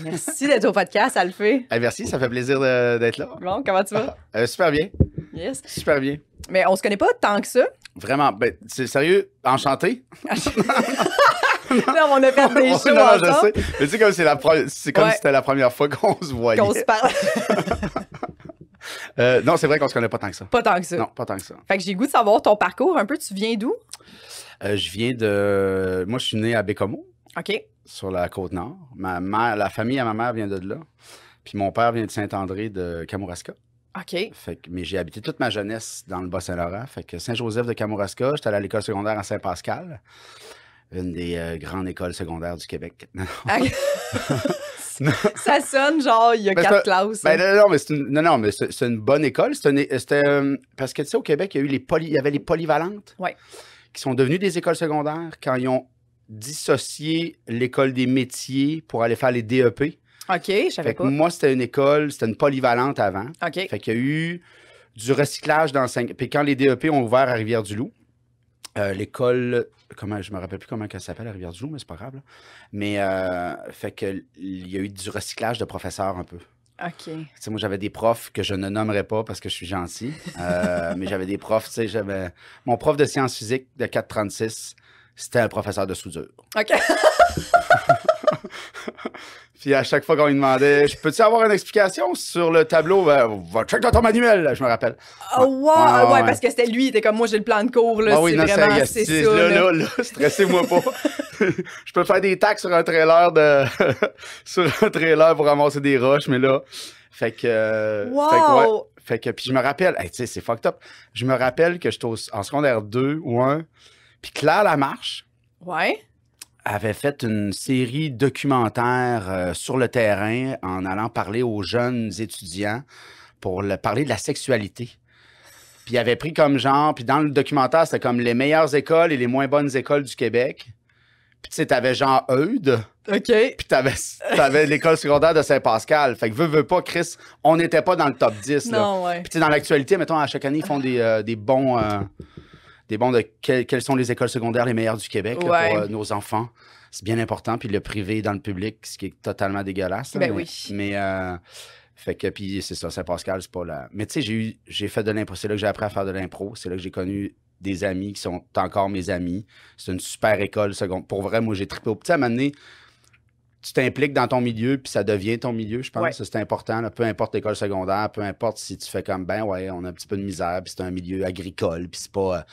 Merci d'être au podcast, ça le fait. Merci, ça fait plaisir d'être là. Bon, comment tu vas? Super bien. Yes. Super bien. Mais on se connaît pas tant que ça. Vraiment. Ben, c'est sérieux, enchanté. Là, on a fait des shows non, je ensemble. sais. Mais tu sais, comme c'est comme si c'était la première fois qu'on se voyait. Qu'on se parle. Non, c'est vrai qu'on se connaît pas tant que ça. Pas tant que ça. Non, pas tant que ça. Fait que j'ai le goût de savoir ton parcours un peu. Tu viens d'où? Je viens de... Moi, je suis né à Bécomo, OK. sur la Côte-Nord. La famille à ma mère vient de là. Puis mon père vient de Saint-André de Kamouraska. OK. Mais j'ai habité toute ma jeunesse dans le Bas-Saint-Laurent. Fait que Saint-Joseph de Kamouraska, j'étais allé à l'école secondaire à Saint-Pascal, une des grandes écoles secondaires du Québec. Ça sonne genre, il y a 4 classes. Non, mais c'est une bonne école. Parce que, tu sais, au Québec, il y avait les polyvalentes qui sont devenues des écoles secondaires quand ils ont dissocié l'école des métiers pour aller faire les DEP. OK, je savais pas. Moi, c'était une polyvalente avant. OK. Fait qu'il y a eu du recyclage dans 5... Puis quand les DEP ont ouvert à Rivière-du-Loup, l'école... Je me rappelle plus comment elle s'appelle à Rivière-du-Loup, mais c'est pas grave. Là. Mais fait que il y a eu du recyclage de professeurs un peu. OK. Tu sais, moi, j'avais des profs que je ne nommerai pas parce que je suis gentil. Mais j'avais des profs, tu sais, mon prof de sciences physiques de 436, c'était un professeur de soudure. OK. Puis à chaque fois qu'on lui demandait, peux-tu avoir une explication sur le tableau? Va check dans ton manuel, je me rappelle. Oh, wow! Ouais, parce que c'était lui, il était comme moi, j'ai le plan de cours. Là, oui, c'est non, vraiment, c'est ça. Là, stressez-moi pas. Je peux faire des tacs sur un trailer pour ramasser des roches, mais là, fait que... Wow! Puis je me rappelle, tu sais, c'est fucked up. Je me rappelle que j'étais en secondaire 2 ou 1, puis Claire Lamarche avait fait une série documentaire sur le terrain en allant parler aux jeunes étudiants pour parler de la sexualité. Puis il avait pris comme genre, puis dans le documentaire, c'était comme les meilleures écoles et les moins bonnes écoles du Québec. Puis tu sais, t'avais genre Eudes. OK. Puis t'avais l'école secondaire de Saint-Pascal. Fait que veux pas, Chris, on n'était pas dans le top 10. Non, Puis tu sais, dans l'actualité, mettons, à chaque année, ils font des bons... de quelles sont les écoles secondaires les meilleures du Québec là, pour nos enfants. C'est bien important. Puis le privé dans le public, ce qui est totalement dégueulasse. Là, mais fait que, puis c'est ça, Saint-Pascal, c'est pas là. Mais tu sais, j'ai fait de l'impro. C'est là que j'ai appris à faire de l'impro. C'est là que j'ai connu des amis qui sont encore mes amis. C'est une super école secondaire. Pour vrai, moi, j'ai trippé au petit. À un moment donné, tu t'impliques dans ton milieu, puis ça devient ton milieu, je pense. Ouais. Ça, c'est important. Là. Peu importe l'école secondaire, peu importe si tu fais comme, on a un petit peu de misère, puis c'est un milieu agricole, puis c'est pas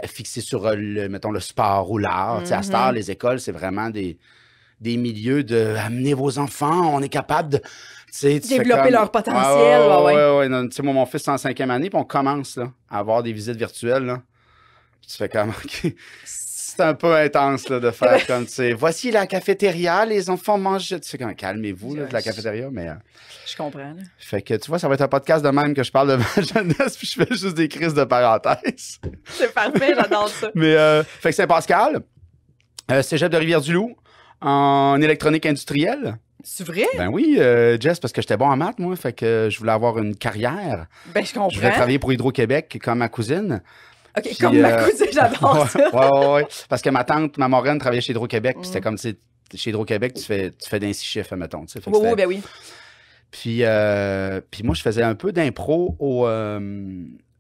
fixé sur, mettons, le sport ou l'art. À cette heure, les écoles, c'est vraiment des milieux de amener vos enfants, on est capable de... Développer leur potentiel. Tu sais, moi, mon fils est en 5e année, puis on commence là, à avoir des visites virtuelles. Là. Puis tu fais comme... C'est un peu intense là, de faire comme, tu sais, voici la cafétéria, les enfants mangent. Tu sais, quand calmez-vous là, de la cafétéria, mais. Je comprends. Là. Fait que, tu vois, ça va être un podcast de même que je parle de ma jeunesse, puis je fais juste des crises de parenthèse. C'est parfait, j'adore ça. Mais, fait que Saint-Pascal, cégep de Rivière-du-Loup, en électronique industrielle. C'est vrai? Ben oui, Jess, parce que j'étais bon en maths, moi, fait que je voulais avoir une carrière. Ben, je comprends. Je voulais travailler pour Hydro-Québec comme ma cousine. OK, puis, comme ma cousine, j'adore ça. Ouais. Parce que ma marraine travaillait chez Hydro-Québec, puis c'était comme, tu sais, chez Hydro-Québec, tu fais d'un 6 chiffres, mettons. Oui, ben oui. Puis moi, je faisais un peu d'impro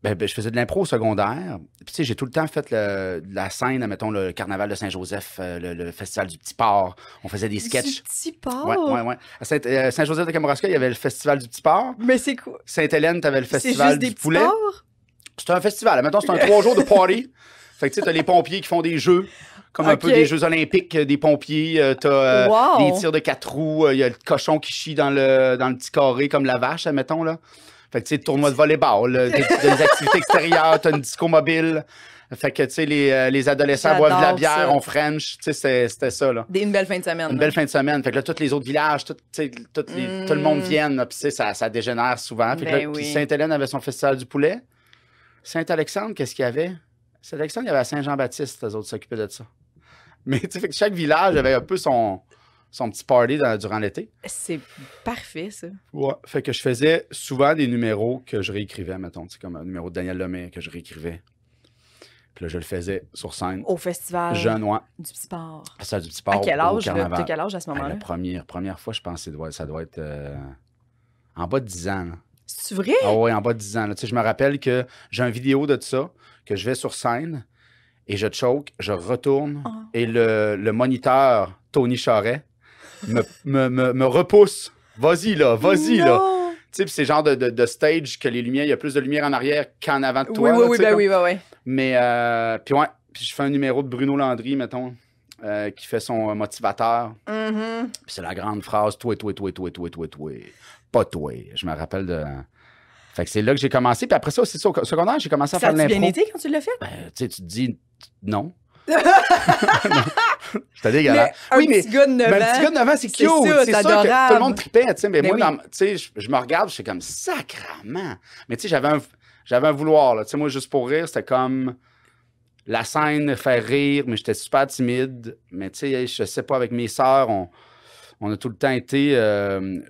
je faisais de l'impro au secondaire. Puis, tu sais, j'ai tout le temps fait la scène, mettons, le carnaval de Saint-Joseph, le festival du Petit Port. On faisait des sketchs. Du Petit Port? Ouais. À Saint-Joseph de Kamouraska, il y avait le festival du Petit Port. Mais c'est quoi? Sainte-Hélène, tu avais le festival du Poulet. Ports? C'est un festival. Mettons, c'est un 3 jours de party. Fait que, tu sais, t'as les pompiers qui font des jeux, comme un peu des Jeux olympiques des pompiers. T'as des tirs de 4 roues. Il y a le cochon qui chie dans le petit carré, comme la vache, admettons, là. Fait que, tu sais, tournoi de volleyball, des activités extérieures, t'as une disco mobile. Fait que, tu sais, les adolescents boivent de la bière, on French. Tu sais, c'était ça, là. Une belle fin de semaine. Une belle fin de semaine. Fait que là, tous les autres villages, tout le monde vienne. Puis, tu sais, ça dégénère souvent. Fait que là, puis Sainte-Hélène avait son festival du poulet. Saint-Alexandre, qu'est-ce qu'il y avait? Saint-Alexandre, il y avait à Saint-Jean-Baptiste, eux autres s'occupaient de ça. Mais, tu sais, fait que chaque village avait un peu son petit party durant l'été. C'est parfait, ça. Ouais. Fait que je faisais souvent des numéros que je réécrivais, mettons, comme un numéro de Daniel Lemay que je réécrivais. Puis là, je le faisais sur scène. Au festival jeune, ouais. du Petit Port. Ça, du Petit Port. À quel âge? T'as quel âge à ce moment-là? La première fois, je pense que ça doit être en bas de 10 ans. C'est vrai? Ah oui, en bas de 10 ans. Là. Je me rappelle que j'ai une vidéo de ça, que je vais sur scène et je choke, je retourne et le moniteur, Tony Charret, me repousse. Vas-y, là. Tu sais, c'est genre de stage que les lumières, il y a plus de lumière en arrière qu'en avant de toi. Oui. Mais, puis je fais un numéro de Bruno Landry, mettons, qui fait son motivateur. Puis c'est la grande phrase, toi. Pas toi. Je me rappelle de... Fait que c'est là que j'ai commencé. Puis après ça, aussi, au secondaire, j'ai commencé à faire de l'impro. Ça a bien été quand tu l'as fait? Ben, tu te dis non. C'était dégueulasse. Un petit gars de 9 ans. Un petit gars de 9 ans, c'est cute. C'est sûr que tout le monde tripait. Mais moi, je me regarde, je suis comme sacrament. Mais tu sais, j'avais un vouloir. Là. Moi, juste pour rire, c'était comme la scène, faire rire, mais j'étais super timide. Mais tu sais, je sais pas, avec mes sœurs, on a tout le temps été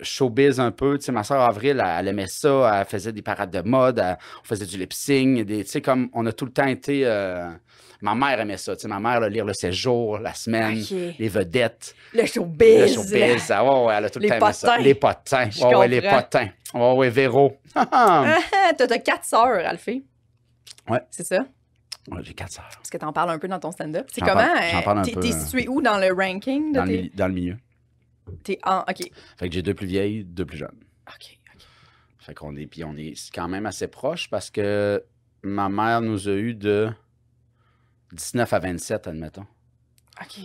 showbiz un peu. Tu sais, ma sœur Avril, elle aimait ça. Elle faisait des parades de mode. On faisait du lip-sync. Tu sais, comme on a tout le temps été... ma mère aimait ça. Tu sais, ma mère, là, lire le séjour, la semaine, les vedettes. Le showbiz. Le showbiz. Elle a tout le temps aimé ça. Les potins. Les potins. Véro. T'as 4 sœurs, Alphée. Ouais. C'est ça? Ouais, j'ai 4 sœurs. Parce que t'en parles un peu dans ton stand-up. C'est J'en comment? parle un peu. T'es situé où dans le ranking? Dans le milieu. OK. Fait que j'ai 2 plus vieilles, 2 plus jeunes. OK. Fait qu'on est quand même assez proches parce que ma mère nous a eu de 19 à 27, admettons. OK.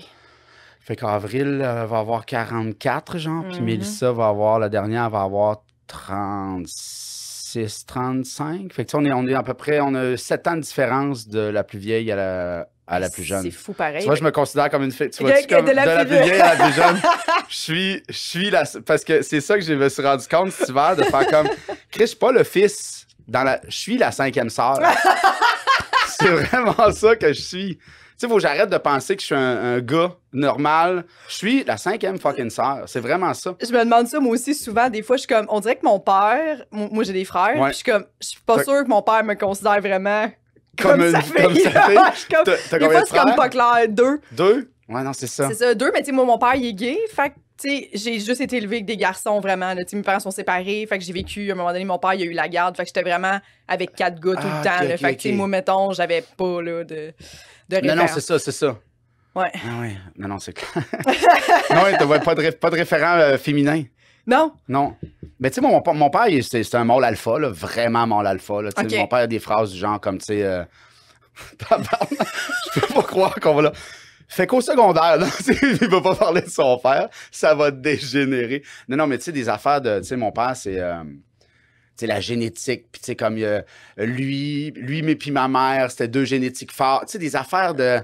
Fait qu'Avril va avoir 44, genre, puis Mélissa la dernière va avoir 36, 35. Fait que on est à peu près, on a 7 ans de différence de la plus vieille à la plus jeune. C'est fou pareil. Tu vois, je me considère comme une fille. Tu vois, de la plus vieille à la plus jeune. Je suis la... Parce que c'est ça que je me suis rendu compte cet hiver, de faire comme... Chris, je suis pas le fils. Je suis la 5e sœur. C'est vraiment ça que je suis. Tu sais, faut que j'arrête de penser que je suis un gars normal. Je suis la 5e fucking sœur. C'est vraiment ça. Je me demande ça, moi aussi, souvent. Des fois, je suis comme... On dirait que mon père... Moi, j'ai des frères. Puis je suis comme... Je suis pas sûre que mon père me considère vraiment... Comme sa fille. Des fois, c'est comme pas clair. 2. 2? Ouais, non, c'est ça. C'est ça, 2, mais tu sais, moi, mon père, il est gay. Fait que, tu sais, j'ai juste été élevée avec des garçons, vraiment. Tu sais, mes parents sont séparés. Fait que j'ai vécu, à un moment donné, mon père, il a eu la garde. Fait que j'étais vraiment avec 4 gars tout le temps. Fait que, tu sais, moi, mettons, j'avais pas, là, de référence. Non, c'est ça. Ouais. Ah ouais, non, c'est clair. Non, pas de référent féminin. Non? Non. Mais tu sais, mon père, c'est un mâle alpha, là, vraiment mâle alpha. Là, okay. Mon père a des phrases du genre comme, tu sais... Je peux pas croire qu'on va là... Fait qu'au secondaire, non, il va pas parler de son père, ça va dégénérer. Non, mais tu sais, des affaires de... Tu sais, mon père, c'est... la génétique, puis tu sais, comme lui, mais puis ma mère, c'était 2 génétiques forts. Tu sais, des affaires de...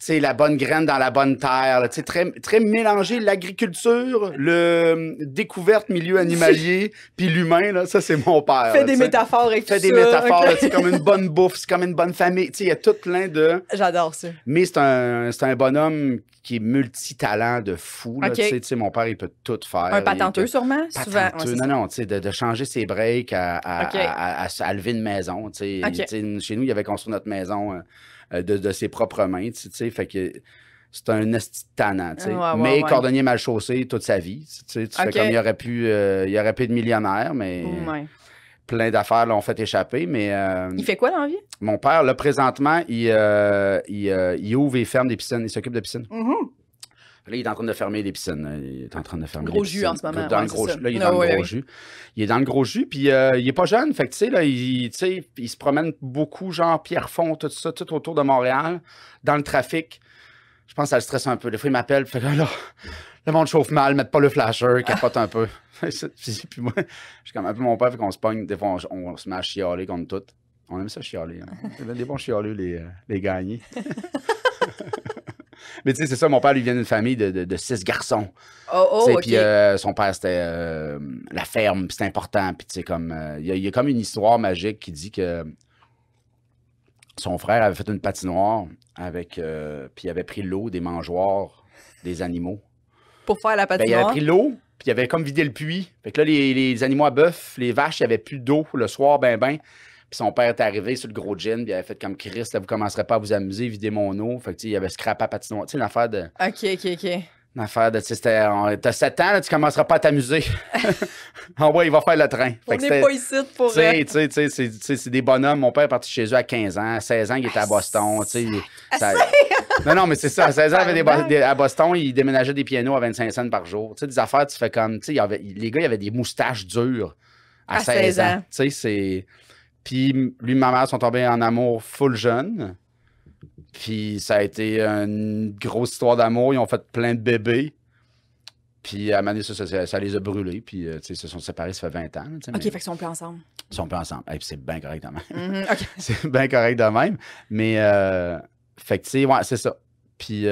Tu sais, la bonne graine dans la bonne terre. Tu sais, très, très mélangé. L'agriculture, le découverte milieu animalier, puis l'humain, là, ça, c'est mon père. Fait des métaphores avec tout ça. Fait des métaphores, okay. C'est comme une bonne bouffe, c'est comme une bonne famille. Tu sais, il y a tout plein de... J'adore ça. Mais c'est un bonhomme qui est multitalent de fou. Là, okay. Tu sais, mon père, il peut tout faire. Un patenteux, sûrement? Souvent. Ouais, non, tu sais, de changer ses breaks à lever une maison. Tu sais, chez nous, il avait construit notre maison... de ses propres mains, tu sais, fait que c'est un esti de tannant, tu sais. Mais cordonnier mal chaussé toute sa vie, tu sais, fais comme il aurait pu être millionnaire, mais plein d'affaires l'ont fait échapper, mais... il fait quoi dans la vie? Mon père, là, présentement, il ouvre et ferme des piscines, il s'occupe de piscines. Là, il est en train de fermer les piscines. Il est en train de fermer gros jus en ce moment. Là, il est dans le gros jus. Il est dans le gros jus, puis il est pas jeune. Fait que, tu sais, là, il se promène beaucoup, genre Pierrefonds, tout ça, tout autour de Montréal, dans le trafic. Je pense que ça le stresse un peu. Des fois, il m'appelle, fait que là, le monde chauffe mal, mettre pas le flasher, capote un peu. Puis moi, je suis comme un peu mon père, fait qu'on se pogne. Des fois, on se met à chialer contre tout. On aime ça chialer. Hein. Il y a des bons chialeux, les gagnés. Mais tu sais, c'est ça, mon père, lui vient d'une famille de 6 garçons. OK. Puis son père, c'était la ferme, puis c'était important. Puis tu sais, comme... Il y a comme une histoire magique qui dit que son frère avait fait une patinoire avec... puis il avait pris l'eau des mangeoires des animaux. Pour faire la patinoire? Il avait pris l'eau, puis il avait comme vidé le puits. Fait que là, les animaux à bœuf, les vaches, il n'y avait plus d'eau le soir, ben. Puis son père était arrivé sur le gros gin, puis il avait fait comme Chris, là, vous commencerez pas à vous amuser, vider mon eau. Fait que, il avait scrappé à patinoire. Tu sais, une affaire de. OK. Une affaire de. Tu sais, t'as 7 ans, là, tu commenceras pas à t'amuser. En ouais, il va faire le train. On n'est pas ici pour. Tu sais, c'est des bonhommes. Mon père est parti chez eux à 15 ans. À 16 ans, il était à Boston. Non, mais c'est ça. À 16 ans, il avait à Boston, il déménageait des pianos à 25 cents par jour. Tu sais, des affaires, tu fais comme. Tu sais, les gars, il avaient des moustaches dures à 16 ans. Tu sais, c'est. Puis lui et ma mère sont tombés en amour full jeune. Puis ça a été une grosse histoire d'amour. Ils ont fait plein de bébés. Puis à un moment donné, ça les a brûlés. Puis ils se sont séparés, ça fait 20 ans. OK, fait qu'ils sont plus ensemble. Ils sont plus ensemble. Et puis c'est bien correct de même. OK. C'est bien correct de même. Mais fait que tu sais, ouais, c'est ça. Puis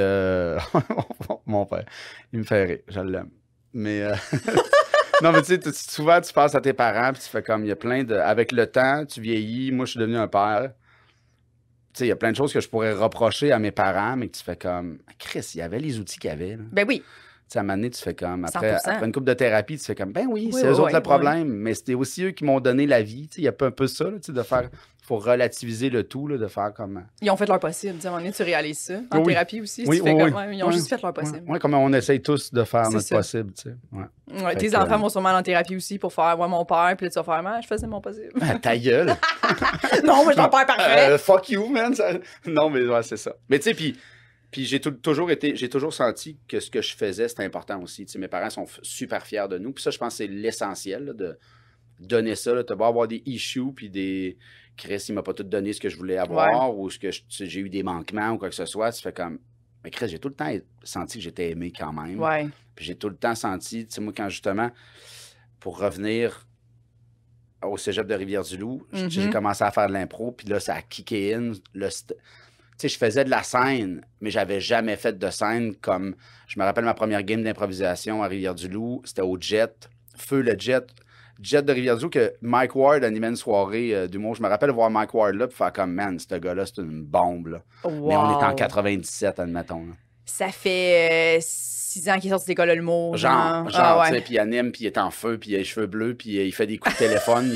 mon père, il me fait rire. Je l'aime. Mais non, mais tu sais, souvent, tu penses à tes parents, puis tu fais comme, il y a plein de. Avec le temps, tu vieillis. Moi, je suis devenu un père. Tu sais, il y a plein de choses que je pourrais reprocher à mes parents, mais que tu fais comme, Chris, il y avait les outils qu'il y avait. Là. Ben oui. Tu sais, à un moment donné, tu fais comme, après une couple de thérapie, tu fais comme, ben oui, c'est eux autres le problème, mais c'était aussi eux qui m'ont donné la vie. Tu sais, il y a un peu ça, là, tu sais, de faire. Faut relativiser le tout, là, de faire comme. Ils ont fait leur possible. À un moment donné, tu réalises ça. En thérapie aussi, tu fais comme. Ils ont juste fait leur possible. Oui, comme on essaye tous de faire notre possible, tu sais. Ouais, tes enfants vont sûrement en thérapie aussi pour faire, mon père, puis là, tu vas faire, je faisais mon possible. Ta gueule. Non, moi, je suis un père parfait. Fuck you, man. Non, mais ouais, c'est ça. Mais tu sais, puis j'ai toujours senti que ce que je faisais, c'était important aussi. Tu sais, mes parents sont super fiers de nous. Puis ça, je pense que c'est l'essentiel, là, de donner ça. Tu vas avoir des issues, puis des. Chris, il m'a pas tout donné ce que je voulais avoir, ou ce que j'ai eu des manquements ou quoi que ce soit. Tu fais comme. Mais Chris, j'ai tout le temps senti que j'étais aimé quand même. Ouais. Puis j'ai tout le temps senti, tu sais, moi, quand justement, pour revenir au cégep de Rivière-du-Loup, j'ai commencé à faire de l'impro, puis là, ça a kické in. Tu sais, je faisais de la scène, mais j'avais jamais fait de scène comme. Je me rappelle ma première game d'improvisation à Rivière-du-Loup, c'était au Jet, Feu le Jet de Rivière-du-Loup, que Mike Ward animait une soirée d'humour. Je me rappelle voir Mike Ward là, puis faire comme, man, ce gars-là, c'est une bombe, là. Wow. Mais on est en 97, admettons. Là. Ça fait 6 ans qu'il est sorti de l'école de l'humour. Genre, tu sais, puis il anime, puis il est en feu, puis il a les cheveux bleus, puis il fait des coups de téléphone.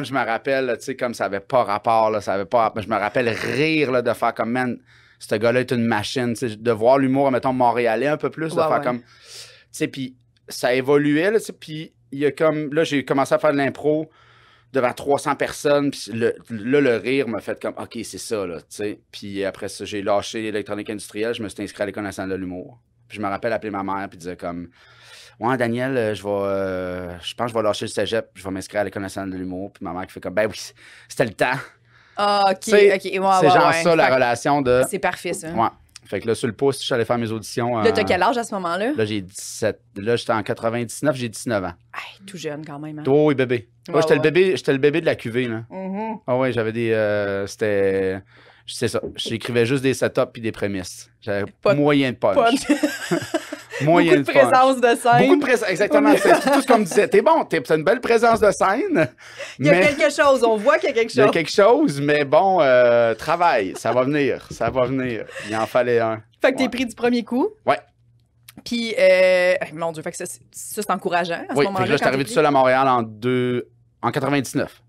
Je me rappelle, tu sais, comme ça avait pas rapport, là, ça avait pas. Je me rappelle rire, là, de faire comme, man, ce gars-là est une machine, tu sais, de voir l'humour, mettons, montréalais un peu plus, de faire comme. Tu sais, puis ça évoluait, là, tu sais, puis il y a comme. Là, j'ai commencé à faire de l'impro devant 300 personnes, puis le rire m'a fait comme, OK, c'est ça, là, tu sais. Puis après ça, j'ai lâché l'électronique industrielle, je me suis inscrit à l'École nationale de l'humour. Puis je me rappelle appeler ma mère, puis dire comme, ouais, Daniel, je pense que je vais lâcher le cégep, je vais m'inscrire à l'École nationale de l'humour. Puis ma mère qui fait comme, ben oui, c'était le temps. Ah, OK, c'est genre ça, la relation de. C'est parfait, ça. Ouais. Fait que là, sur le pouce, je suis allé faire mes auditions. Là, t'as quel âge à ce moment-là? Là, j'ai 17. Là, j'étais en 99, j'ai 19 ans. Hey, tout jeune quand même. Hein? Oh, oui, bébé. Ouais, j'étais le bébé de la cuvée, là. Ah oui, j'avais des. C'était. C'est ça. J'écrivais juste des setups puis des prémices. J'avais moyen de punch. Moyen Beaucoup de présence de scène. Beaucoup de présence, exactement. C'est tout ce qu'on me disait. T'es bon, t'as une belle présence de scène. Il y a quelque chose, on voit qu'il y a quelque chose. Il y a quelque chose, mais bon, travail, ça va venir. Il en fallait un. Fait que t'es pris du premier coup. Ouais. Puis, mon Dieu, fait que ça c'est encourageant à ce moment-là. Fait que là, je suis arrivé tout seul à Montréal en 99.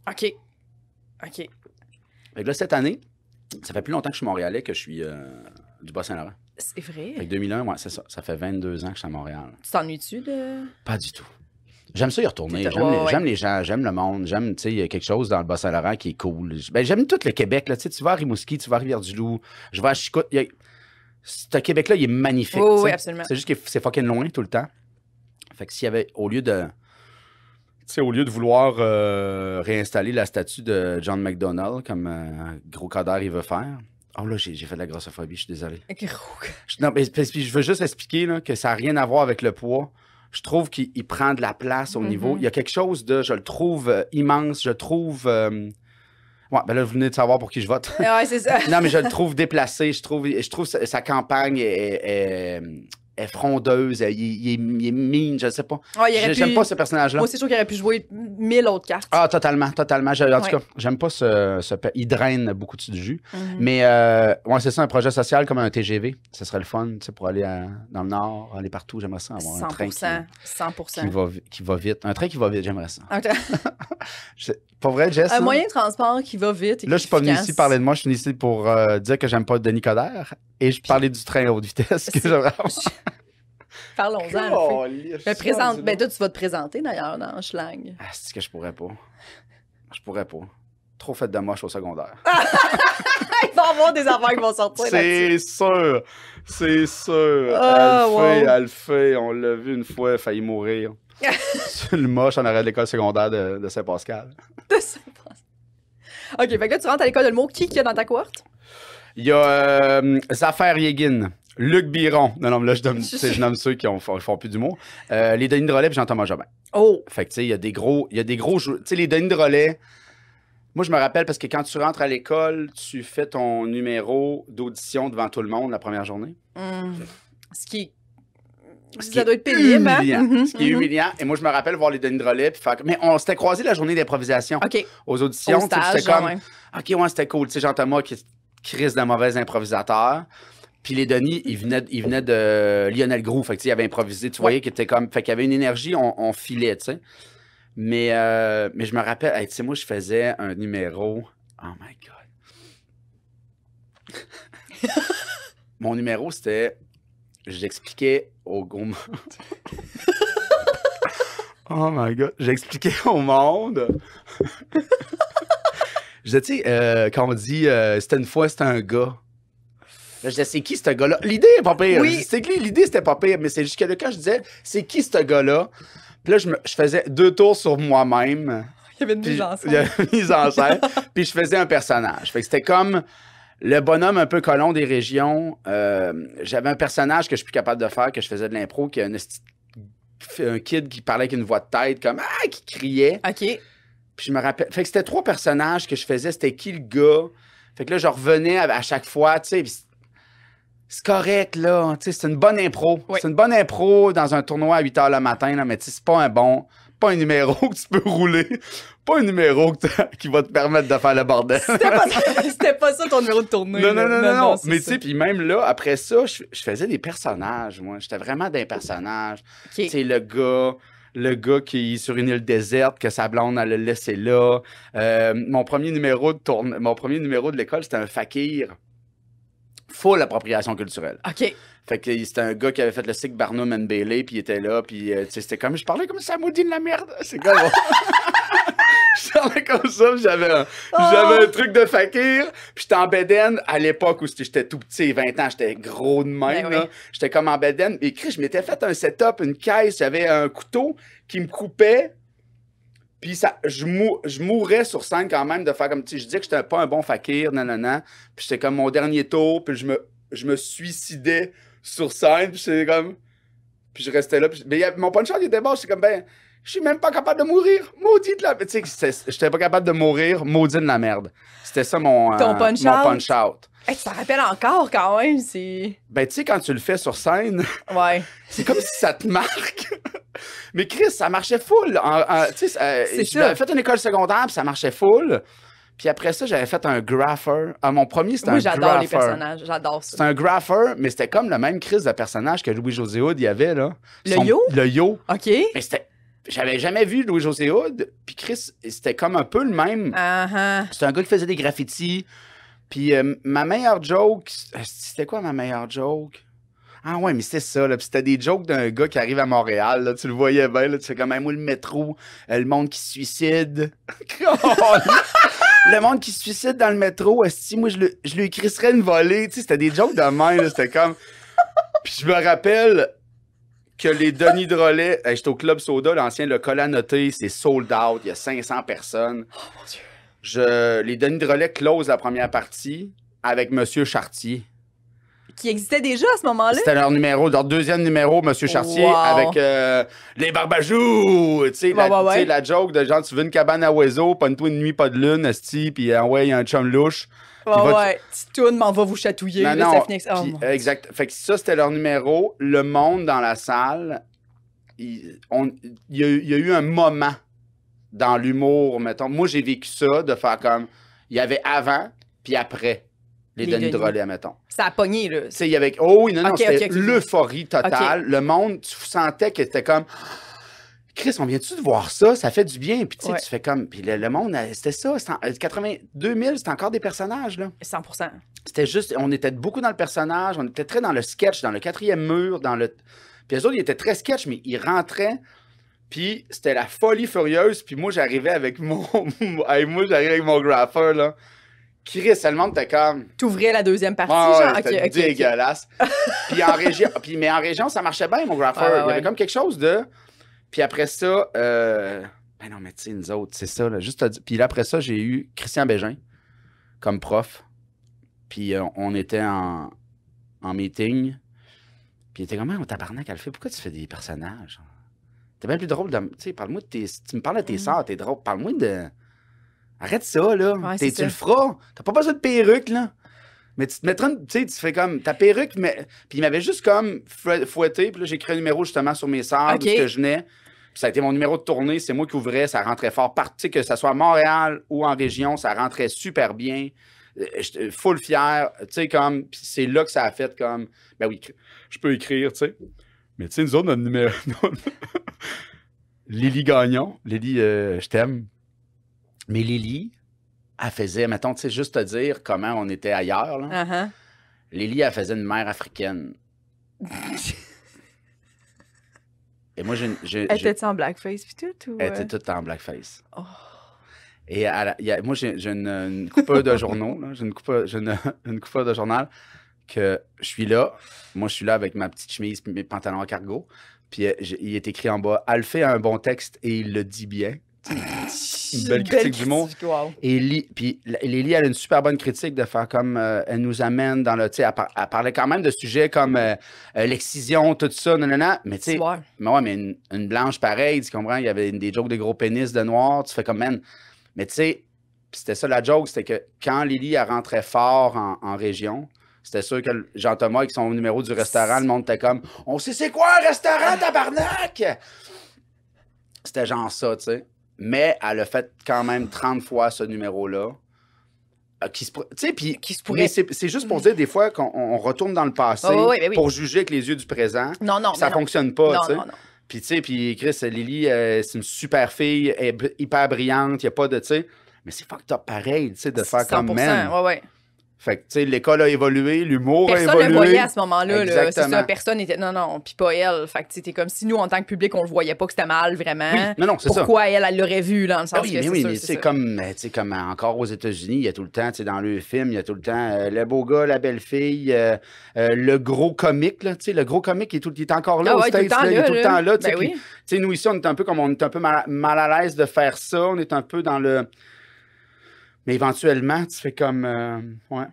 OK. Fait que là, cette année, ça fait plus longtemps que je suis montréalais que je suis du Bas-Saint-Laurent. C'est vrai? Fait que 2001, ouais, c'est ça. Ça fait 22 ans que je suis à Montréal. Tu t'ennuies-tu de... Pas du tout. J'aime ça y retourner. J'aime les gens, j'aime le monde. J'aime, tu sais, il y a quelque chose dans le Bas-Saint-Laurent qui est cool. Ben, j'aime tout le Québec, là. Tu sais, tu vas à Rimouski, tu vas à Rivière-du-Loup, je vais à Chicoute. Ce Québec-là, il est magnifique. Oui, absolument. C'est juste que c'est fucking loin tout le temps. Fait que s'il y avait, au lieu de vouloir réinstaller la statue de John McDonald, comme Gros Coder il veut faire. Oh là, j'ai fait de la grossophobie, je suis désolé. Non, mais je veux juste expliquer là, que ça n'a rien à voir avec le poids. Je trouve qu'il prend de la place au niveau. Il y a quelque chose de, je le trouve immense, je trouve... Ouais, ben là, vous venez de savoir pour qui je vote. Ouais, c'est ça. Non, mais je le trouve déplacé. Je trouve sa campagne est frondeuse, il est mean, je sais pas. Ouais, j'aime pas ce personnage-là. Moi aussi, je trouve qu'il aurait pu jouer 1000 autres cartes. Ah, totalement. En tout cas, j'aime pas il draine beaucoup de jus. Mais, c'est ça, un projet social comme un TGV. Ce serait le fun, tu sais, pour aller dans le Nord, aller partout. J'aimerais ça avoir 100%, un train 100%. Qui va vite. Un train qui va vite, j'aimerais ça. Okay. Pas vrai, Jess? Un moyen de transport qui va vite et là, je suis pas venu ici parler de moi. Je suis venu ici pour dire que j'aime pas Denis Coderre. Et je parlais du train à haute vitesse que j'aimerais avoir. Parlons-en. Ben, toi, tu vas te présenter d'ailleurs dans Schlag. Ah, c'est que je pourrais pas. Je pourrais pas. Trop fait de moche au secondaire. Il va y avoir des affaires qui vont sortir là-dessus. C'est sûr. Elle le fait. On l'a vu une fois, elle a failli mourir. C'est le moche en arrêt de l'école secondaire de Saint-Pascal. De Saint-Pascal. OK, fait que là, tu rentres à l'école de l'humour. Qui y a dans ta cohorte? Il y a Zafer Yegin, Luc Biron. Non, mais là, je nomme ceux qui font plus d'humour. Les Denis Drolet et Jean-Thomas Jobin. Oh! Fait que, tu sais, il y a des gros jeux. Tu sais, les Denis Drolet, moi, je me rappelle parce que quand tu rentres à l'école, tu fais ton numéro d'audition devant tout le monde la première journée. Ça doit être pénible, hein? Ce qui est humiliant. Et moi, je me rappelle voir les Denis Drolet. Mais on s'était croisés la journée d'improvisation. Aux auditions. C'était comme. OK, ouais, c'était cool. Tu sais, Jean-Thomas qui crise de mauvais improvisateur. Puis les Denis, ils venaient de Lionel Groux. Fait que, il avait improvisé. Tu voyais qu'il était comme. Fait qu'il y avait une énergie, on filait, tu sais. Mais je me rappelle, tu sais, moi, je faisais un numéro. Oh my God. Mon numéro, c'était. J'expliquais au monde. Oh my God. J'expliquais au monde. Je disais, tu sais, quand on dit c'était une fois, c'était un gars. Là, je disais, c'est qui ce gars-là? L'idée est pas pire. Oui. C'est que l'idée, c'était pas pire, mais c'est juste que là, quand je disais, c'est qui ce gars-là? Puis là, je faisais 2 tours sur moi-même. Il y avait une mise en scène. Il y avait une mise en scène. Puis je faisais un personnage. Fait que c'était comme le bonhomme un peu colon des régions. J'avais un personnage que je suis plus capable de faire, que je faisais de l'impro, qui est un kid qui parlait avec une voix de tête, comme qui criait. OK. Puis je me rappelle. Fait que c'était 3 personnages que je faisais. C'était qui le gars? Fait que là, je revenais à chaque fois, tu sais. C'est correct, là. Tu sais, c'est une bonne impro. Oui. C'est une bonne impro dans un tournoi à 8 h le matin, là, mais tu sais, c'est pas un numéro que tu peux rouler. Pas un numéro qui va te permettre de faire le bordel. C'était pas ça ton numéro de tournée. Non. Mais tu sais, puis même là, après ça, je faisais des personnages, moi. J'étais vraiment des personnages. Tu sais, le gars qui est sur une île déserte, que sa blonde, elle l'a laissé là. Mon premier numéro de l'école, c'était un fakir. Full appropriation culturelle. OK. Fait que c'était un gars qui avait fait le cycle Barnum and Bailey, puis il était là, puis c'était comme, je parlais comme ça, maudit de la merde. C'est comme... Je parlais comme ça, puis j'avais un truc de fakir, puis j'étais en bedaine à l'époque où j'étais tout petit, 20 ans, j'étais gros de même, là. J'étais comme en bedaine, et je m'étais fait un setup, une caisse, j'avais un couteau qui me coupait, puis je mourrais sur scène quand même de faire comme, tu sais, je disais que j'étais pas un bon fakir, nanana, puis j'étais comme mon dernier tour, puis je me suicidais sur scène, puis j'étais comme, puis je restais là, mais mon punch-out, il était bon, j'étais comme, je suis même pas capable de mourir, maudit de la merde. Tu sais, j'étais pas capable de mourir, maudit de la merde. C'était ça mon punch-out. Hey, tu t'en rappelles encore quand même, c'est... Ben, tu sais, quand tu le fais sur scène, c'est comme si ça te marque. Mais Chris, ça marchait full. Tu sais, j'avais fait une école secondaire, puis ça marchait full. Puis après ça, j'avais fait un grapher. Mon premier, c'était un grapher. Moi, j'adore les personnages. J'adore ça. C'était un grapher, mais c'était comme le même Chris de personnage que Louis-José Hood, il y avait, là. Le yo. OK. Mais c'était... J'avais jamais vu Louis-José Hood, puis Chris, c'était comme un peu le même. C'était un gars qui faisait des graffitis. Puis ma meilleure joke, c'était quoi ma meilleure joke? Ah ouais, mais c'est ça, là. Puis c'était des jokes d'un gars qui arrive à Montréal, là. Tu le voyais bien, là. Tu fais comme moi le métro, le monde qui se suicide. Le monde qui se suicide dans le métro, moi, je lui crisserais une volée. Tu sais, c'était des jokes de même, là. C'était comme... Puis je me rappelle... que les Denis Drolet, j'étais au Club Soda, l'ancien local à noter, c'est sold out, il y a 500 personnes. Oh mon Dieu. Les Denis Drolet close la première partie avec Monsieur Chartier. Qui existait déjà à ce moment-là? C'était leur numéro, leur deuxième numéro, Monsieur Chartier, avec les Barbajous. Tu sais, la joke de genre, tu veux une cabane à oiseaux, pas une nuit, pas de lune, esti, puis ouais, il y a un chum louche. Petit toune, m'en va vous chatouiller. Non, là, non, ça finit... exact. Fait que ça, c'était leur numéro. Le monde dans la salle, il y a eu un moment dans l'humour, mettons. Moi, j'ai vécu ça, de faire comme... Il y avait avant, puis après les Denis Drolet, mettons. Ça a pogné, là. Tu sais, il y avait... Oh oui, non, c'était l'euphorie totale. Le monde, tu sentais que c'était comme... Chris, on vient-tu de voir ça? Ça fait du bien. Puis tu sais, tu fais comme... Puis le monde, c'était ça. 2000, c'était encore des personnages, là. 100%. C'était juste... On était beaucoup dans le personnage. On était très dans le sketch, dans le quatrième mur, dans le... Puis eux autres, ils étaient très sketch, mais ils rentraient... Puis c'était la folie furieuse. Puis moi, j'arrivais avec mon... j'arrivais avec mon grapher, là. Chris, le monde était comme... T'ouvrais la deuxième partie, genre? C'était dégueulasse. Puis en région... mais en région, ça marchait bien, mon grapher. Il y avait comme quelque chose de... Puis après ça, ben non, mais tu sais, nous autres, c'est ça, là, juste à dire. Puis là, après ça, j'ai eu Christian Bégin comme prof. Puis on était en meeting. Puis il était comme, on tabarnak, elle fait, pourquoi tu fais des personnages? T'es bien plus drôle de. Tu sais, parle-moi de tes. Tu me parles de tes sœurs, t'es drôle. Parle-moi de. Arrête ça, là. Ouais, tu le feras. T'as pas besoin de perruque, là. Mais tu te mettras, tu sais, tu fais comme ta perruque, mais. Puis il m'avait juste comme fouetté. Puis là, j'ai créé un numéro justement sur mes sœurs, d'où que je venais. Puis ça a été mon numéro de tournée. C'est moi qui ouvrais. Ça rentrait fort. Tu sais, que ce soit à Montréal ou en région, ça rentrait super bien. J'étais full fier. Tu sais, comme. Puis c'est là que ça a fait comme. Ben oui, je peux écrire, tu sais. Mais tu sais, nous autres, notre numéro. Lily Gagnon. Lily, je t'aime. Mais Lily. Elle faisait, mettons, tu sais, juste te dire comment on était ailleurs, là. Lily, elle faisait une mère africaine. Et moi, elle était en blackface puis tout? Ou... Elle était toute en blackface. Oh. Et moi, j'ai une coupeur de journaux, là. J'ai une coupeur de journal que je suis là. Moi, je suis là avec ma petite chemise et mes pantalons à cargo. Puis il est écrit en bas, « Alphée a un bon texte et il le dit bien. » Une belle critique du mot. Wow. Et Lily, elle a une super bonne critique de faire comme elle nous amène dans le. Tu sais, elle parlait quand même de sujets comme l'excision, tout ça, nanana. Mais tu sais, mais une blanche pareille, tu comprends? Il y avait des jokes de gros pénis de noir. Tu fais comme, man. Mais tu sais, c'était ça la joke, c'était que quand Lily, elle rentrait fort en région, c'était sûr que Jean-Thomas, avec son numéro du restaurant, le monde était comme, on sait c'est quoi un restaurant, tabarnak? C'était genre ça, tu sais. Mais elle a fait quand même 30 fois ce numéro-là. Tu sais, puis c'est juste pour dire des fois qu'on retourne dans le passé pour juger avec les yeux du présent. Non, ça fonctionne pas, tu sais. Puis tu sais, puis Chris, Lily, c'est une super fille, elle est hyper brillante, il n'y a pas de, tu sais. Mais c'est fucked up pareil, tu sais, de faire 100%, comme man. Ouais. Fait que, tu sais, l'école a évolué, l'humour a évolué. Personne ne le voyait à ce moment-là. C'est ça, personne n'était... Non, puis pas elle. Fait que, tu sais, comme si nous, en tant que public, on le voyait pas que c'était mal, vraiment. Oui, non, c'est ça. Pourquoi elle l'aurait vu, dans le sens que mais c'est comme encore aux États-Unis, il y a tout le temps, tu sais, dans le film, il y a tout le temps le beau gars, la belle fille, le gros comique, là, tu sais, le gros comique, il est encore là aux States, il est tout le temps là. Tu sais, nous, ici, on est un peu comme, on est un peu mal à l'aise de faire ça, on est un peu dans le... Mais éventuellement, tu fais comme... ouais.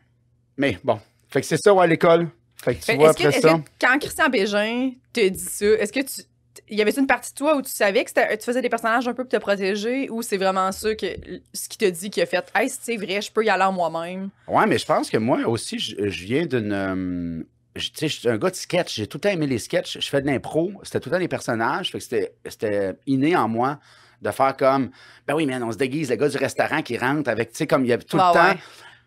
Mais bon, fait que c'est ça, à l'école. Fait que tu vois, après ça... Quand Christian Bégin te dit ça, est-ce que tu... Y avait-tu une partie de toi où tu savais que tu faisais des personnages un peu pour te protéger, ou c'est vraiment ça ce qui te dit qui a fait « Hey, c'est vrai, je peux y aller en moi-même ». Ouais, mais je pense que moi aussi, je viens d'une... tu sais, je suis un gars de sketch. J'ai tout le temps aimé les sketchs. Je fais de l'impro. C'était tout le temps des personnages. Fait que c'était inné en moi de faire comme... Ben oui, man, on se déguise, le gars du restaurant qui rentre avec... Tu sais, comme il y a tout le temps...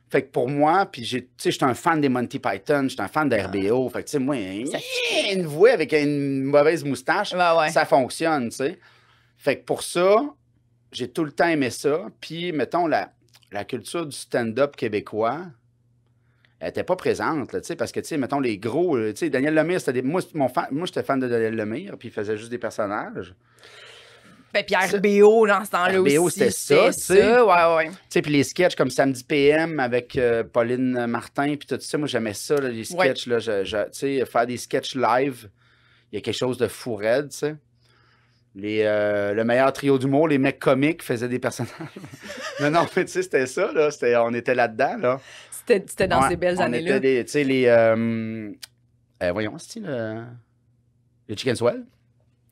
Fait que pour moi, puis tu sais, j'étais un fan des Monty Python, j'étais un fan de RBO. Fait que tu sais, moi, une voix avec une mauvaise moustache, ça fonctionne, tu sais. Fait que pour ça, j'ai tout le temps aimé ça. Puis, mettons, la culture du stand-up québécois, elle n'était pas présente, tu sais, parce que, tu sais, mettons, les gros, tu sais, Daniel Lemire, c'était moi, j'étais fan de Daniel Lemire, puis il faisait juste des personnages. Ben, puis RBO, dans ce temps-là aussi. RBO, c'était ça, tu sais. Ouais. Tu sais, puis les sketchs comme Samedi PM avec Pauline Martin, puis tout ça, moi, j'aimais ça, là, les sketchs, là, tu sais, faire des sketchs live, il y a quelque chose de fou raide, tu sais. Le meilleur trio d'humour, les mecs comiques faisaient des personnages. non, mais tu sais, c'était ça, là. On était là-dedans, là. C'était dans ces belles années-là. Tu sais, voyons, c'est le Chicken Swell.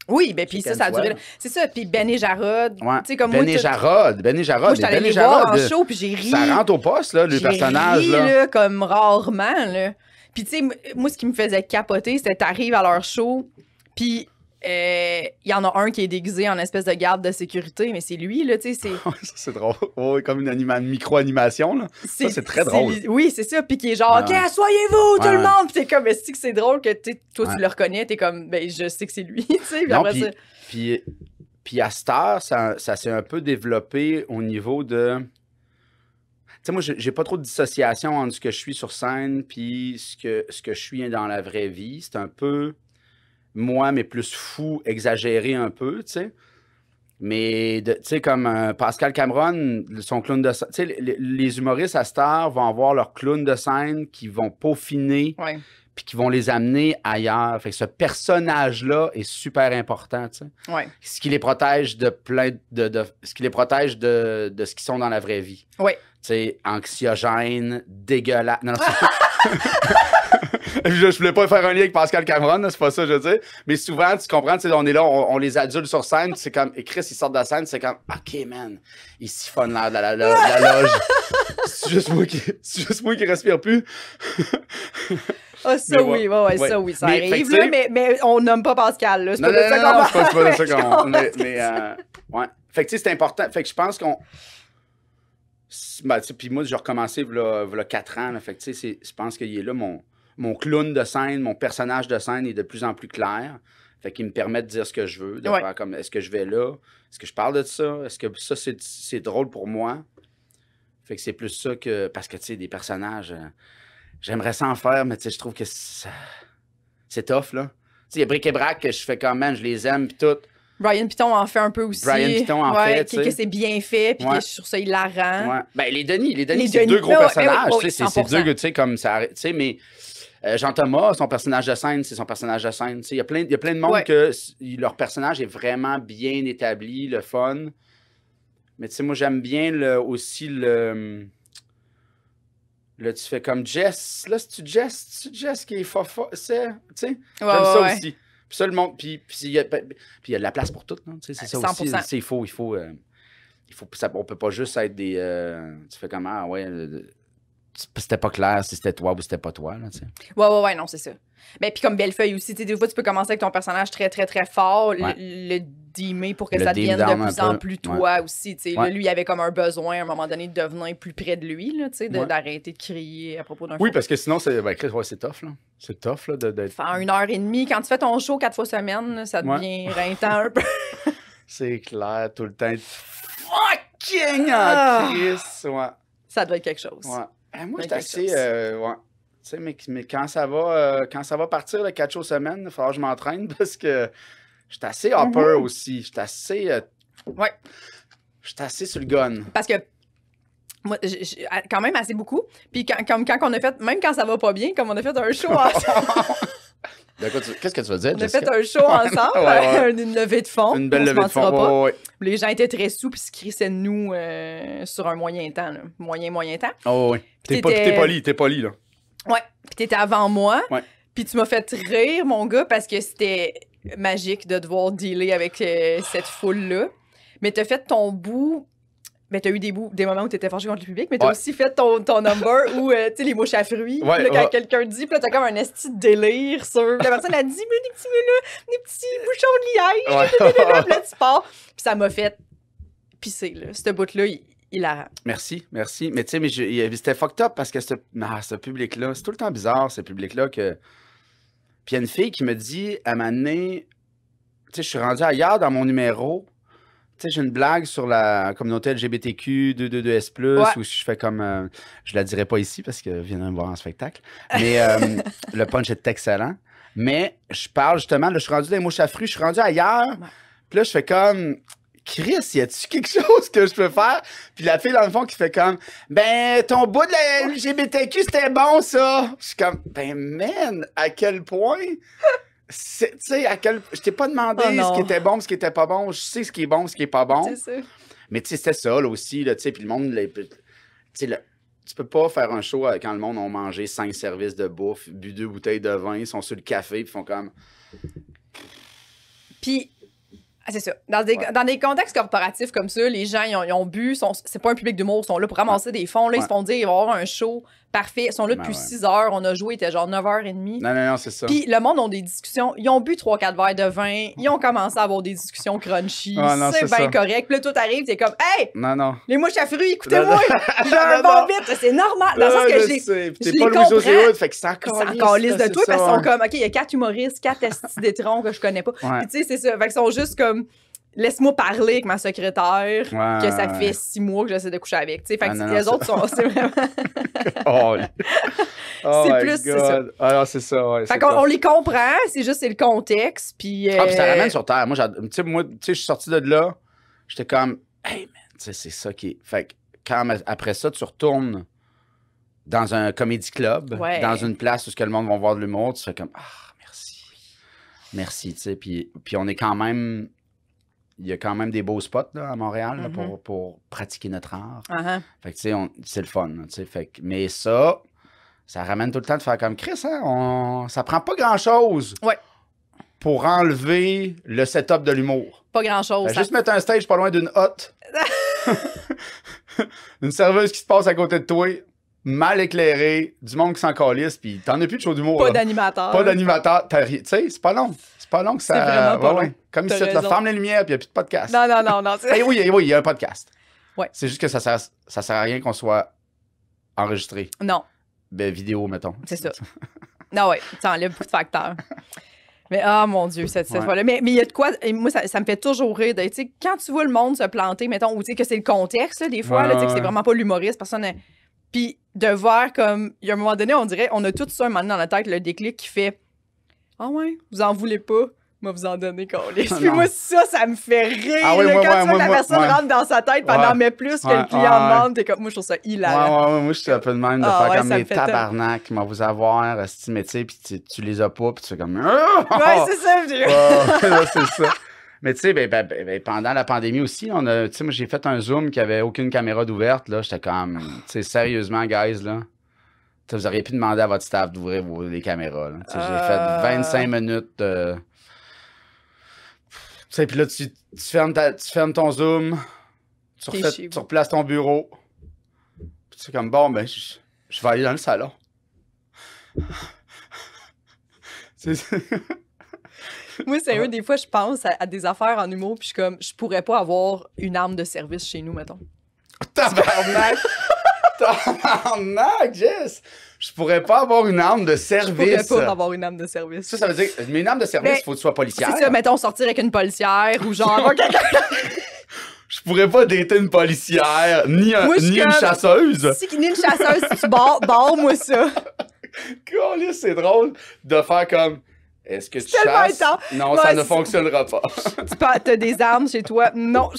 Oui, ben puis ça a duré. C'est ça, puis Ben et Jarod. Ouais. Ben et Jarod. Moi, j'étais allée les voir en show, puis j'ai ri. Ça rentre au poste, là, le personnage. J'ai ri, là, comme rarement, là. Puis, tu sais, moi, ce qui me faisait capoter, c'était t'arrives à leur show, puis il y en a un qui est déguisé en espèce de garde de sécurité, mais c'est lui, là, tu sais, c'est drôle. Oh, comme une micro-animation, là. Ça, c'est très drôle. Oui, c'est ça. Puis qui est genre, OK, asseyez-vous, tout le monde! Puis t'es comme, est-ce que c'est drôle que toi, tu le reconnais? T'es comme, ben, je sais que c'est lui, tu sais. Puis à cette heure, ça s'est un peu développé au niveau de... Tu sais, moi, j'ai pas trop de dissociation entre ce que je suis sur scène puis ce que je suis dans la vraie vie. C'est un peu... moi, mais plus fou, exagéré un peu, tu sais. Mais, tu sais, comme Pascal Cameron, son clown de scène, tu sais, les humoristes à cette heure vont avoir leur clown de scène qui vont peaufiner, puis qui vont les amener ailleurs. Fait que ce personnage-là est super important, tu sais. Ouais. Ce qui les protège de ce qui les protège de ce qu'ils sont dans la vraie vie. Oui. Tu sais, anxiogène, dégueulasse. Non, je voulais pas faire un lien avec Pascal Cameron, c'est pas ça, je veux dire. Mais souvent, tu comprends, on est là, on les adulte sur scène, c'est comme, et Chris, ils sortent de la scène, c'est comme, OK, man, ils siphonnent l'air de la loge. C'est juste moi qui respire plus. Ah, ça, oui, ça, oui, ça arrive, là, mais on nomme pas Pascal, là. C'est pas de ça qu'on va. C'est pas de ça qu'on. Ouais. Fait que, tu sais, c'est important. Fait que je pense qu'on. Ben, puis moi, j'ai recommencé il y a 4 ans. Là, fait que, tu sais, je pense qu'il est là, mon clown de scène, mon personnage de scène est de plus en plus clair. Fait qu'il me permet de dire ce que je veux, de faire comme, est-ce que je vais là? Est-ce que je parle de ça? Est-ce que ça, c'est drôle pour moi? Fait que c'est plus ça que... Parce que, tu sais, des personnages, j'aimerais ça en faire, mais tu sais, je trouve que c'est tough, là. Tu sais, il y a Bric et Brac que je fais quand même, je les aime, puis tout. Brian Piton en fait un peu aussi. Brian Piton en fait, que c'est bien fait, puis que sur ça, il la rend. Ouais. Ben, les Denis, c'est deux gros personnages. C'est deux, tu sais, comme ça. Tu sais, mais Jean-Thomas, son personnage de scène, c'est son personnage de scène. Tu sais, il y a plein de monde que leur personnage est vraiment bien établi, le fun. Mais tu sais, moi, j'aime bien aussi le... Là, tu fais comme Jess. Là, c'est-tu Jess qui est fofa? Tu sais, j'aime ça aussi. Puis ça, le monde, puis il y a de la place pour tout, non? C'est ça 100%. Aussi. Il faut on peut pas juste être des... tu fais comme, ah ouais, c'était pas clair si c'était toi ou c'était pas toi, là, tu sais. Ouais, non, c'est ça. Ben, puis comme Bellefeuille aussi, tu sais, des fois, tu peux commencer avec ton personnage très, très, très fort, le dimmer pour que ça devienne de plus en plus toi aussi, tu sais. Là, lui, il avait comme un besoin, à un moment donné, de devenir plus près de lui, là, tu sais, d'arrêter de crier à propos d'un Oui, parce que sinon, c'est tough, là. C'est tough, là, d'être... Faire 1h30, quand tu fais ton show 4 fois semaine, là, ça devient rintant un peu. C'est clair, tout le temps. Fucking Chris, Ça doit être quelque chose. Ouais. Moi, j'étais assez... Tu sais, mais quand ça va partir, 4 shows semaine, il va falloir que je m'entraîne parce que j'étais assez hopper aussi. J'étais assez... J'étais assez sur le gun. Parce que moi, quand même assez beaucoup. Puis quand on a fait... Même quand ça va pas bien, comme on a fait un show ensemble... Qu'est-ce que tu veux dire, On a fait un show ensemble, une levée de fonds. Une belle levée de fonds, Les gens étaient très sous puis se crissaient de nous sur un moyen temps. Là. Moyen temps. Oh oui. T'es poli, là. Ouais. Puis t'étais avant moi. Ouais. Puis tu m'as fait rire, mon gars, parce que c'était magique de devoir dealer avec cette foule-là. Mais t'as fait ton bout... Ben, t'as eu des moments où t'étais fâché contre le public, mais t'as aussi fait ton number où, tu sais, les mots à fruits. Là, quand quelqu'un dit, puis là, t'as comme un esti de délire sur... La personne a dit, des petits bouchons de liège. Puis là, tu pars. Puis ça m'a fait pisser, là. Ce bout-là, il la rend. Merci. Mais tu sais, c'était fucked up parce que ce public-là, c'est tout le temps bizarre, ce public-là, que... Puis il y a une fille qui me dit, à un moment donné, tu sais, je suis rendu ailleurs dans mon numéro... Tu sais, j'ai une blague sur la communauté LGBTQ 222S+, où je fais comme... je la dirai pas ici parce que viendrez me voir en spectacle. Mais le punch est excellent. Mais je parle justement, là, je suis rendu dans les mouches à fruits, je suis rendu ailleurs. Ouais. Puis là, je fais comme... Chris, y a-tu quelque chose que je peux faire? Puis la fille, dans le fond, qui fait comme... Ben, ton bout de la LGBTQ, c'était bon, ça! Je suis comme... Ben, man, à quel point... Tu sais, je t'ai pas demandé ce qui était bon, ce qui était pas bon. Je sais ce qui est bon, ce qui est pas bon. C'est ça. Mais tu sais, c'était ça, là, aussi, là, tu sais, puis le monde, tu sais, tu peux pas faire un show quand le monde a mangé 5 services de bouffe, bu 2 bouteilles de vin, ils sont sur le café, puis font comme... Puis, c'est ça. Dans des contextes corporatifs comme ça, les gens, ils ont bu, c'est pas un public d'humour, ils sont là pour ramasser des fonds, là, ils se font dire, il va y avoir un show parfait. Ils sont là depuis 6 heures, on a joué, il était genre 9h30. Non, c'est ça. Puis le monde ont des discussions, ils ont bu 3-4 verres de vin, ils ont commencé à avoir des discussions crunchy, c'est bien correct. Puis là, tout arrive, t'es comme, hey! Non. Les mouches à fruits, écoutez-moi! J'ai un bon bit, c'est normal. Dans le sens que t'es pas Louis-José Hood, fait que ça calisse de toi, parce qu'ils sont comme, OK, il y a 4 humoristes, 4 estis d'étrons que je connais pas. Puis tu sais, c'est ça. Fait qu'ils sont juste comme... Laisse-moi parler avec ma secrétaire, que ça fait 6 mois que j'essaie de coucher avec. Fait que les autres sont. C'est vraiment. C'est plus. C'est ça. Alors, c'est ça, ouais. Fait qu'on les comprend, c'est le contexte. Puis. Puis ça ramène sur terre. Moi, je suis sorti de là, j'étais comme, hey, man, c'est ça qui est. Fait que après ça, tu retournes dans un comedy club, dans une place où le monde va voir de l'humour, tu fais comme, merci. Merci, tu sais. Puis on est quand même. Il y a quand même des beaux spots là, à Montréal là, pour pratiquer notre art. Fait que, tu sais, c'est le fun. Fait que, mais ça ramène tout le temps de faire comme Chris, hein? Ça prend pas grand-chose pour enlever le setup de l'humour. Pas grand-chose. Juste mettre un stage pas loin d'une hotte. Une serveuse qui se passe à côté de toi, mal éclairée, du monde qui s'en calisse, puis t'en as plus de show d'humour. Pas d'animateur. Pas d'animateur. Tu sais, c'est pas long. C'est pas long que ça. C'est vraiment pas long. Comme si tu fermes les lumières, puis il n'y a plus de podcast. Non. Oui, il y a un podcast. Ouais. C'est juste que ça sert à rien qu'on soit enregistré. Non. Vidéo, mettons. C'est ça. Non, ça enlève beaucoup de facteurs. Mais mon Dieu, cette fois-là. Mais il y a de quoi, moi, ça me fait toujours rire. Tu sais, quand tu vois le monde se planter, mettons, ou tu sais que c'est le contexte, là, des fois, là, que c'est vraiment pas l'humoriste, personne. Puis de voir comme, il y a un moment donné, on dirait, on a tout ça un moment donné dans la tête, le déclic qui fait ah ouais, vous en voulez pas? Moi, vous en donnez qu'on laisse. Puis moi, ça me fait rire. Quand tu vois que la personne rentre dans sa tête pendant mais plus que le client demande, t'es comme, moi, je trouve ça hilarant. Moi, je suis un peu de même de faire comme mes tabarnak, mais vous avoir, mais tu sais, puis tu les as pas, puis tu fais comme. Ouais, c'est ça. C'est ça. Mais tu sais, pendant la pandémie aussi, tu sais, moi, j'ai fait un Zoom qui avait aucune caméra d'ouverte, là. J'étais comme, tu sais, sérieusement, guys, là. T'sais, vous auriez pu demander à votre staff d'ouvrir les caméras. J'ai fait 25 minutes de. Tu sais, puis là, tu fermes ton Zoom, tu replaces ton bureau. Puis tu es comme, bon, ben, je vais aller dans le salon. Moi, sérieux, des fois, je pense à des affaires en humour, puis je suis comme, je pourrais pas avoir une arme de service chez nous, mettons. Tabarnak! Tabarnak, Jess! Je pourrais pas avoir une arme de service. Je pourrais pas avoir une arme de service. Ça veut dire, mais une arme de service, il faut que tu sois policière. C'est ça, mettons, sortir avec une policière ou genre quelqu'un. Je pourrais pas dater une policière, ni une chasseuse. Ni une chasseuse, si tu barre-moi ça. C'est drôle de faire comme... Est-ce que tu chasses? Non, ça ne fonctionnera pas. T'as des armes chez toi? Non,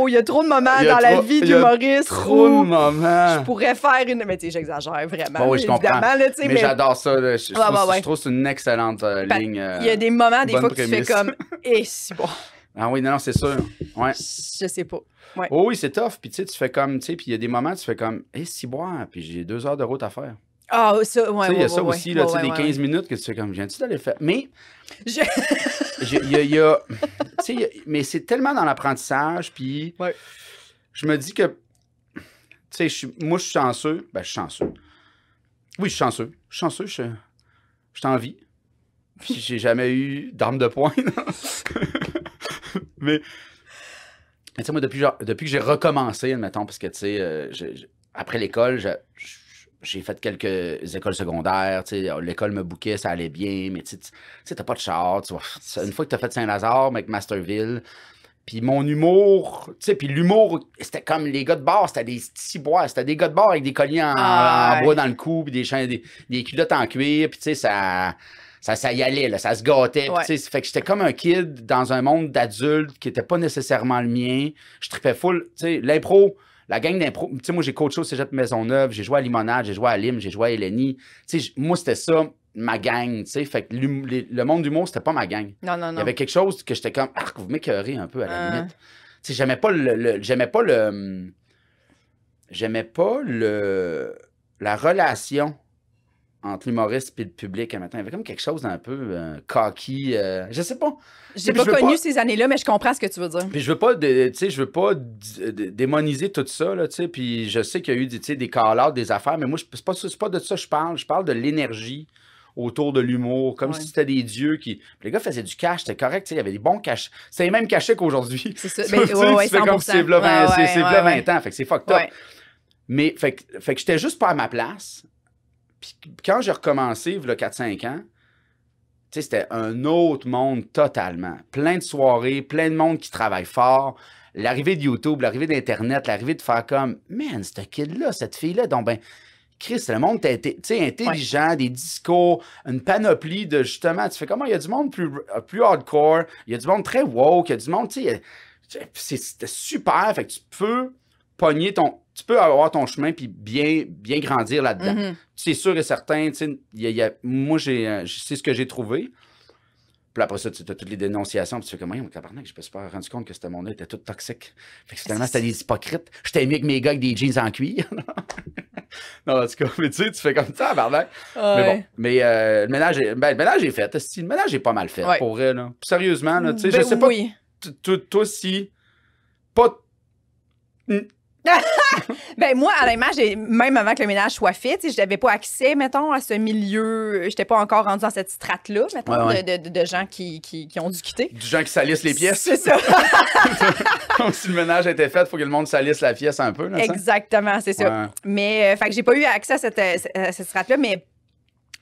il y a trop de moments dans la vie d'humoriste. Trop de moments. Je pourrais faire une... Mais tu sais, j'exagère vraiment. Bon, oui, je comprends. Là, mais j'adore ça. Là. Je trouve que c'est une excellente ligne. Il y a des moments, des fois, que tu fais comme... c'est bon. Ah oui, non, c'est sûr. Ouais. Je sais pas. Ouais. Oh, oui, c'est tough. Puis tu sais, tu fais comme... Puis il y a des moments, tu fais comme... si boire. Puis j'ai 2 heures de route à faire. Ah, ça, ouais. Il y a ça aussi, là, des 15 minutes que tu fais comme, viens-tu d'aller faire? Mais, mais c'est tellement dans l'apprentissage, puis je me dis que, tu sais, moi, je suis chanceux. Ben, je suis chanceux. Oui, je suis chanceux. Je suis chanceux, je suis en vie. Puis j'ai jamais eu d'arme de poing. Mais tu sais, moi, depuis que j'ai recommencé, admettons, parce que, tu sais, après l'école, j'ai fait quelques écoles secondaires, l'école me bouquait, ça allait bien, mais tu sais, t'as pas de char, une fois que t'as fait Saint-Lazare avec Masterville, puis mon humour, tu sais, puis l'humour, c'était comme les gars de bar, c'était des ciboires, c'était des gars de bar avec des colliers en bois dans le cou, puis des culottes en cuir, puis tu sais, ça y allait, là, ça se gâtait, puis fait que j'étais comme un kid dans un monde d'adultes qui était pas nécessairement le mien, je trippais full, tu sais, l'impro. La gang d'impro, tu sais, moi, j'ai coaché au Cégep Maisonneuve, j'ai joué à Limonade, j'ai joué à Lim, j'ai joué à Eleni. Tu sais, moi, c'était ça, ma gang, tu sais. Fait que le monde d'humour, c'était pas ma gang. Non, non, non. Il y avait quelque chose que j'étais comme, vous m'écœurez un peu à la limite. Tu sais, j'aimais pas la relation entre l'humoriste et le public. Maintenant, il y avait comme quelque chose d'un peu cocky. Je sais pas. J'ai pas connu ces années-là, mais je comprends ce que tu veux dire. Puis je veux pas démoniser tout ça, là, tu sais. Puis je sais qu'il y a eu des call-outs, des affaires, mais moi, c'est pas de ça que je parle. Je parle de l'énergie autour de l'humour, comme si c'était des dieux qui... Puis les gars faisaient du cash, c'était correct, il y avait des bons cachets. C'était les mêmes cachets qu'aujourd'hui. C'est ça. Ben, c'est comme c'est 20 ans, fait que c'est fucked up. Ouais. Mais, fait que j'étais juste pas à ma place. Puis quand j'ai recommencé, il y a 4-5 ans, tu sais, c'était un autre monde totalement. Plein de soirées, plein de monde qui travaille fort. L'arrivée de YouTube, l'arrivée d'Internet, l'arrivée de faire comme, man, ce kid-là, cette fille-là, donc ben, Chris, le monde était intelligent, des discours, une panoplie de justement, tu fais comment, il y a du monde plus hardcore, il y a du monde très woke, il y a du monde, tu sais, c'était super, fait que tu peux pogner tu peux avoir ton chemin puis bien grandir là-dedans. Mm-hmm. C'est sûr et certain, tu sais, moi, c'est ce que j'ai trouvé. Puis après ça, tu as toutes les dénonciations, puis tu fais comme, moi, tabarnak, je me suis pas rendu compte que ce monde-là était tout toxique. Fait que finalement, c'était des hypocrites. J'étais mieux avec mes gars avec des jeans en cuir. Non, en tout cas, mais tu sais, tu fais comme ça, tabarnak. Mais bon, le ménage est fait. Le ménage est pas mal fait, pour vrai, là. Puis sérieusement, là, tu sais, je sais pas, toi, si, pas... Ben moi, honnêtement, même avant que le ménage soit fait, je n'avais pas accès, mettons, à ce milieu. Je n'étais pas encore rendu dans cette strate-là, mettons, de gens qui ont dû quitter. Du gens qui salissent les pièces. C'est ça. Donc, si le ménage a été fait, il faut que le monde salisse la pièce un peu. Là, exactement, c'est ça. Ouais. Mais, fait que j'ai pas eu accès à cette strate-là, mais...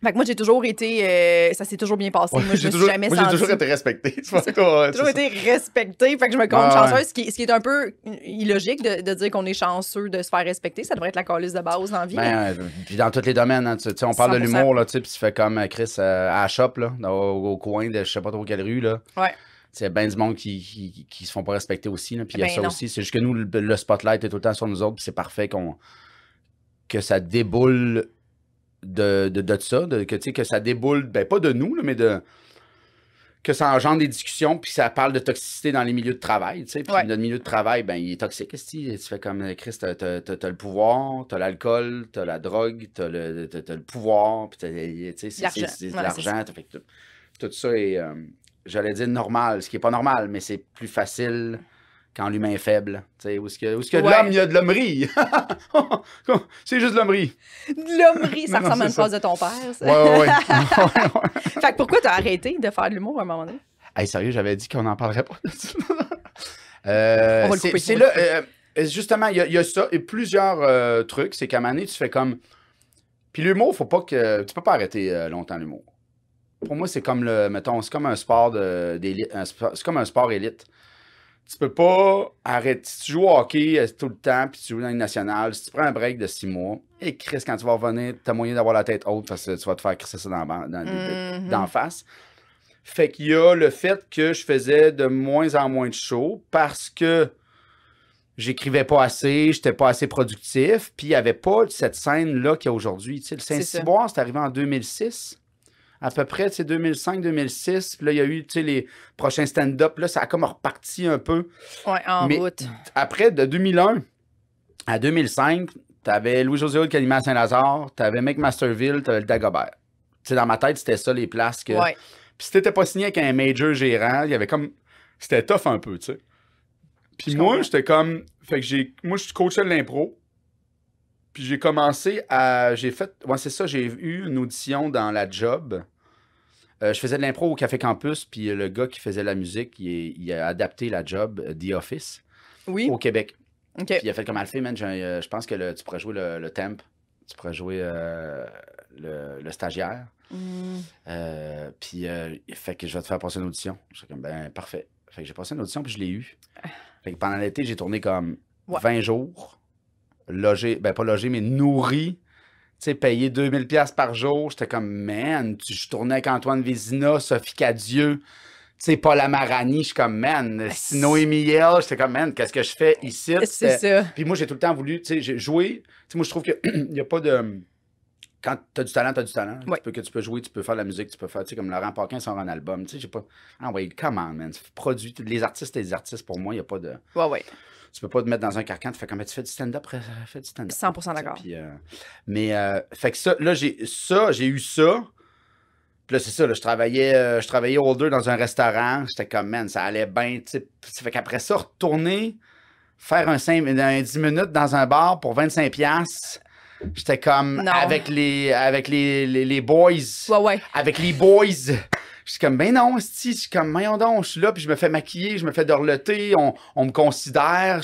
Fait que moi, j'ai toujours été... ça s'est toujours bien passé. Moi, je me suis jamais sentie... J'ai toujours été respectée. J'ai toujours été respectée. Fait que je me compte chanceuse, ce qui est un peu illogique de dire qu'on est chanceux de se faire respecter. Ça devrait être la calice de base dans la vie. Puis dans tous les domaines, hein, on parle 100%. De l'humour, là, puis tu fais comme Chris à la shop, là, au coin de je sais pas trop quelle rue. Là. Ouais. C'est bien du monde qui se font pas respecter aussi. Puis il y a ça aussi. C'est juste que nous, le spotlight est tout le temps sur nous autres. Puis c'est parfait que ça déboule... de ça, que ça déboule, ben pas de nous, là, mais que ça engendre des discussions, puis ça parle de toxicité dans les milieux de travail, tu sais, puis notre milieu de travail, ben il est toxique, tu fais comme Chris, t'as le pouvoir, t'as l'alcool, t'as la drogue, t'as le pouvoir, puis c'est de l'argent, tout ça est, j'allais dire normal, ce qui est pas normal, mais c'est plus facile quand l'humain est faible. Où est-ce que de l'homme, il y a de l'hommerie. C'est juste de l'hommerie. De l'hommerie, ça ressemble à une phrase de ton père, ça. Ouais. Fait que pourquoi t'as arrêté de faire de l'humour à un moment donné? Hey, sérieux, j'avais dit qu'on n'en parlerait pas de ça. On va le couper. C'est là, justement, il y a ça et plusieurs trucs. C'est qu'à un moment donné, tu fais comme... Puis l'humour, faut pas que... Tu peux pas arrêter longtemps l'humour. Pour moi, c'est comme c'est comme un sport d'élite. C'est comme un sport élite. Tu peux pas arrêter. Si tu joues au hockey tout le temps, puis tu joues dans une nationale, si tu prends un break de 6 mois, et Chris, quand tu vas revenir, tu as moyen d'avoir la tête haute parce que tu vas te faire crisser ça d'en face. Fait qu'il y a le fait que je faisais de moins en moins de shows parce que j'écrivais pas assez, j'étais pas assez productif, puis il n'y avait pas cette scène-là qu'il y a aujourd'hui. Tu sais, le Saint-Cyboire, c'est arrivé en 2006. À peu près, tu sais, 2005-2006. Puis là, il y a eu, tu sais, les prochains stand-up. Là, ça a comme reparti un peu. Ouais, en route. Après, de 2001 à 2005, t'avais Louis-José Hood qui animait à Saint-Lazare, t'avais McMasterville, t'avais le Dagobert. Tu sais, dans ma tête, c'était ça, les places que... Ouais. Puis si t'étais pas signé avec un major gérant, il y avait comme... C'était tough un peu, tu sais. Puis moi, j'étais comme... Fait que moi, je coachais de l'impro. Puis j'ai commencé à... J'ai fait... Ouais, c'est ça, j'ai eu une audition dans La Job. Je faisais de l'impro au Café Campus, puis le gars qui faisait la musique, il a adapté La Job, The Office, au Québec. Okay. Puis il a fait comme Alphée, man, je pense que tu pourrais jouer le temp, tu pourrais jouer le stagiaire. Puis fait que je vais te faire passer une audition. Je suis comme, ben parfait. Fait que j'ai passé une audition, puis je l'ai eu. Fait que pendant l'été, j'ai tourné comme 20 jours, logé, ben pas logé, mais nourri. Tu sais, payer 2000$ par jour, j'étais comme, man, je tournais avec Antoine Vézina, Sophie Cadieux, tu sais, Paul Amarani, je suis comme, man, Noémie Hill, j'étais comme, man, qu'est-ce que je fais ici? C'est ça. Puis moi, j'ai tout le temps voulu, tu sais, jouer. Tu sais, moi, je trouve qu'il n'y a pas de... quand tu as du talent, tu as du talent. Ouais. Tu peux jouer, tu peux faire de la musique, tu peux faire, tu sais, comme Laurent Paquin sort un album. Tu sais, j'ai pas. Ah ouais, come on, man. Produit. Les artistes et les artistes, pour moi, il n'y a pas de. Ouais. Tu peux pas te mettre dans un carcan, tu fais comme tu fais du stand-up, fais du stand-up. 100% d'accord. Puis, fait que ça, là, j'ai eu ça. Puis là, c'est ça, là, je travaillais older dans un restaurant. J'étais comme, man, ça allait bien. Ça fait qu'après ça, retourner, faire un 10 minutes dans un bar pour 25$. J'étais comme avec les boys. Ouais. Avec les boys. Je suis comme, ben non, je suis comme, voyons donc, je suis là, puis je me fais maquiller, je me fais dorloter, on me considère.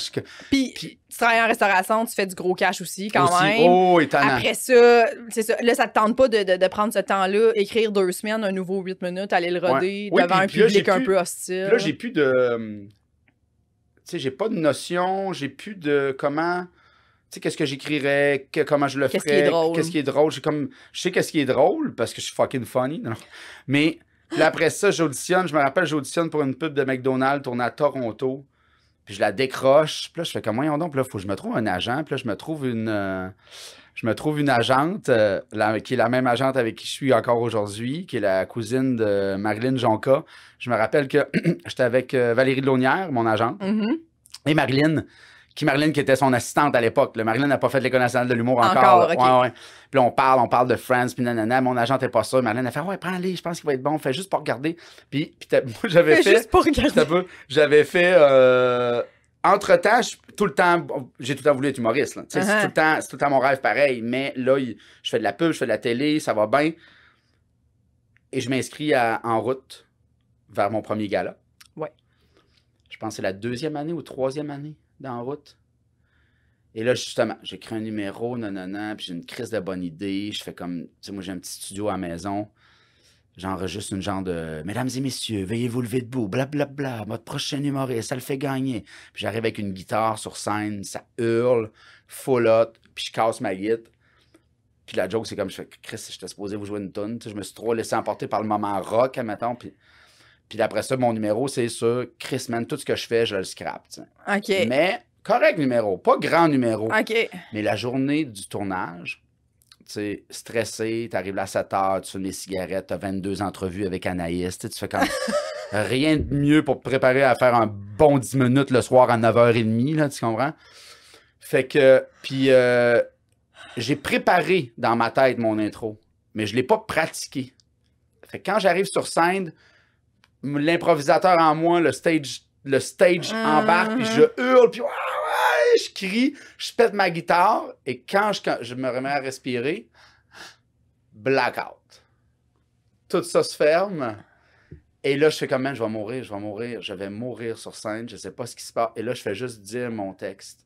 Puis, tu travailles en restauration, tu fais du gros cash aussi, quand même. Oh, étonnant. Après ça, c'est ça. Là, ça te tente pas de prendre ce temps-là, écrire 2 semaines, un nouveau 8 minutes, aller le roder devant un public un peu hostile. Là, j'ai plus de. Tu sais, j'ai pas de notion, j'ai plus de comment. Tu sais, qu'est-ce que j'écrirais, comment je le ferais. Qu'est-ce qui est drôle. Je sais qu'est-ce qui est drôle parce que je suis fucking funny. Non. Mais. Puis après ça, j'auditionne. Je me rappelle, j'auditionne pour une pub de McDonald's tournée à Toronto. Puis je la décroche. Puis là, je fais comme, voyons donc. Puis là, il faut que je me trouve un agent. Puis là, je me trouve une agente qui est la même agente avec qui je suis encore aujourd'hui, qui est la cousine de Marilyn Jonca. Je me rappelle que j'étais avec Valérie Delaunière, mon agente, et Marilyn qui était son assistante à l'époque. Marilyn n'a pas fait l'École nationale de l'humour encore. Okay. Ouais. Puis là, on parle de Friends, puis nanana. Mon agent n'est pas sûr. Marilyn a fait, ouais, prends-les, je pense qu'il va être bon. Fais juste pour regarder. Puis moi, j'avais fait. Juste pour regarder. J'avais fait. Entre-temps, j'ai tout le temps voulu être humoriste. Là. C'est tout le temps mon rêve pareil. Mais là, je fais de la pub, je fais de la télé, ça va bien. Et je m'inscris en route vers mon premier gala. Ouais. Je pense que c'est la 2e année ou 3e année d'en route. Et là, justement, j'écris un numéro, puis j'ai une crise de bonne idée. Je fais comme, tu sais, moi, j'ai un petit studio à la maison. J'enregistre une genre de « Mesdames et messieurs, veuillez vous lever debout, blablabla, votre prochain humoriste, ça le fait gagner. » Puis j'arrive avec une guitare sur scène, ça hurle, full hot, puis je casse ma guitare. Puis la joke, c'est comme, je fais « Chris, j'étais supposé vous jouer une toune. » Je me suis trop laissé emporter par le moment rock, admettons, puis après ça, mon numéro, c'est sur Chris, man, tout ce que je fais, je le scrape. T'sais. OK. Mais, correct numéro, pas grand numéro. OK. Mais la journée du tournage, tu sais, stressé, t'arrives là à 7h, tu fumes des cigarettes, t'as 22 entrevues avec Anaïs, tu fais comme rien de mieux pour te préparer à faire un bon 10 minutes le soir à 9h30, là, tu comprends? Fait que, puis j'ai préparé dans ma tête mon intro, mais je l'ai pas pratiqué. Fait que quand j'arrive sur scène, l'improvisateur en moi, le stage embarque, puis je hurle, puis je crie, je pète ma guitare, et quand je me remets à respirer, blackout. Tout ça se ferme, et là, je fais comme, man, je vais mourir sur scène, je sais pas ce qui se passe, et là, je fais juste dire mon texte,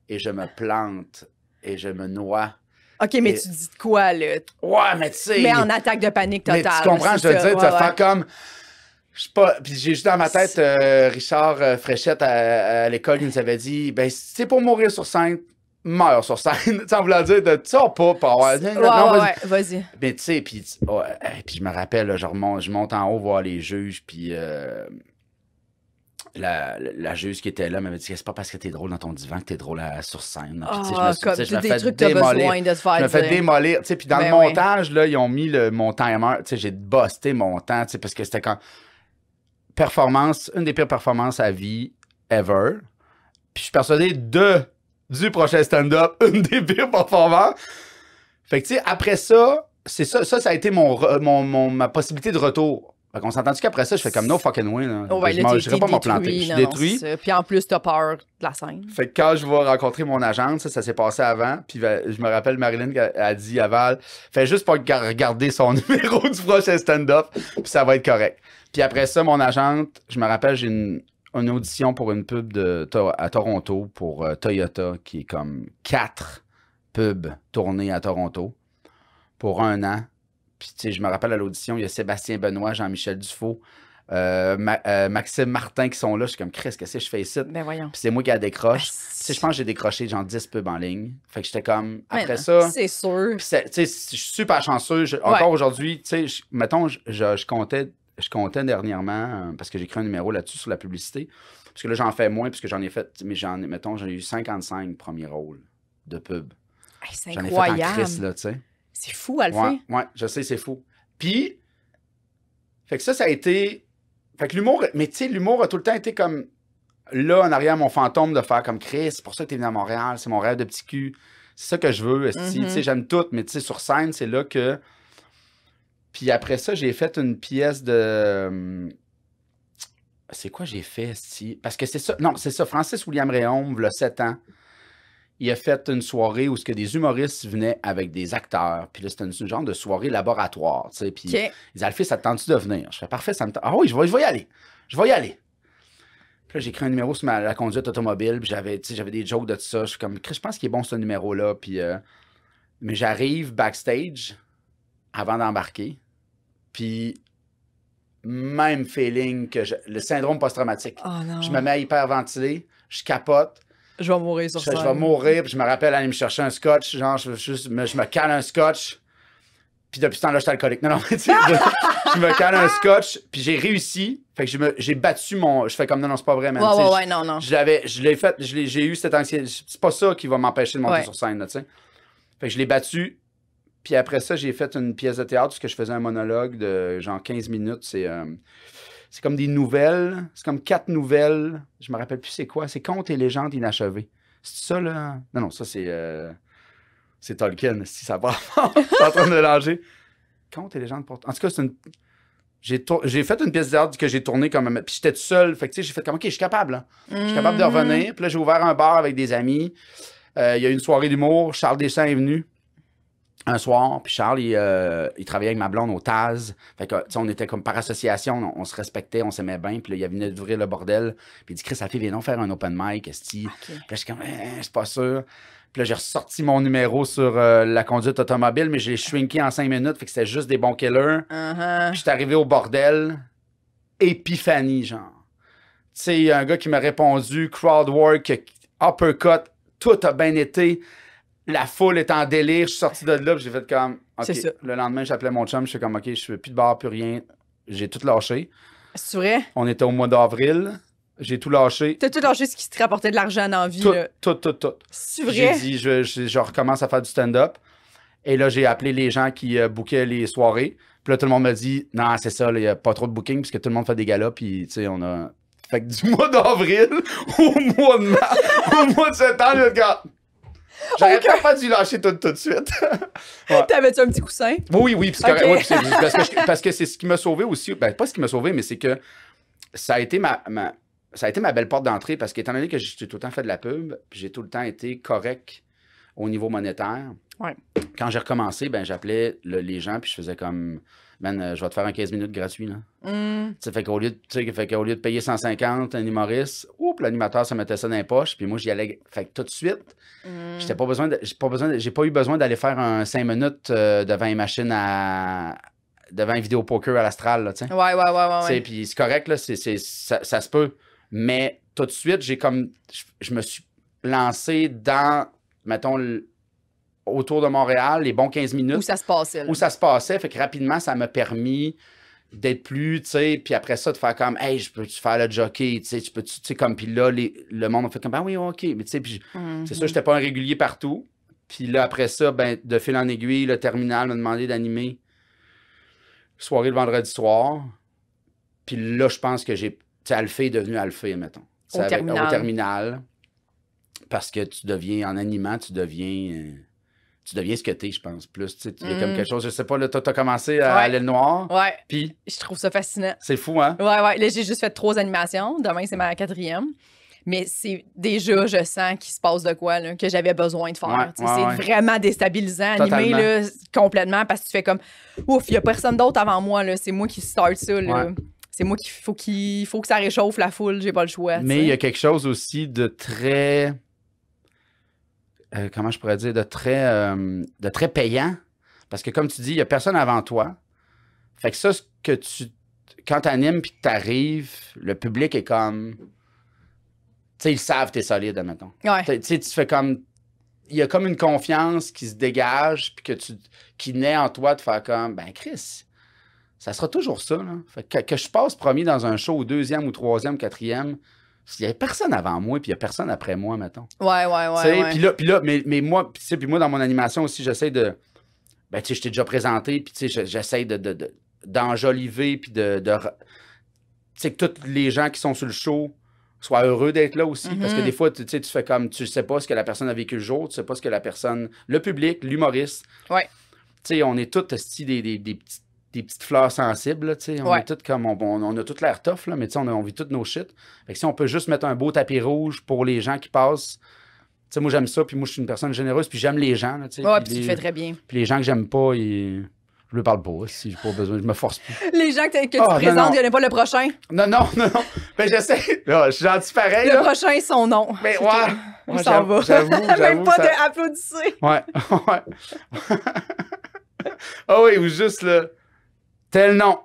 et je me plante, et je me noie. OK, mais tu dis de quoi, là? Ouais, mais tu sais... Mais en attaque de panique totale. Mais tu comprends, je veux dire, tu vas faire comme... Je sais pas, puis j'ai juste dans ma tête Richard Fréchette à l'école, il nous avait dit, ben, c'est pour mourir sur scène, meurs sur scène. Tu sais, en voulant dire, de ça pas pour avoir. Ouais, vas-y. Mais tu sais, puis je me rappelle, là, je monte en haut voir les juges, puis la juge qui était là m'avait dit, c'est pas parce que t'es drôle dans ton divan que t'es drôle sur scène. Puis, je me fais démolir. Je me fais démolir. Tu sais, puis dans le montage, là, ils ont mis mon timer. Tu sais, j'ai busté mon temps, tu sais, parce que c'était quand. Une des pires performances à vie ever. Puis je suis persuadé du prochain stand-up, une des pires performances. Fait que tu sais, après ça, c'est ça a été ma possibilité de retour. Fait qu'on s'entend-tu qu'après ça, je fais comme no fucking way. Là. Je vais pas m'en planter. Je suis détruit. Puis en plus, t'as peur de la scène. Fait que quand je vais rencontrer mon agente, ça s'est passé avant. Puis je me rappelle, Marilyn a dit à Val, fais juste pas regarder son numéro du prochain stand-up, puis ça va être correct. Puis après ça, mon agente, je me rappelle, j'ai une audition pour une pub à Toronto pour Toyota, qui est comme 4 pubs tournées à Toronto pour 1 an. Puis tu sais, je me rappelle à l'audition, il y a Sébastien Benoît, Jean-Michel Dufault, Maxime Martin qui sont là. Je suis comme, Chris, qu'est-ce que je fais ici? Ben voyons. Puis c'est moi qui la décroche. Je pense que j'ai décroché genre 10 pubs en ligne. Fait que j'étais comme, après ça... C'est sûr. Tu sais, je suis super chanceux. Encore aujourd'hui, tu sais, mettons, je comptais dernièrement, parce que j'ai écrit un numéro là-dessus sur la publicité, parce que là, j'en fais moins, parce que j'en ai fait, mais j'ai eu 55 premiers rôles de pub. Hey, c'est j'en incroyable. ai fait en crise, là, tu sais. C'est fou, elle le Ouais, fait. ouais, je sais, c'est fou. Puis, fait que ça a été... Fait que l'humour... Mais tu sais, l'humour a tout le temps été comme... Là, en arrière, mon fantôme de faire comme Chris, c'est pour ça que t'es venu à Montréal, c'est mon rêve de petit cul. C'est ça que je veux, esti. Tu sais, j'aime tout, mais tu sais, sur scène, c'est là que... Puis après ça, j'ai fait une pièce de... C'est quoi j'ai fait, esti? Parce que c'est ça... Non, c'est ça, Francis William Réaume, il y a 7 ans, il a fait une soirée où des humoristes venaient avec des acteurs. Puis là, c'était une genre de soirée laboratoire, tu sais. Puis ils disaient, Alphée, ça te tente-tu de venir? Je fais, parfait, ça me tente. Ah oui, je vais y aller. Je vais y aller. Puis là, j'ai écrit un numéro sur la conduite automobile. Puis j'avais des jokes de tout ça. Je suis comme, je pense qu'il est bon ce numéro-là. Puis, mais j'arrive backstage avant d'embarquer. Puis, même feeling que le syndrome post-traumatique. Oh non. Je me mets à hyperventiler. Je capote. Je vais mourir sur ça. Je vais mourir, puis je me rappelle aller me chercher un scotch, genre, je me cale un scotch, puis depuis ce temps-là, je suis alcoolique. Non, tu sais, je me cale un scotch, puis j'ai réussi, fait que j'ai battu je fais comme, non, c'est pas vrai, man. Ouais, non. Je l'ai fait, j'ai eu cette anxiété, c'est pas ça qui va m'empêcher de monter sur scène, là, tu sais. Fait que je l'ai battu, puis après ça, j'ai fait une pièce de théâtre, parce que je faisais un monologue de genre 15 minutes, c'est comme des nouvelles. C'est comme 4 nouvelles. Je me rappelle plus c'est quoi. C'est Contes et légendes inachevées. C'est ça, là? Non, ça, c'est Tolkien. Si ça part. Je suis en train de mélanger. Contes et légendes pour... En tout cas, c'est une... J'ai fait une pièce de théâtre que j'ai tournée comme... Puis j'étais tout seul. Fait que, tu sais, j'ai fait comme, OK, je suis capable, là. Je suis capable de revenir. Puis là, j'ai ouvert un bar avec des amis. Il y a eu une soirée d'humour. Charles Deschamps est venu un soir, puis Charles, il travaillait avec ma blonde au Taz. Fait que, tu sais, on était comme par association, on se respectait, on s'aimait bien. Puis là, il venait d'ouvrir le bordel. Puis il dit, Chris, Alphée, viens donc faire un open mic, esti. Puis là, je suis comme, c'est pas sûr. Puis là, j'ai ressorti mon numéro sur la conduite automobile, mais je l'ai shrinké en 5 minutes. Fait que c'était juste des bons killers. Puis j'étais arrivé au bordel. Épiphanie, genre. Tu sais, il y a un gars qui m'a répondu, crowd work, uppercut, tout a bien été. La foule est en délire. Je suis sorti de là, j'ai fait comme... OK. Le lendemain, j'appelais mon chum, je suis comme, OK, je fais plus de bar, plus rien. J'ai tout lâché. C'est vrai? On était au mois d'avril. J'ai tout lâché. T'as tout lâché ce qui te rapportait de l'argent dans la vie, tout. C'est vrai? J'ai dit, je recommence à faire du stand-up. Et là, j'ai appelé les gens qui bookaient les soirées. Puis là, tout le monde m'a dit, non, c'est ça, il n'y a pas trop de booking, puisque tout le monde fait des galas, puis, tu sais, on a... Fait que du mois d'avril au mois de mars, au mois de septembre, le gars... J'aurais pas dû lâcher tout de suite. Ouais. T'avais-tu un petit coussin? Oui, parce que c'est ce qui m'a sauvé aussi. Ben, pas ce qui m'a sauvé, mais c'est que ça a été ça a été ma belle porte d'entrée parce qu'étant donné que j'ai tout le temps fait de la pub, puis j'ai tout le temps été correct au niveau monétaire. Ouais. Quand j'ai recommencé, ben j'appelais les gens puis je faisais comme man, je vais te faire un 15 minutes gratuit là. Fait qu'au lieu de payer 150 un humoriste, l'animateur se mettait ça dans les poches puis moi j'y allais fait que tout de suite. J'ai pas eu besoin d'aller faire un 5 minutes devant une machine devant un vidéo poker à l'Astral là, tu sais. Ouais. Puis c'est correct là, ça se peut. Mais tout de suite, je me suis lancé dans, mettons, autour de Montréal, les bons 15 minutes. Où ça se passait. Où ça se passait. Fait que rapidement, ça m'a permis d'être plus, tu sais, puis après ça, de faire comme, hey, je peux-tu faire le jockey, tu sais, tu sais, comme, puis là, le monde a fait comme, ben oui, OK. Mais tu sais, puis c'est sûr, j'étais pas un régulier partout. Puis là, après ça, ben, de fil en aiguille, le terminal m'a demandé d'animer soirée le vendredi soir. Puis là, je pense que j'ai. Tu sais, Alphée est devenu Alphée, mettons. Au terminal. Parce que tu deviens, en animant, tu deviens ce que t'es, je pense. Plus, tu sais, il y a comme quelque chose, je sais pas, là, t'as commencé à l'Aile Noire. Ouais. Puis. Je trouve ça fascinant. C'est fou, hein? Ouais. Là, j'ai juste fait 3 animations. Demain, c'est ma 4e. Mais c'est déjà, je sens qu'il se passe de quoi, là, que j'avais besoin de faire. C'est vraiment déstabilisant, animé là, complètement, parce que tu fais comme, ouf, il n'y a personne d'autre avant moi, là, c'est moi qui start ça. Là. C'est moi qu'il faut que ça réchauffe la foule, j'ai pas le choix. Mais il y a quelque chose aussi de très... comment je pourrais dire? De très payant. Parce que comme tu dis, il n'y a personne avant toi. Fait que ça, quand tu animes puis que tu arrives, le public est comme... Tu sais, ils savent que t'es solide, admettons. Ouais. Tu sais, tu fais comme... Il y a comme une confiance qui se dégage puis qui naît en toi de faire comme, ben Chris, ça sera toujours ça, là. Fait que je passe premier dans un show au 2e ou 3e, 4e, il n'y avait personne avant moi puis il n'y a personne après moi, mettons. Ouais. Puis là, mais moi, puis moi, dans mon animation aussi, j'essaie de ben, tu sais, je t'ai déjà présenté, puis tu sais, j'essaie d'enjoliver, puis tu sais, que tous les gens qui sont sur le show soient heureux d'être là aussi, parce que des fois, tu sais, tu fais comme, tu sais pas ce que la personne a vécu le jour, tu sais pas ce que la personne, le public, l'humoriste. Ouais. Tu sais, on est tous des petites fleurs sensibles, tu sais, on est tous comme, on a tout l'air tough, là, mais tu sais, on vit toutes nos shit. Fait que si on peut juste mettre un beau tapis rouge pour les gens qui passent, tu sais, moi j'aime ça, puis moi je suis une personne généreuse, puis j'aime les gens, tu sais. Ouais, puis tu le fais très bien. Puis les gens que j'aime pas, je le parle pas, si j'ai pas besoin, je me force plus. Les gens que tu présentes, il n'y en a pas le prochain. Non. Ben j'essaie, je suis gentil pareil. Le prochain, son nom. Mais ouais. On s'en va. J'avoue. Même pas d'applaudisser. Ouais. Ah oui, ou juste le tel nom.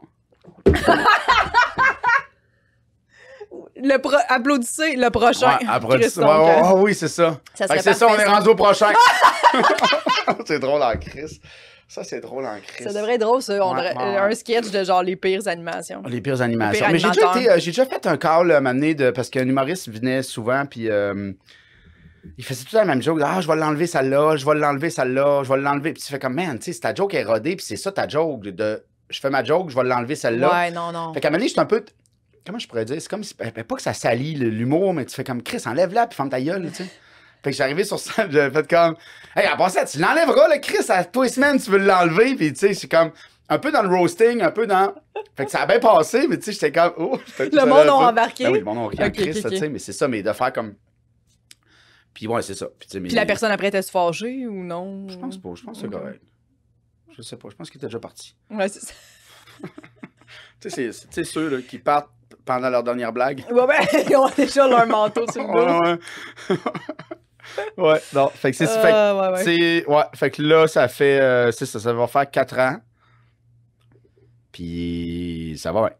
Applaudissez le prochain. Ouais, applaudissez. Oui, c'est ça. C'est ça, on est rendu au prochain. C'est drôle en crise. Ça, c'est drôle en crise. Ça devrait être drôle, ça. Un sketch de genre les pires animations. Les pires animations. Mais j'ai déjà fait un call à m'amener parce qu'un humoriste venait souvent, puis il faisait tout le temps la même joke. Ah, je vais l'enlever celle-là, je vais l'enlever celle-là, je vais l'enlever. Puis tu fais comme, man, tu sais, ta joke est rodée, puis c'est ça ta joke. Je fais ma joke, je vais l'enlever celle-là. Ouais, non. Fait qu'à un moment donné, j'étais un peu. Comment je pourrais dire? C'est comme si. Pas que ça salit l'humour, mais tu fais comme, Chris, enlève-la, puis ferme ta gueule, tu sais. Fait que j'étais arrivé sur scène, j'avais fait comme, hey, à part ça, tu l'enlèveras, le Chris, à tous les semaines, tu veux l'enlever, puis tu sais, c'est comme, un peu dans le roasting, un peu dans. Fait que ça a bien passé, mais tu sais, j'étais comme, oh. Le monde a embarqué. Ben oui, le monde a ri en Chris, tu sais, mais c'est ça, mais de faire comme. Puis ouais, c'est ça. Puis la personne après était se fâcher ou non? Je pense pas, je pense que c'est correct. Je sais pas, je pense qu'il était déjà parti. Ouais, c'est ça. Tu sais, c'est ceux là, qui partent pendant leur dernière blague. Ouais, ils ont déjà leur manteau sur le dos. Ouais, non. Fait que c'est fait que là, ça fait. C'est ça va faire 4 ans. Puis ça va, ouais.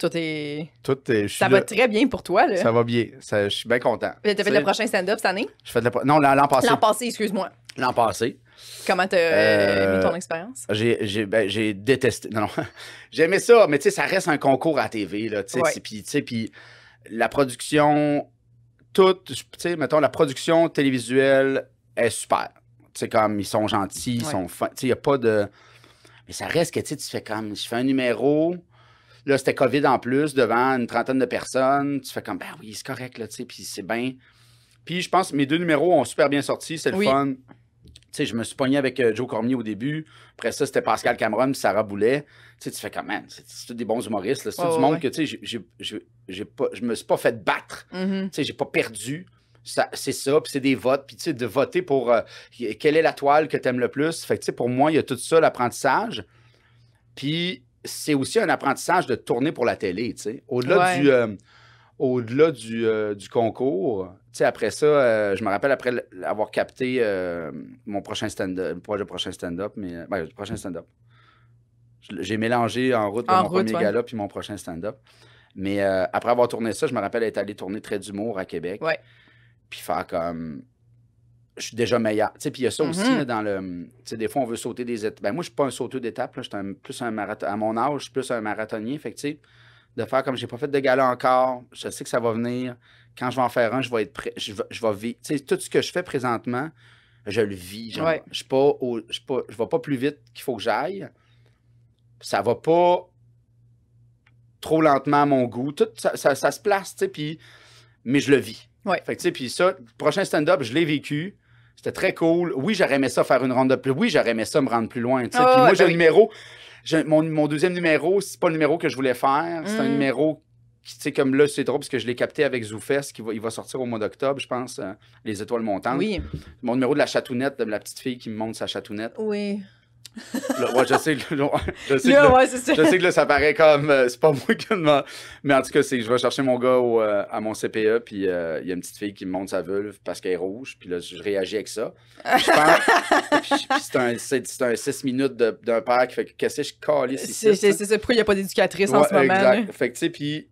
Ça va très bien pour toi, là. Ça va bien. Je suis bien content. T'as fait le prochain stand-up cette année? Non, l'an passé. L'an passé, excuse-moi. L'an passé. Comment t'as mis ton expérience? J'ai détesté. Non. J'aimais ça, mais tu sais, ça reste un concours à la TV, là. Tu sais, puis la production. Mettons, la production télévisuelle est super. Tu sais, comme, ils sont gentils, ils sont fins. Tu sais, il n'y a pas de. Mais ça reste que, tu fais comme, je fais un numéro. Là, c'était COVID en plus, devant une trentaine de personnes. Tu fais comme, ben oui, c'est correct, là, tu sais, puis c'est bien. Puis je pense que mes 2 numéros ont super bien sorti, c'est le fun. Tu sais, je me suis pogné avec Joe Cormier au début. Après ça, c'était Pascal Cameron puis Sarah Boulet. Tu sais, tu fais comme, man, c'est tous des bons humoristes. C'est tout du monde que, tu sais, je me suis pas fait battre. Tu sais, j'ai pas perdu. C'est ça, puis c'est des votes. Puis, tu sais, de voter pour quelle est la toile que tu aimes le plus. Fait que, tu sais, pour moi, il y a tout ça, l'apprentissage. Puis, c'est aussi un apprentissage de tourner pour la télé, tu sais. Au-delà du concours, tu sais, après ça, je me rappelle après avoir capté mon prochain stand-up, pas le prochain stand-up, mais le prochain stand-up. J'ai mélangé en route mon premier gala puis mon prochain stand-up. Mais après avoir tourné ça, je me rappelle être allé tourner Trait d'humour à Québec. Ouais. Puis faire comme. Je suis déjà meilleur. Tu sais, puis il y a ça aussi là, dans le. Tu sais, des fois, on veut sauter des étapes. Ben, moi, je suis pas un sauteur d'étapes. Je suis plus un marathon. À mon âge, je suis plus un marathonnier. Fait que, tu sais, de faire comme j'ai pas fait de gala encore, je sais que ça va venir. Quand je vais en faire un, je vais être prêt. Je vais vivre. Tu sais, tout ce que je fais présentement, je le vis. Genre, je vais pas plus vite qu'il faut que j'aille. Ça va pas trop lentement à mon goût. Tout ça se place, tu sais, mais je le vis. Ouais. Fait que, tu sais, puis ça, le prochain stand-up, je l'ai vécu. C'était très cool. Oui, j'aurais aimé ça faire une ronde de plus. Oui, j'aurais aimé ça me rendre plus loin. Puis moi, j'ai un numéro. Mon deuxième numéro, c'est pas le numéro que je voulais faire. C'est un numéro qui, tu sais, comme là, c'est drôle parce que je l'ai capté avec ZooFest. Il va sortir au mois d'octobre, je pense. Les étoiles montantes. Oui. Mon numéro de la chatounette, de la petite fille qui me montre sa chatounette. Oui. Là, ouais, je sais que là, ça paraît comme c'est pas moi qui demande. Mais en tout cas, je vais chercher mon gars à mon CPE, puis il y a une petite fille qui me montre sa vulve parce qu'elle est rouge, puis là, je réagis avec ça. Puis c'est un 6 minutes d'un père qui fait qu'est-ce que je calisse ici. C'est ça, pourquoi il n'y a pas d'éducatrice en ce moment. Exact. Fait que tu sais, puis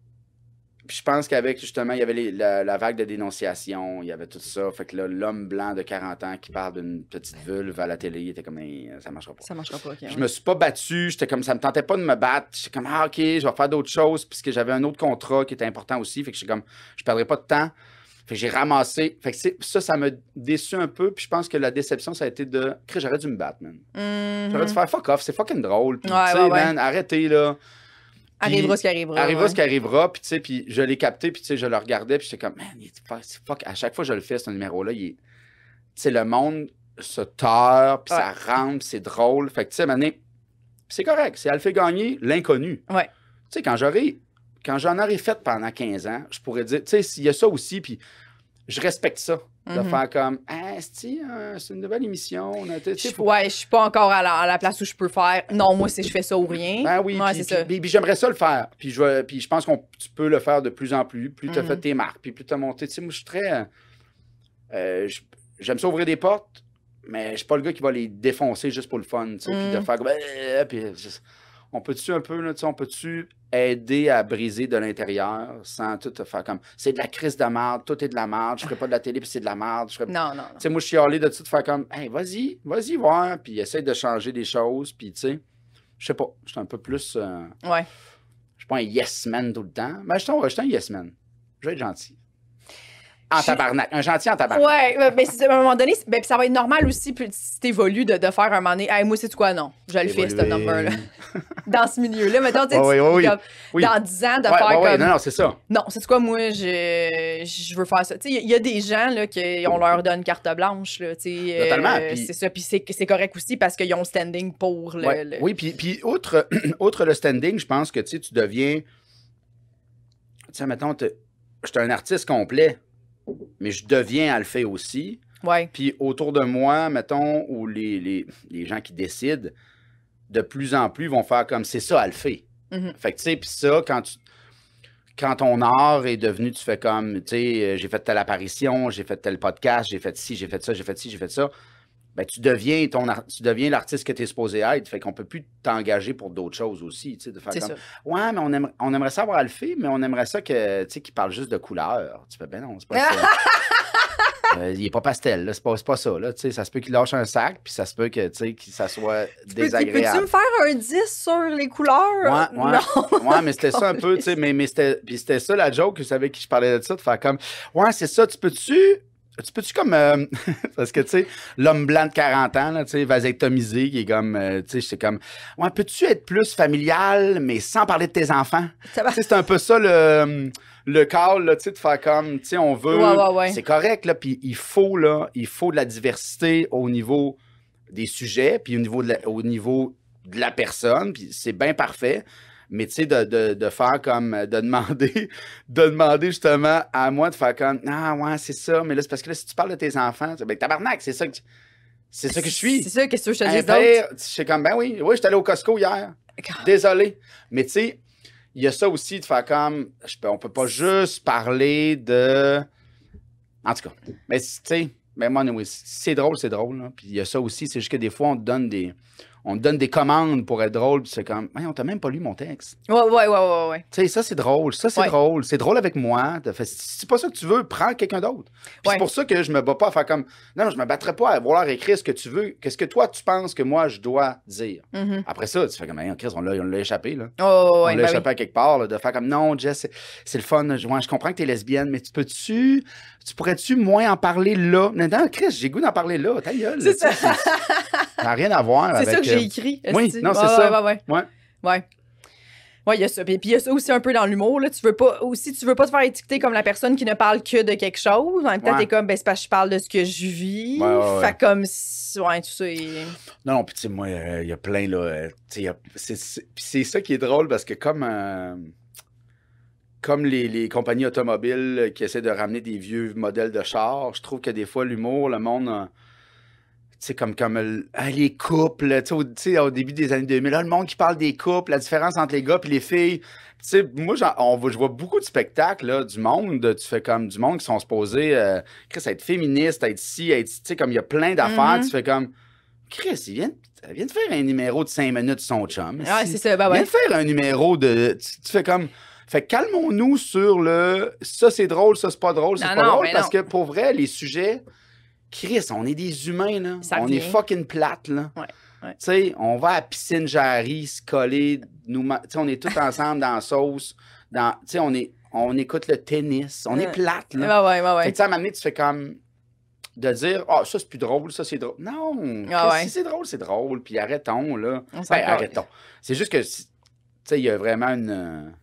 je pense qu'avec, justement, il y avait la vague de dénonciation, il y avait tout ça. Fait que là, l'homme blanc de 40 ans qui parle d'une petite vulve à la télé, il était comme, ça marchera pas. Ça marchera pas, OK. Je me suis pas battu, j'étais comme, ça me tentait pas de me battre. J'étais comme, OK, je vais faire d'autres choses, puisque j'avais un autre contrat qui était important aussi. Fait que j'étais comme, je perdrai pas de temps. Fait que j'ai ramassé. Fait que ça m'a déçu un peu. Puis je pense que la déception, ça a été de. J'aurais dû me battre, man. J'aurais dû faire fuck off. C'est fucking drôle. Puis, tu sais, man, arrêtez, là. Puis, arrivera ce qui arrivera. Arrivera ce qui arrivera. Puis, tu sais, puis je l'ai capté. Puis, tu sais, je le regardais. Puis, j'étais comme, man, fuck. À chaque fois que je le fais, ce numéro-là, tu sais, le monde se tord. Puis, ça rampe. C'est drôle. Fait que, tu sais, maintenant, c'est correct. C'est Alphée Gagné, l'inconnu. Ouais. Tu sais, quand j'en aurais fait pendant 15 ans, je pourrais dire, tu sais, il y a ça aussi, puis je respecte ça, de faire comme, c'est une nouvelle émission. Ouais, je suis pas encore à la place où je peux faire, non, moi, je fais ça ou rien. Ben oui, ouais, c'est ça. Puis j'aimerais ça le faire. Puis je pense que tu peux le faire de plus en plus tu as fait tes marques, puis plus tu as monté. Tu sais, moi, je suis très... j'aime ça ouvrir des portes, mais je suis pas le gars qui va les défoncer juste pour le fun, tu sais, puis de faire comme... on peut-tu un peu, là, on peut-tu aider à briser de l'intérieur sans tout te faire comme c'est de la crise de merde, tout est de la merde, je ferai pas de la télé puis c'est de la merde. Non. Tu sais, moi, je suis allé de tout de faire comme hey, vas-y voir, puis essaye de changer des choses, puis tu sais, je sais pas, je suis un peu plus. Ouais. Je suis pas un yes man tout le temps, mais je suis un yes man. Je vais être gentil. En tabarnak. Un gentil en tabarnak. Ouais, mais à un moment donné, ça va être normal aussi si t'évolues de faire un moment donné. Hey, moi, c'est quoi, non? Je le fais, ce number-là. Dans ce milieu-là. Mettons, tu sais, dans 10 ans, de faire comme. Non, c'est ça. Non, c'est quoi, moi, je veux faire ça. Tu sais, il y a des gens, là, on leur donne carte blanche, là. Totalement. C'est ça. Puis c'est correct aussi parce qu'ils ont le standing pour le. Oui, puis outre le standing, je pense que tu deviens. Tu sais, mettons, je suis un artiste complet. Mais je deviens Alphée aussi. Ouais. Puis autour de moi, mettons, où les gens qui décident, de plus en plus vont faire comme c'est ça, Alphée. Fait que tu sais, puis ça, quand ton art est devenu, tu fais comme, tu sais, j'ai fait telle apparition, j'ai fait tel podcast, j'ai fait ci, j'ai fait ça, j'ai fait ci, j'ai fait ça. Ben, tu deviens l'artiste que tu es supposé être. Fait qu'on peut plus t'engager pour d'autres choses aussi. Tu sais, de faire comme, ouais, mais on aimerait ça avoir Alphée, mais on aimerait ça que, tu sais, qu'il parle juste de couleur. Tu fais, ben non, c'est pas ça. Il est pas pastel, là, c'est pas ça. Là, tu sais, ça se peut qu'il lâche un sac, puis ça se peut que, tu sais, que ça soit désagréable. Peux-tu me faire un 10 sur les couleurs? Ouais. Non. Ouais, mais c'était ça un peu, tu sais, mais c'était ça la joke, vous savez, qui je parlais de ça, de faire comme, ouais, c'est ça, tu peux-tu comme... parce que, tu sais, l'homme blanc de 40 ans, là, tu sais, vasectomisé, qui est comme... tu sais, c'est comme... Ouais, peux-tu être plus familial, mais sans parler de tes enfants? Tu sais, c'est un peu ça, le call, là, tu sais, de faire comme... Tu sais, on veut... Ouais. C'est correct, là, puis il faut de la diversité au niveau des sujets, puis au niveau de la personne, puis c'est bien parfait. Mais tu sais, de faire comme, de demander justement à moi de faire comme, ah ouais, c'est ça, mais là, c'est parce que là, si tu parles de tes enfants, ben tabarnak, c'est ça que je suis. C'est ça, qu'est-ce que je te dis d'autre? Je suis comme, ben oui, je suis allé au Costco hier. Désolé. Mais tu sais, il y a ça aussi de faire comme, on peut pas juste parler de. En tout cas, mais tu sais, ben moi, oui, c'est drôle. Là. Puis il y a ça aussi, c'est juste que des fois, on te donne des commandes pour être drôle, puis c'est comme, on t'a même pas lu mon texte. Ouais. Tu sais, ça, c'est drôle. Drôle. C'est drôle avec moi. Si c'est pas ça que tu veux, prends quelqu'un d'autre. C'est pour ça que je me bats pas à faire comme, non, je me battrais pas à vouloir écrire ce que tu veux. Qu'est-ce que toi, tu penses que moi, je dois dire? Après ça, tu fais comme, Chris, on l'a échappé, là. On l'a échappé à quelque part, là, de faire comme, non, Jess, c'est le fun. Je comprends que t'es lesbienne, mais tu pourrais-tu moins en parler là? Non, Chris, j'ai goût d'en parler là. Ta gueule. C'est ça. Ça n'a rien à voir avec... C'est ça que j'ai écrit. Oui, non, c'est ça. Ouais, il y a ça. Puis il y a ça aussi un peu dans l'humour. Là. Tu veux pas te faire étiqueter comme la personne qui ne parle que de quelque chose. En même temps, t'es comme, ben, c'est parce que je parle de ce que je vis. Ouais. Fait comme, ouais, tout ça. Non, puis tu sais, moi, il y a plein, là. C'est ça qui est drôle parce que comme les compagnies automobiles qui essaient de ramener des vieux modèles de chars, je trouve que des fois, l'humour, le monde... Tu sais, comme les couples, tu sais, au début des années 2000, là, le monde qui parle des couples, la différence entre les gars et les filles. Tu sais, moi, je vois beaucoup de spectacles, là, du monde, tu fais comme du monde qui sont supposés, Chris, être féministe, être ci, tu sais, comme il y a plein d'affaires, tu fais comme, Chris, il vient de faire un numéro de 5 minutes sur son chum. Ouais, c'est ça, bah ouais. Il vient de faire un numéro de, tu fais comme... Fait que calmons-nous sur ça c'est drôle, ça c'est pas drôle, parce que pour vrai, les sujets... Chris, on est des humains, là. On est fucking plates, là. Ouais. Tu sais, on va à la piscine Jarry, se coller, tu sais, on est tous ensemble dans la sauce. Tu sais, on écoute le tennis, on est plate, là. Ouais. Fait que, à un moment donné, tu fais comme de dire, ah, ça, c'est plus drôle, ça, c'est drôle. Non, si c'est drôle, puis arrêtons, là. Arrêtons. C'est juste que, tu sais, il y a vraiment une...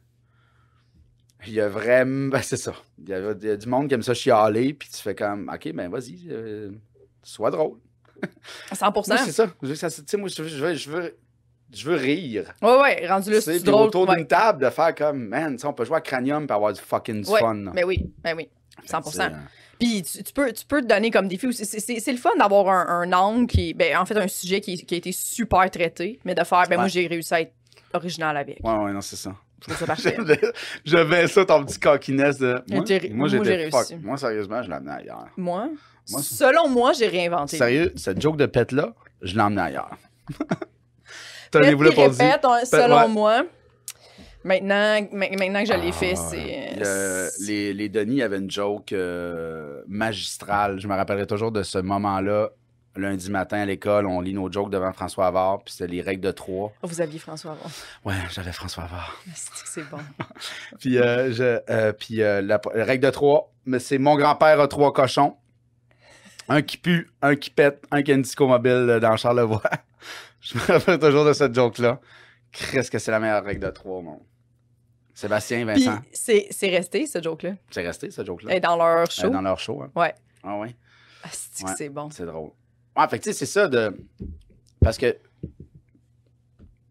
Il y a vraiment... Ben, c'est ça. Il y a du monde qui aime ça chialer, puis tu fais comme, OK, ben vas-y, sois drôle. 100%. Moi, c'est ça. Tu sais, moi, je veux rire. Ouais, rendu là, c'est drôle. Autour d'une table, de faire comme, man, on peut jouer à Cranium et avoir du fucking fun. Mais oui, 100%. Puis tu peux te donner comme défi aussi. C'est le fun d'avoir un angle qui... Ben, en fait, un sujet qui a été super traité, mais de faire, moi, j'ai réussi à être original avec. Ouais, non, c'est ça. Je trouve ça parfait. J'avais ça, ton petit coquinesse de... Moi, j'ai réussi. Moi, sérieusement, je l'amenais ailleurs. Moi, selon moi, j'ai réinventé. Sérieux, cette joke de pète-là, je l'emmenais ailleurs. Tenez-vous le pour dire. Selon moi... Maintenant que je l'ai fait, c'est... Les Denis avaient une joke magistrale. Je me rappellerai toujours de ce moment-là. Lundi matin à l'école, on lit nos jokes devant François Havard, puis c'était les règles de 3. Vous aviez François Havard? Ouais, j'avais François Havard. C'est bon. Puis la règle de 3, mais c'est mon grand-père a 3 cochons. Un qui pue, un qui pète, un qui a une disco mobile dans Charlevoix. Je me rappelle toujours de cette joke-là. Qu'est-ce que c'est la meilleure règle de 3, mon... Sébastien, Vincent. Puis c'est resté, ce joke-là. C'est resté, ce joke-là. Et dans leur show. Dans leur show, hein. Ouais. Ah ouais. C'est bon. C'est drôle. Ouais, fait que tu sais, c'est ça de... Parce que...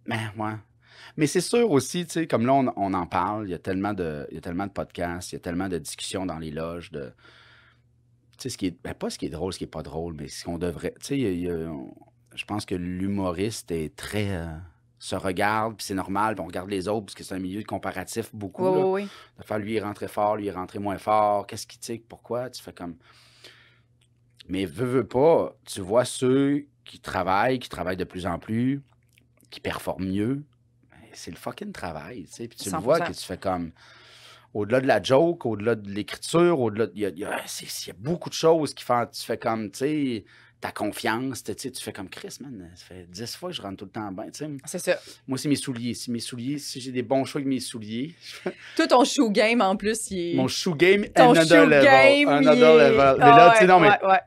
Mais c'est sûr aussi, tu sais, comme là, on en parle, il y a tellement de podcasts, il y a tellement de discussions dans les loges de... Tu sais, ce qui est... Ben, pas ce qui est drôle, ce qui est pas drôle, mais ce qu'on devrait... Tu sais, je pense que l'humoriste est très... se regarde, puis c'est normal, puis on regarde les autres, parce que c'est un milieu comparatif beaucoup. Oui. De faire, lui, il est rentré fort, lui, il est rentré moins fort. Qu'est-ce qui tique, pourquoi? Tu fais comme... Mais veux pas, tu vois ceux qui travaillent de plus en plus, qui performent mieux. C'est le fucking travail, tu sais. Puis tu 100%. Le vois que tu fais comme... Au-delà de la joke, au-delà de l'écriture, au-delà... Il y a beaucoup de choses qui font... Tu fais comme, tu sais... Ta confiance, tu fais comme Chris, man, ça fait 10 fois que je rentre tout le temps bien, tu sais. C'est ça. Moi, c'est mes souliers. Si j'ai des bons choix avec mes souliers... Tout ton shoe game, en plus, il est... Mon shoe game, another level. Mais là, tu sais, non, mais... Ouais.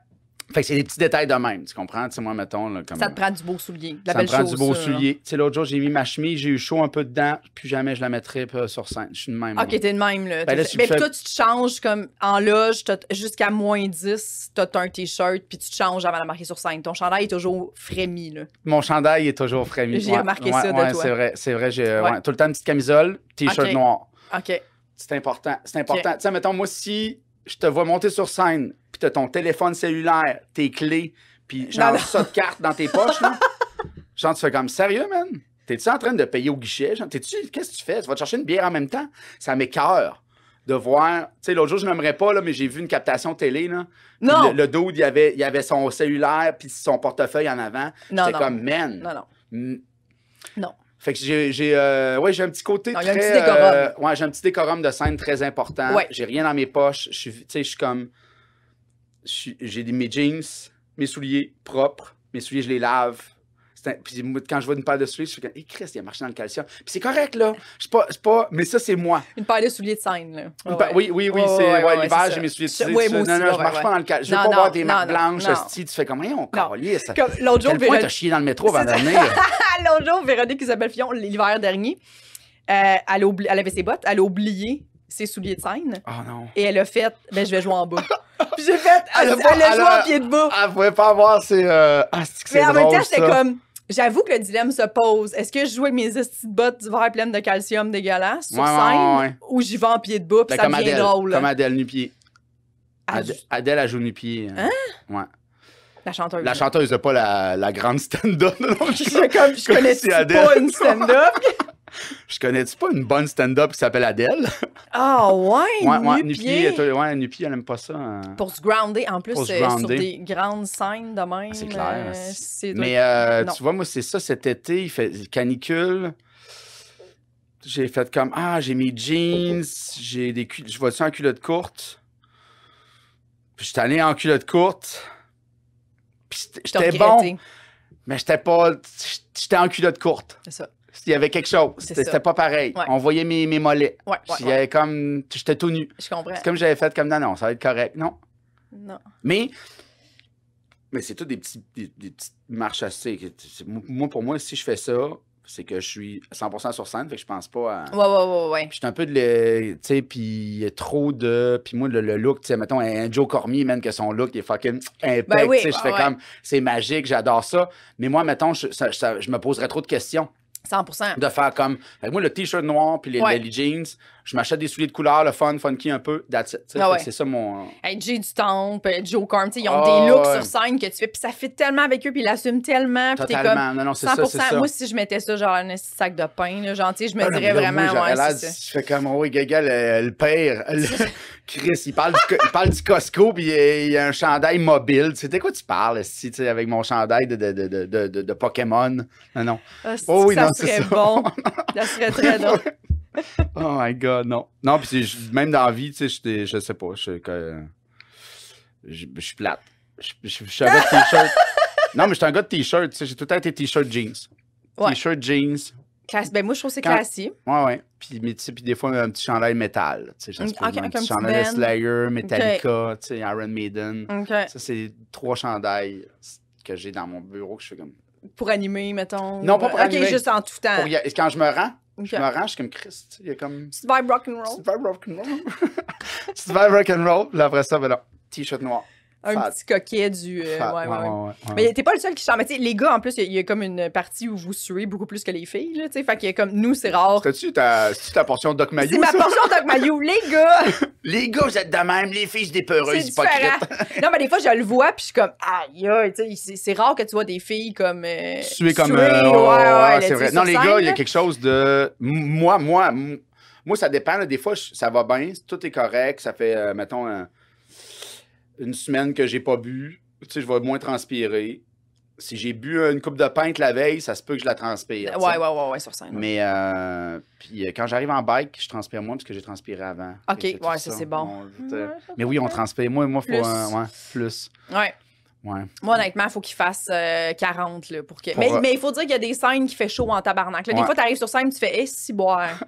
Fait que c'est des petits détails de même, tu comprends? Tu sais, moi, mettons... Là, comme... Ça te prend du beau soulier, ça me prend du beau soulier. Tu sais, l'autre jour, j'ai mis ma chemise, j'ai eu chaud un peu dedans, plus jamais je la mettrais sur scène. Je suis de même. OK, t'es de même, là. Ben, mais toi, tu te changes comme en loge, jusqu'à -10, t'as un T-shirt, puis tu te changes avant de marquer sur scène. Ton chandail est toujours frémi, là. Mon chandail est toujours frémi. J'ai remarqué ça de toi. C'est vrai. J'ai tout le temps une petite camisole, T-shirt noir. OK. C'est important. Tu sais, mettons, moi, si je te vois monter sur scène, puis t'as ton téléphone cellulaire, tes clés, puis genre ça de carte dans tes poches, là. Genre, tu fais comme, sérieux, man? T'es-tu en train de payer au guichet? Genre, qu'est-ce que tu fais? Tu vas te chercher une bière en même temps? Ça m'écoeure de voir... Tu sais, l'autre jour, je n'aimerais pas, là, mais j'ai vu une captation télé, là. Non! Le dude, il avait son cellulaire, puis son portefeuille en avant. J'étais comme, man... Non. Fait que j'ai un petit côté non, très... Il y a un petit décorum. J'ai un petit décorum de scène très important. Ouais. J'ai rien dans mes poches. Tu sais, je suis comme... J'ai mes jeans, mes souliers propres. Mes souliers, je les lave. Puis quand je vois une paire de souliers, je suis comme, hey, Christ, il a marché dans le calcium. Puis c'est correct, là. C'est pas... Mais ça, c'est moi. Une paire de souliers de scène, là. Oui, l'hiver, j'ai mes souliers de scène. Oui, moi aussi. Non, je marche pas dans le calcium. Je veux pas voir des marques blanches. Tu fais comme, hey, on calisse. L'autre jour, Véronique... t'as chié dans le métro avant de venir. L'autre jour, Véronique Isabelle Fillon, l'hiver dernier, elle avait ses bottes, elle a oublié ses souliers de scène. Oh non. Et elle a fait, je vais jouer en bas. Puis j'ai fait, elle a joué en pied de bas. Elle pouvait pas avoir ses... Mais en même temps, c'était comme... J'avoue que le dilemme se pose. Est-ce que je joue avec mes petites bottes d'hiver pleines de calcium dégueulasses sur scène ou j'y vais en pied de bas puis ça devient drôle? Comme Adèle nu-pied. Adèle, elle joue nu-pied. Hein? Ouais. La chanteuse. La chanteuse, pas la grande stand-up. Je connais-tu pas une stand-up? Je connais-tu pas une bonne stand-up qui s'appelle Adèle? Ah ouais, nu-pied. Nu-pied, elle aime pas ça. Pour se grounder, en plus, sur des grandes scènes de même. C'est clair. Mais tu vois, moi, c'est ça, cet été, il fait canicule. J'ai fait comme, j'ai mes jeans, je vais-tu en culotte courte? Puis j'étais allé en culotte courte. Puis j'étais bon, mais j'étais en culotte courte. C'est ça. il y avait quelque chose. C'était pas pareil. Ouais. On voyait mes mollets. Ouais, il y avait comme... J'étais tout nu. Je comprends. C'est comme j'avais fait comme, non, ça va être correct. Non. Non. Mais c'est tout des petites marches assez. Moi, pour moi, si je fais ça, c'est que je suis 100% sur scène, fait que je pense pas à... Ouais. Puis je suis un peu de... Tu sais, puis il y a trop de... Puis moi, le look, tu sais, mettons, un Joe Cormier, man, que son look, il est fucking impec, tu sais, je fais comme... C'est magique, j'adore ça. Mais moi, mettons, je me poserais trop de questions. 100%. De faire comme... Avec moi, le T-shirt noir puis les jeans, je m'achète des souliers de couleur, le funky un peu, that's it. C'est ça mon... Hey, Jay du Temple, Joe Corm, ils ont des looks sur scène que tu fais, puis ça fit tellement avec eux, puis ils l'assument tellement. Totalement, comme non, c'est 100%. Ça. Moi, si je mettais ça, genre un sac de pain, là, genre, je me dirais vraiment, c'est ça. Je fais comme, oui, Gaga, le père, Chris, il parle du Costco, puis il y a un chandail mobile. Tu sais, de quoi tu parles, tu sais, avec mon chandail de Pokémon? Non. Oui, ça serait bon. Ça serait très drôle. Oh my God, non. Non, puis même dans la vie, tu sais, je sais pas, je suis plate. Je suis un gars de T-shirt. Non, mais je suis un gars de T-shirt, tu sais, j'ai tout le temps été T-shirt jeans. Ouais. T-shirt jeans. Ben moi, je trouve que c'est classique. Ouais. Puis des fois, un petit chandail métal. Tu sais, un petit chandail de Slayer, Metallica, tu sais, Iron Maiden. Ça, c'est 3 chandails que j'ai dans mon bureau que je fais comme... Pour animer, mettons? Non, pas pour animer. OK, juste en tout temps. Quand je me rends, je suis comme Chris. Il y a comme... C'est vibe rock'n'roll. C'est vibe rock'n'roll. Puis après ça, ben là, T-shirt noir. Un petit coquet du... Ouais. Mais t'es pas le seul qui chante. Mais tu sais, les gars, en plus, il y a comme une partie où vous suez beaucoup plus que les filles, là, tu sais. Fait qu'il y a comme... Nous, c'est rare. C'est-tu ta portion de Doc Mayou? C'est ma portion de Doc Mayou. Les gars! Les gars, vous êtes de même. Les filles, c'est des peureuses hypocrites. Non, mais des fois, je le vois, puis je suis comme... Aïe, tu sais, c'est rare que tu vois des filles comme... Suer comme... Ouais, c'est vrai. Non, les gars, il y a quelque chose de... Moi, ça dépend. Là. Des fois, ça va bien. Tout est correct. Ça fait, mettons... une semaine que j'ai pas bu, tu sais, je vais moins transpirer. Si j'ai bu une coupe de pinte la veille, ça se peut que je la transpire. Ouais, sur scène. Mais puis quand j'arrive en bike, je transpire moins parce que j'ai transpiré avant. OK, ouais, ça c'est bon. Mais oui, on transpire. Moi, il faut plus. Ouais. Moi, honnêtement, il faut qu'il fasse 40 là, pour que. Mais il faut dire qu'il y a des scènes qui fait chaud en tabarnak. Là. Des fois, t'arrives sur scène, tu fais si boire.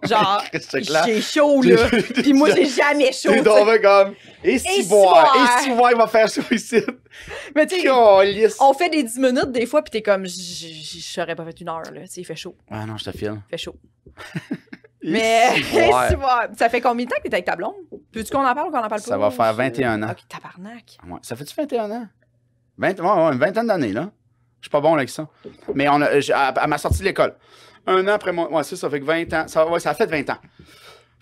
Genre, j'ai chaud, là. Puis moi, j'ai jamais chaud. Tu tombes comme si boire, il va faire chaud ici. Mais tu sais, on fait des 10 minutes des fois, puis t'es comme, je serais pas fait 1 heure, là. Tu sais, il fait chaud. Ah non, je te file. Il fait chaud. Mais ça fait combien de temps que t'es avec ta blonde? Veux-tu qu'on en parle ou qu'on en parle pas? Ça va faire 21 ans. Ok, tabarnak. Ouais. Ça fait-tu 21 ans? Une vingtaine d'années, là. Je suis pas bon avec ça. Mais à ma sortie de l'école. 1 an après moi. Ouais, ça fait que 20 ans. Ça a fait 20 ans. Ça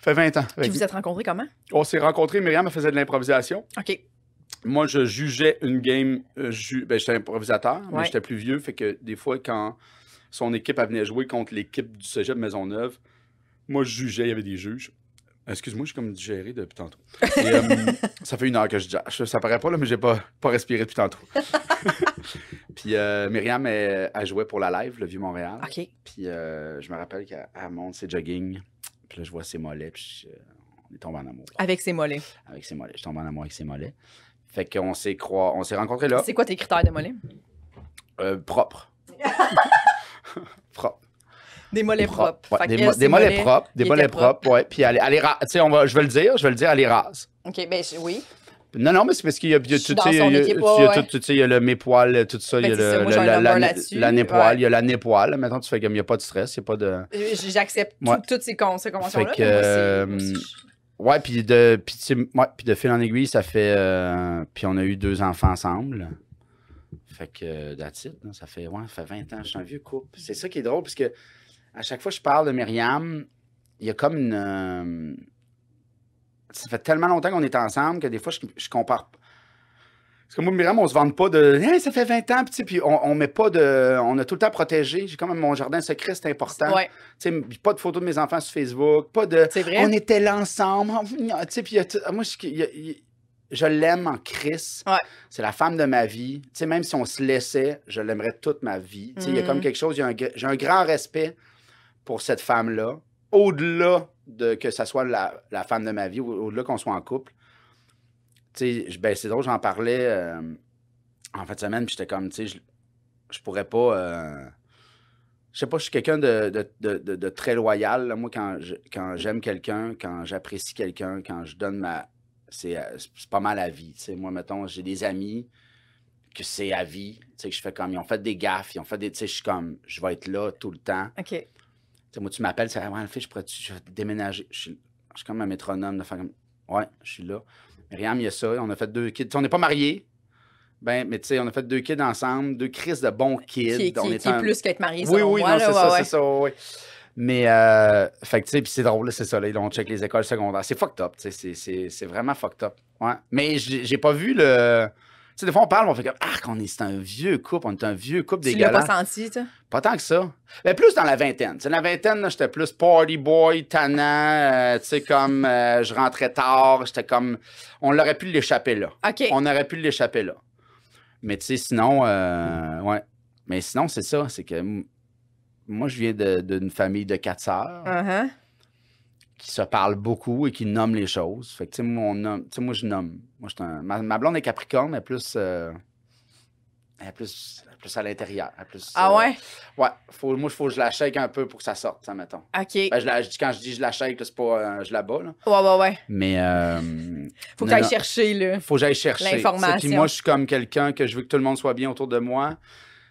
fait 20 ans. Puis vous êtes rencontrés comment? On s'est rencontrés, Myriam, elle faisait de l'improvisation. OK. Moi, je jugeais une game. J'étais improvisateur, mais j'étais plus vieux. Fait que des fois, quand son équipe elle venait jouer contre l'équipe du Cégep de Maisonneuve, moi, je jugeais, il y avait des juges. Excuse-moi, je suis comme digéré depuis tantôt. Et, ça fait 1 heure que je judge. Ça paraît pas, là, mais j'ai pas respiré depuis tantôt. Puis Myriam, elle jouait pour la live, le Vieux-Montréal. OK. Puis je me rappelle qu'elle monte ses jogging. Puis là, je vois ses mollets. Puis on est tombé en amour. Avec ses mollets. Avec ses mollets. Je tombe en amour avec ses mollets. Fait qu'on s'est rencontrés là. C'est quoi tes critères de mollets? Propre. Propre. Des mollets propres. Ouais, des mollets propres. Des mollets propres, ouais. Puis elle est rase. Tu sais, je vais le dire, elle est rase. OK, ben oui. Non, mais c'est parce qu'il y a tout, il y a mes poils, tout ça, il y a l'anné-poil, il y a l'anné-poil. Maintenant, tu fais comme il n'y a pas de stress, il n'y a pas de... J'accepte toutes ces conventions-là. Ouais, puis de fil en aiguille, ça fait... puis on a eu 2 enfants ensemble. Fait que, that's it, ça fait 20 ans, je suis un vieux couple. C'est ça qui est drôle, parce que à chaque fois que je parle de Myriam, il y a comme une... ça fait tellement longtemps qu'on est ensemble que des fois, je compare. Parce que moi, Myriam, on se vante pas de hey, ça fait 20 ans, puis on met pas de. On a tout le temps protégé. J'ai quand même mon jardin secret, c'est important. Ouais. Pas de photos de mes enfants sur Facebook, pas de. C'est vrai. On était là ensemble. Puis moi, je l'aime en Chris. Ouais. C'est la femme de ma vie. Même si on se laissait, je l'aimerais toute ma vie. Il y a comme quelque chose, j'ai un grand respect pour cette femme-là. Au-delà de que ça soit la femme de ma vie, au-delà qu'on soit en couple. C'est drôle, j'en parlais en fin de semaine, puis j'étais comme, je pourrais pas... je sais pas, je suis quelqu'un de très loyal. Là. Moi, quand j'aime quelqu'un, quand j'apprécie quelqu'un, quand je donne ma... C'est pas mal à vie. T'sais. Moi, mettons, j'ai des amis que c'est à vie. Que je fais comme, ils ont fait des gaffes, ils ont fait des... Je suis comme, je vais être là tout le temps. OK. T'sais, moi, tu m'appelles, c'est ouais, fille, je vais déménager. Je suis comme un métronome de faire comme, ouais, je suis là. Myriam, il y a ça, on a fait 2 kids. T'sais, on n'est pas mariés. Ben, mais tu sais, on a fait 2 kids ensemble, 2 crises de bons kids. Qui est plus qu'être marié, oui, selon oui, moi. Oui, c'est ça, oui. Mais, fait que, tu sais, puis c'est drôle, là, c'est ça, là, on check les écoles secondaires. C'est fucked up, tu sais, c'est vraiment fucked up. Ouais. Mais j'ai pas vu le... Tu sais, des fois, on parle, on fait comme, c'est un vieux couple, on est un vieux couple dégueulasse. Tu l'as pas senti, ça? Pas tant que ça. Mais plus dans la vingtaine. Tu sais, la vingtaine, là, j'étais plus party boy, tannant, tu sais, comme, je rentrais tard, j'étais comme... On aurait pu l'échapper là. OK. On aurait pu l'échapper là. Mais tu sais, sinon, ouais. Mais sinon, c'est ça. C'est que moi, je viens d'une famille de 4 sœurs qui se parlent beaucoup et qui nomment les choses. Fait que, tu sais, moi, je nomme. Moi, ma blonde est Capricorne, elle est plus à l'intérieur. Ouais? Ouais. Moi, il faut que je la shake un peu pour que ça sorte, ça, mettons. OK. Ben, quand je dis je la shake, c'est pas je la bats, là. Ouais. Mais... faut que tu ailles chercher, là. Faut que j'aille chercher. L'information. Puis moi, je suis comme quelqu'un que je veux que tout le monde soit bien autour de moi.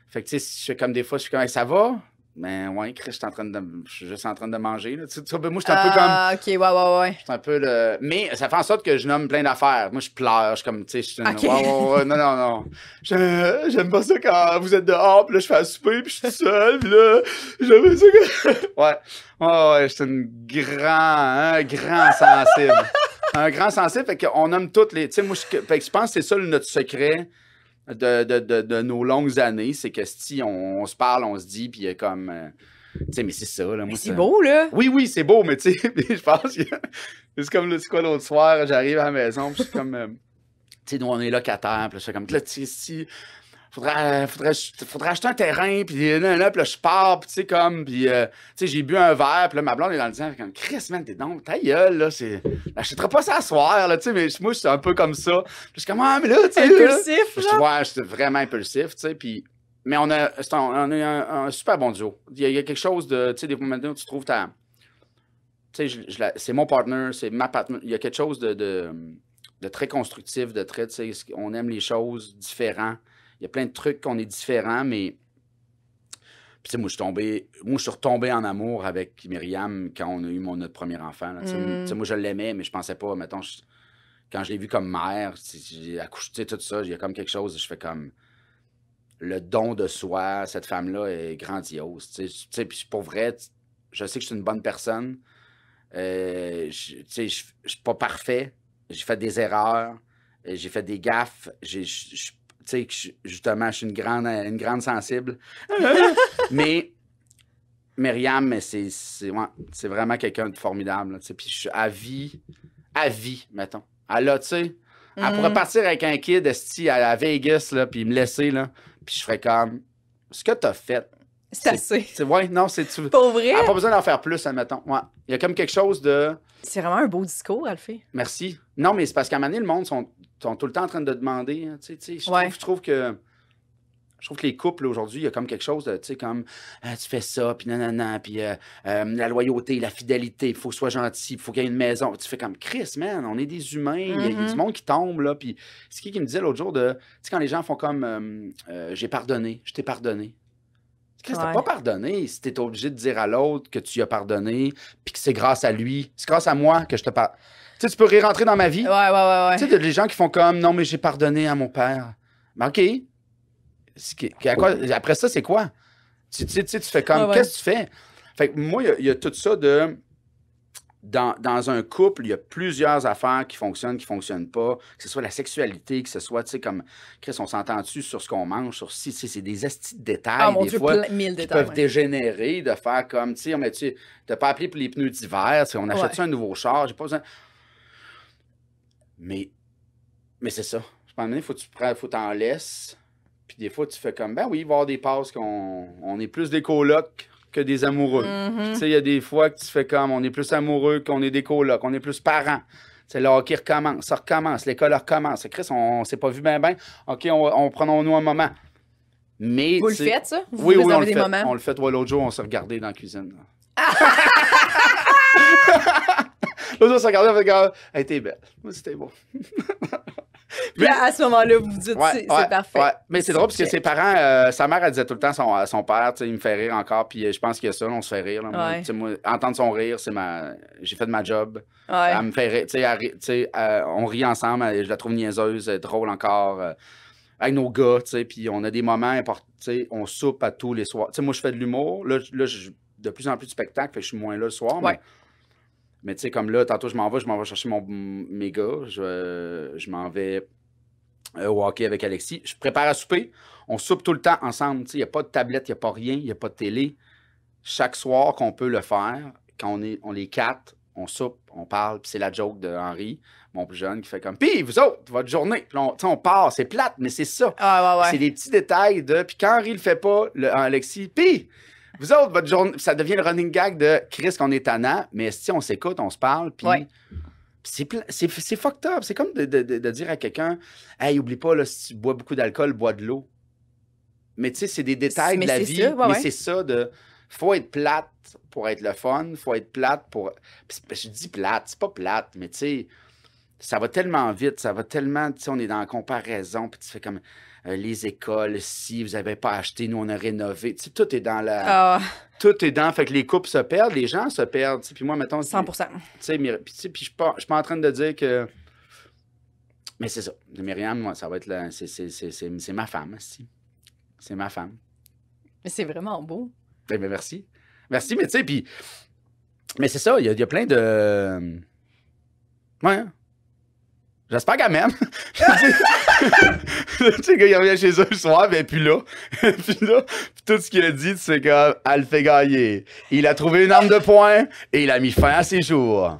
Fait que, tu sais, je fais comme des fois, je suis comme, hey, ça va? Mais ouais, Chris, je suis juste en train de manger, là. Tu sais, moi, je suis un peu comme... OK, ouais. Je suis un peu le... Mais ça fait en sorte que je nomme plein d'affaires. Moi, je pleure, je suis comme, tu sais, je suis OK. Ouais, non. J'aime pas ça quand vous êtes dehors, puis là, je fais à souper, puis je suis tout seul, puis là, j'aime ça que... Ouais, je suis un grand sensible. Un grand sensible, fait qu'on nomme toutes les... Tu sais, moi, je pense que c'est ça notre secret de nos longues années, c'est que si on se parle, on se dit, puis il y a comme... tu sais, mais c'est ça, là. Moi, c'est beau, là. Oui, c'est beau, mais tu sais, je pense que... C'est comme, c'est quoi, l'autre soir, j'arrive à la maison, puis je suis comme... tu sais, nous, on est locataires, puis je suis comme... Là, tu sais, si... Faudrait acheter un terrain, puis là, je pars, puis tu sais, comme, puis, tu sais, j'ai bu un verre, puis là, ma blonde est dans le disant, comme, Chris, man, t'es donc, ta gueule, là, j'achèterai pas ça à soir, là, tu sais, mais moi, je suis un peu comme ça. Puis je suis comme, mais là, tu sais. Impulsif, genre? Ouais, j'étais vraiment impulsif, tu sais, puis, mais on a un super bon duo. Il y a quelque chose de, tu sais, des moments où tu trouves ta. Tu sais, c'est mon partner, c'est ma partner. Il y a quelque chose de très constructif, de très, tu sais, on aime les choses différentes. Il y a plein de trucs qu'on est différents, mais... Puis, tu sais, moi, je suis retombé en amour avec Myriam quand on a eu notre premier enfant. Tu sais, moi, je l'aimais, mais je pensais pas, mettons, quand je l'ai vue comme mère, j'ai accouché, tout ça, il y a comme quelque chose, je fais comme... Le don de soi, cette femme-là est grandiose. Tu sais, puis pour vrai, je sais que je suis une bonne personne. Tu sais, je suis pas parfait. J'ai fait des erreurs. J'ai fait des gaffes. Tu sais, justement, je suis une grande sensible. Mais Myriam, c'est vraiment quelqu'un de formidable. Puis je suis à vie, mettons. Elle a, tu sais, elle pourrait partir avec un kid esti à Vegas, là, puis me laisser, là, puis je ferais comme, ce que t'as fait. C'est assez. Ouais, non, c'est... Pour vrai? Elle n'a pas besoin d'en faire plus, admettons. Ouais. Il y a comme quelque chose de... C'est vraiment un beau discours, elle le fait. Merci. Non, mais c'est parce qu'à un moment donné, le monde sont tout le temps en train de demander. Hein, je trouve que les couples, aujourd'hui, il y a comme quelque chose de, tu sais, comme, tu fais ça, puis nanana, puis la loyauté, la fidélité, il faut que ce soit gentil, il faut qu'il y ait une maison. Tu fais comme, Chris, man, on est des humains, il y a du monde qui tombe, là. Puis c'est qui me disait l'autre jour de, tu sais, quand les gens font comme, j'ai pardonné, je t'ai pardonné. Chris, t'as pas pardonné si t'es obligé de dire à l'autre que tu y as pardonné, puis que c'est grâce à lui, c'est grâce à moi que je te pardonne. Tu sais, tu peux rentrer dans ma vie. Ouais. Tu sais, des gens qui font comme, non, mais j'ai pardonné à mon père. Mais OK. Après ça, c'est quoi? Tu fais comme, qu'est-ce que tu fais? Fait que moi, il y a tout ça de... Dans un couple, il y a plusieurs affaires qui fonctionnent pas. Que ce soit la sexualité, que ce soit, tu sais, comme, Chris, on s'entend-tu sur ce qu'on mange, sur si, c'est des estis de détails, des fois, qui peuvent dégénérer, de faire comme, tu sais, t'as pas appelé pour les pneus d'hiver, on achète un nouveau char, j'ai pas besoin... Mais c'est ça. À un moment donné, faut t'en laisses. Puis des fois, tu fais comme, ben oui, il va y avoir des passes qu'on est plus des colocs que des amoureux. Puis tu sais, il y a des fois que tu fais comme, on est plus amoureux qu'on est des colocs, on est plus parents. C'est le hockey recommence, ça recommence, l'école recommence. Chris, on s'est pas vu ben. OK, on prenons-nous un moment. Mais, vous le faites, ça? Oui, on le fait. On le fait. Ouais, l'autre jour, on s'est regardé dans la cuisine. L'autre jour, on s'est regardé, on fait comme, elle était belle. Moi, c'était beau. Puis à ce moment-là, vous vous dites, c'est parfait. Ouais. Mais c'est drôle parce que ses parents, sa mère, elle disait tout le temps son père, il me fait rire encore. Puis je pense qu'il y a ça, on se fait rire. Là. Moi, entendre son rire, j'ai fait de ma job. Ouais. Elle me fait rire. On rit ensemble. Je la trouve niaiseuse, drôle encore. Avec nos gars, puis on a des moments importants. On soupe à tous les soirs. Moi, je fais de l'humour. Là, de plus en plus de spectacles, fait que je suis moins là le soir. Ouais. Mais tu sais, comme là, tantôt, je m'en vais chercher mes gars. Je m'en vais au hockey avec Alexis. Je prépare à souper. On soupe tout le temps ensemble. Il n'y a pas de tablette, il n'y a pas rien, il n'y a pas de télé. Chaque soir qu'on peut le faire, quand on est 4, on soupe, on parle. Puis c'est la joke de Henri, mon plus jeune, qui fait comme « Pis, vous autres, votre journée! » Puis on part, c'est plate, mais c'est ça. Ouais. C'est des petits détails de... Puis quand Henri le fait pas, Alexis, « Pis! » Vous autres, votre journée, ça devient le running gag de Chris qu'on est tannant, mais si on s'écoute, on se parle, puis c'est fucked up. C'est comme de dire à quelqu'un, hey, oublie pas, là, si tu bois beaucoup d'alcool, bois de l'eau. Mais tu sais, c'est des détails de la vie, mais c'est ça de. Faut être plate pour être le fun, faut être plate pour. Je dis plate, c'est pas plate, mais tu sais, ça va tellement vite, ça va tellement. Tu sais, on est dans la comparaison, puis tu fais comme. Les écoles, si vous n'avez pas acheté, nous, on a rénové. Tu sais, tout est dans la... Tout est dans... Fait que les couples se perdent, les gens se perdent. Puis moi, mettons... 100%. Tu sais, puis je suis pas en train de dire que... Mais c'est ça. Myriam, moi, ça va être... C'est ma femme, aussi. C'est ma femme. Mais c'est vraiment beau. Ben, merci. Merci, mais tu sais, puis... Mais c'est ça, il y a plein de... Ouais. J'espère qu'elle m'aime. Tu sais, quand il revient chez eux le soir, ben, puis là, puis tout ce qu'il a dit, c'est qu'elle le fait gagner. Il a trouvé une arme de poing et il a mis fin à ses jours.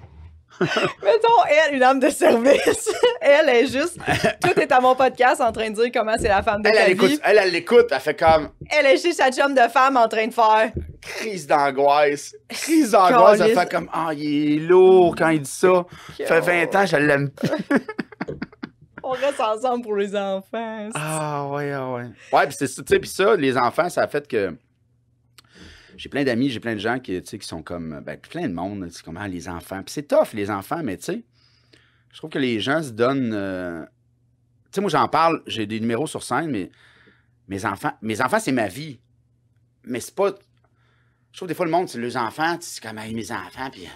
Mettons, elle, une âme de service. Elle est juste... Tout est à mon podcast en train de dire comment c'est la femme de ta vie. Elle l'écoute, elle fait comme... Elle est chez sa chum de femme en train de faire... Crise d'angoisse. Elle fait comme... Ah, il est lourd quand il dit ça. Ça fait 20 ans, je l'aime plus. On reste ensemble pour les enfants. Ah, ouais. Ouais, puis c'est ça, tu sais, puis ça, les enfants, ça a fait que... J'ai plein d'amis, j'ai plein de gens qui sont comme... Ben, plein de monde, c'est comme les enfants. Puis c'est tough, les enfants, mais tu sais, je trouve que les gens se donnent... Tu sais, moi, j'en parle, j'ai des numéros sur scène, mais mes enfants, c'est ma vie. Mais c'est pas... Je trouve des fois, le monde, c'est les enfants, c'est comme, hey, mes enfants, puis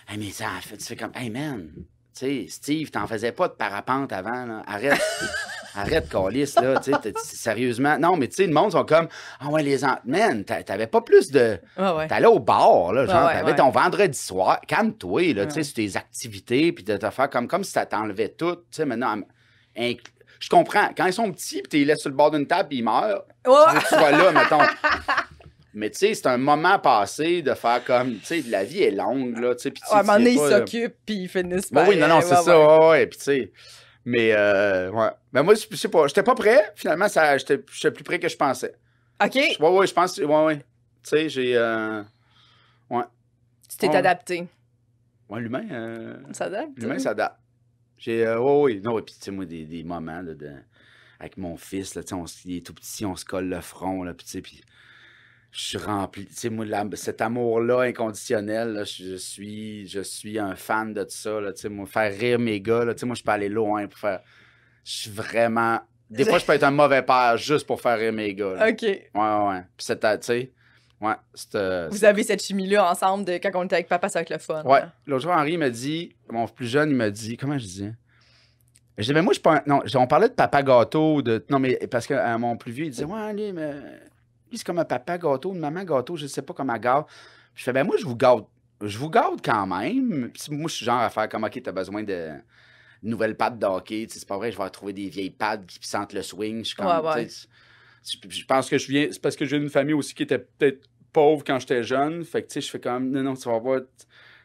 hey, mes enfants, tu fais comme, hey, man, tu sais, Steve, t'en faisais pas de parapente avant, là. Arrête. Arrête, câlisse, là, tu sais, sérieusement. Non, mais tu sais, le monde sont comme, ah ouais, les enfants, man, t'avais pas plus de... T'allais au bar, là, genre, t'avais ton vendredi soir, calme-toi, là, tu sais, sur tes activités, puis de te faire comme si ça t'enlevait tout, tu sais, maintenant, je comprends, quand ils sont petits, puis tu les laisses sur le bord d'une table, puis ils meurent, tu veux que tu sois là, mettons. Mais tu sais, c'est un moment passé de faire comme, tu sais, la vie est longue, là, tu sais, puis à un moment donné, ils s'occupent, puis ils finissent par... Oui, non, c'est ça, ouais, puis tu sais... Mais, ouais. Ben, moi, je sais pas. J'étais pas prêt. Finalement, j'étais plus prêt que je pensais. OK. Ouais, je pense. Ouais. Tu sais, j'ai. Ouais. Tu t'es adapté. Ouais, l'humain. S'adapte. L'humain s'adapte. J'ai. Ouais. Non, et puis, tu sais, moi, des moments, là, avec mon fils, là, tu sais, il est tout petit, on se colle le front, là, puis, tu sais, puis. Je suis rempli. Tu sais, moi, cet amour-là inconditionnel, là, je suis un fan de tout ça. Là, tu sais, moi, faire rire mes gars, là, tu sais, moi, je peux aller loin pour faire. Je suis vraiment. Des fois, je peux être un mauvais père juste pour faire rire mes gars. Là. OK. Ouais. Puis tu sais. Ouais. Vous avez cette chimie-là ensemble de quand on était avec papa, ça va être le fun. Ouais. L'autre jour, Henri m'a dit, mon plus jeune, il m'a dit, comment je disais? Je disais, mais moi, je suis pas. Non, on parlait de papa gâteau. Non, mais parce que mon plus vieux, il disait, ouais, allez, mais. Lui, c'est comme un papa gâteau, une maman gâteau, je sais pas comment gâte. Puis je fais, ben moi, je vous gâte quand même. Puis moi, je suis genre à faire comme, OK, t'as besoin de nouvelles pattes de hockey. C'est pas vrai, je vais retrouver des vieilles pattes qui sentent le swing. Je suis comme, je pense que c'est parce que je viens d'une famille aussi qui était peut-être pauvre quand j'étais jeune. Fait que, tu sais, je fais comme, non, tu vas voir.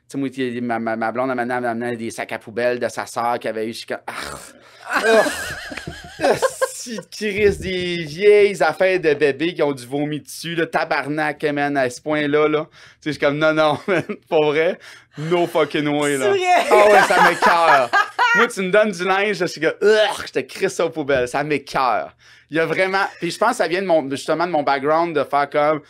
Tu sais, moi, ma blonde m'a amené des sacs à poubelle de sa sœur qui avait eu. Je suis comme, Chris, des vieilles affaires de bébés qui ont du vomi dessus, là, tabarnak, man, à ce point-là, là. Tu sais, je suis comme, non, man, pour vrai, no fucking way, là. C'est vrai? Ah ouais, ça m'écoeure. Moi, tu me donnes du linge, je suis comme, je te crisse ça aux poubelles, ça m'écoeure. Il y a vraiment, puis je pense que ça vient justement de mon background de faire comme,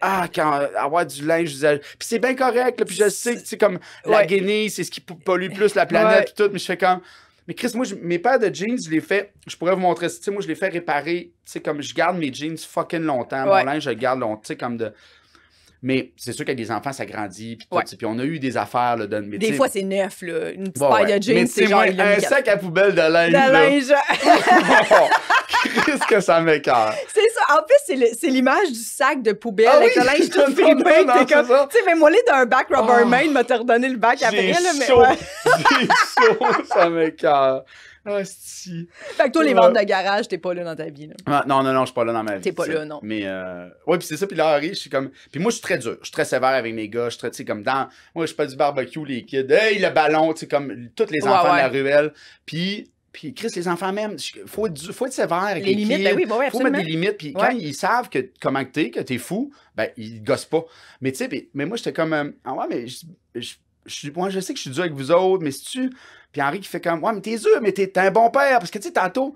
avoir du linge, puis c'est bien correct, là, puis je sais que, tu sais, comme, la guenille, c'est ce qui pollue plus la planète, puis tout, mais je fais comme, mais Chris, moi, mes paires de jeans, je les fais, je pourrais vous montrer, tu sais, moi, je les fais réparer, tu sais, comme, je garde mes jeans fucking longtemps, mon linge, je le garde longtemps, tu sais, comme de... Mais c'est sûr qu'avec des enfants, ça grandit, puis tout, puis on a eu des affaires, là, de... Des fois, c'est neuf, là, une petite paire de jeans, c'est genre... un sac à poubelle de linge, Qu'est-ce que ça m'écoeure? C'est ça. En plus, c'est l'image du sac de poubelle avec le linge tout frimé. Tu sais, mais moi, d'un bac Rubbermaid m'a redonné le bac après. Là, mais ouais. J'ai chaud, ça m'écoeure. Hostie. Fait que toi, les ventes de garage, t'es pas là dans ta vie. Là. Ah, non, je suis pas là dans ma vie. T'es pas là, non. Mais, ouais, puis c'est ça, puis là, Harry, je suis comme. Puis moi, je suis très dur. Je suis très sévère avec mes gars. Je suis très, tu sais, comme dans. Moi, je fais du barbecue, les kids. Hey, le ballon, tu sais, comme tous les enfants de la ruelle. Puis Chris, les enfants même, faut être sévère avec les limites, kids. ben oui, ben oui, faut mettre des limites. Puis quand ils savent comment que t'es fou, ben, ils gossent pas. Mais tu sais, mais moi, j'étais comme. Ouais, mais moi, je sais que je suis dur avec vous autres, mais si tu. Puis Henri qui fait comme, ouais, mais t'es dur, mais t'es un bon père. Parce que, tu sais, tantôt,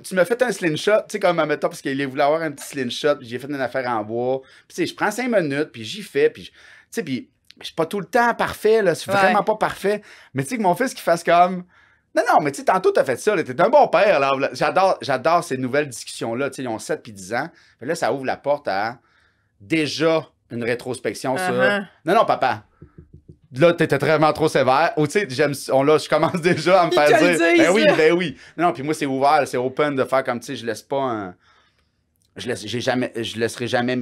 tu m'as fait un slingshot, tu sais, comme, admettons, parce qu'il voulait avoir un petit slingshot, puis j'ai fait une affaire en bois. Puis, tu sais, je prends 5 minutes, puis j'y fais, puis, tu sais, puis, je suis pas tout le temps parfait, là, c'est vraiment pas parfait. Mais, tu sais, que mon fils qui fasse comme, non, mais, tu sais, tantôt, t'as fait ça, là, t'es un bon père, là. J'adore ces nouvelles discussions-là, tu sais, ils ont 7 puis 10 ans. Puis là, ça ouvre la porte à déjà une rétrospection sur, non, papa. Là, t'étais vraiment trop sévère. Ou tu sais, je commence déjà à me faire dire. Ben oui. Non, puis moi, c'est ouvert, c'est open de faire comme, tu sais, je laisse pas un. Je laisserai jamais,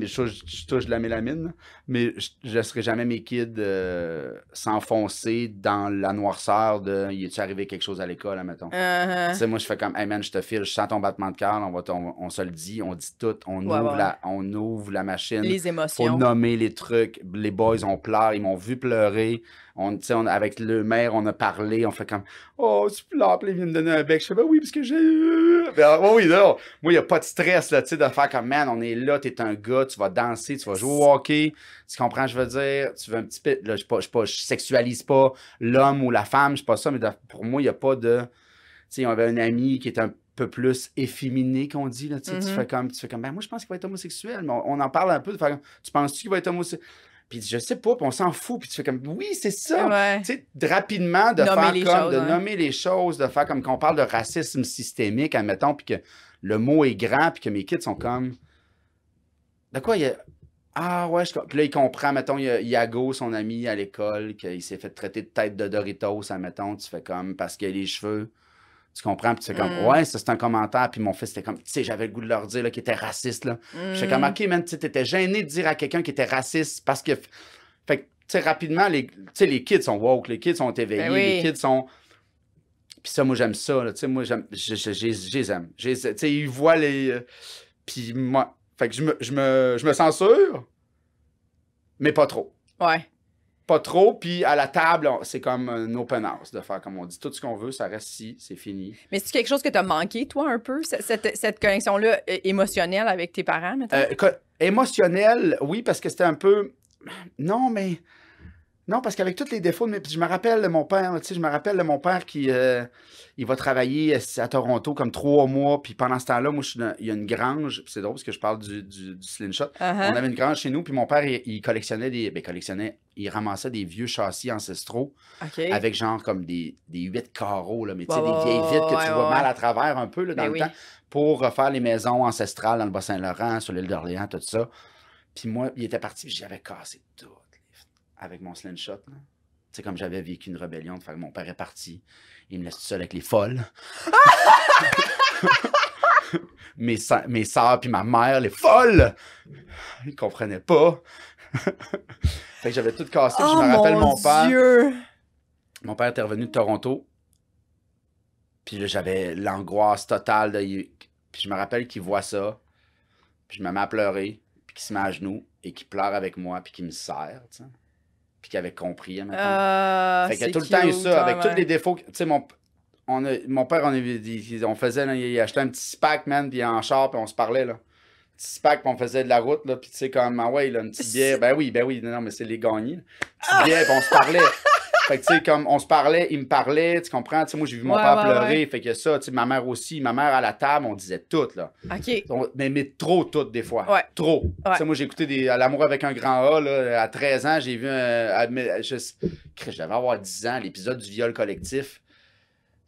je touche de la mélamine, là, mais je laisserai jamais mes kids s'enfoncer dans la noirceur de « Y est-tu arrivé quelque chose à l'école, admettons? » Tu sais, moi, je fais comme « Hey man, je te file, je sens ton battement de cœur, on se le dit, on dit tout, on ouvre la machine. » Les émotions. Faut nommer les trucs. Les boys, on pleure, ils m'ont vu pleurer. Avec le maire, on a parlé, on fait comme « Oh, tu pleures, puis il vient me donner un bec. » Je fais « Ben oui, parce que j'ai eu... » Oui, non. Moi, il n'y a pas de stress, là, tu sais, de faire comme « Man, on est là, t'es un gars, tu vas danser, tu vas jouer au hockey. » Tu comprends, je veux dire? Tu veux un petit peu... Là, je sexualise pas l'homme ou la femme, je suis pas ça, mais pour moi, il n'y a pas de... Tu sais, on avait un ami qui était un peu plus efféminé, qu'on dit, là, tu sais, tu fais comme, ben moi, je pense qu'il va être homosexuel, mais on en parle un peu, de faire comme, tu penses-tu qu'il va être homosexuel? Puis je sais pas, puis on s'en fout, puis tu fais comme, oui, c'est ça. Tu sais, rapidement, de nommer les choses, de faire comme qu'on parle de racisme systémique, admettons, puis que le mot est grand, puis que mes kids sont comme, de quoi il y a... Ah ouais, puis là, il comprend, mettons, il y a Yago, son ami à l'école, qu'il s'est fait traiter de tête de Doritos, admettons, tu fais comme, parce qu'il a les cheveux. Tu comprends? Puis tu fais comme, ouais, ça c'est un commentaire. Puis mon fils était comme, tu sais, j'avais le goût de leur dire qu'il était raciste. Là. J'étais comme, OK, man, tu étais gêné de dire à quelqu'un qui était raciste parce que. Fait que, tu sais, rapidement, les kids sont woke, les kids sont éveillés, les kids sont. Puis ça, moi, j'aime ça. Tu sais, moi, je les aime. Tu sais, ils voient les. Puis moi. Fait que je me censure, mais pas trop. Ouais. Pas trop, puis à la table, c'est comme un open house de faire comme on dit. Tout ce qu'on veut, ça reste ici, c'est fini. Mais c'est quelque chose que tu as manqué, toi, un peu, cette connexion-là émotionnelle avec tes parents, maintenant? Émotionnelle, oui, parce que c'était un peu... Non, mais... Non, parce qu'avec tous les défauts, je me rappelle de mon père, tu sais, je me rappelle de mon père qui il va travailler à Toronto comme 3 mois, puis pendant ce temps-là, moi, il y a une grange, c'est drôle parce que je parle du slingshot. On avait une grange chez nous, puis mon père, il collectionnait il ramassait des vieux châssis ancestraux avec genre comme des 8 carreaux, là, mais tu sais, des vieilles vitres que tu vois mal à travers un peu là, dans le temps, pour refaire les maisons ancestrales dans le Bas-Saint-Laurent, sur l'île d'Orléans, tout ça. Puis moi, il était parti, puis j'avais cassé tout. Avec mon slingshot. Tu sais, comme j'avais vécu une rébellion, de faire que mon père est parti. Il me laisse tout seul avec les folles. mes soeurs puis ma mère, les folles! Ils comprenaient pas. Fait que j'avais tout cassé. Je me rappelle mon père. Mon père était revenu de Toronto. Puis là, j'avais l'angoisse totale. Puis je me rappelle qu'il voit ça. Puis je me mets à pleurer. Puis qu'il se met à genoux. Et qu'il pleure avec moi. Puis qu'il me serre, tu sais. Puis qu'il avait compris. Fait qu'il y a tout le temps eu ça, avec tous les défauts. Tu sais, mon père, on faisait, là, il achetait un petit SPAC, man, puis en char, puis on se parlait, là. Petit SPAC, puis on faisait de la route, là, puis tu sais, comme, ah ouais, là, une petite bière. Ben oui, non, mais c'est les gagnés. Petite bière, puis on se parlait. Fait que, tu sais, comme, on se parlait, il me parlait, tu comprends? Tu sais, moi, j'ai vu mon père pleurer, fait que ça, tu sais, ma mère aussi. Ma mère, à la table, on disait tout, là. OK. Mais trop tout, des fois. Ouais. Trop. Ouais. Tu sais, moi, j'ai écouté L'amour avec un grand A, là, à 13 ans, j'ai vu je devais avoir 10 ans, l'épisode du viol collectif.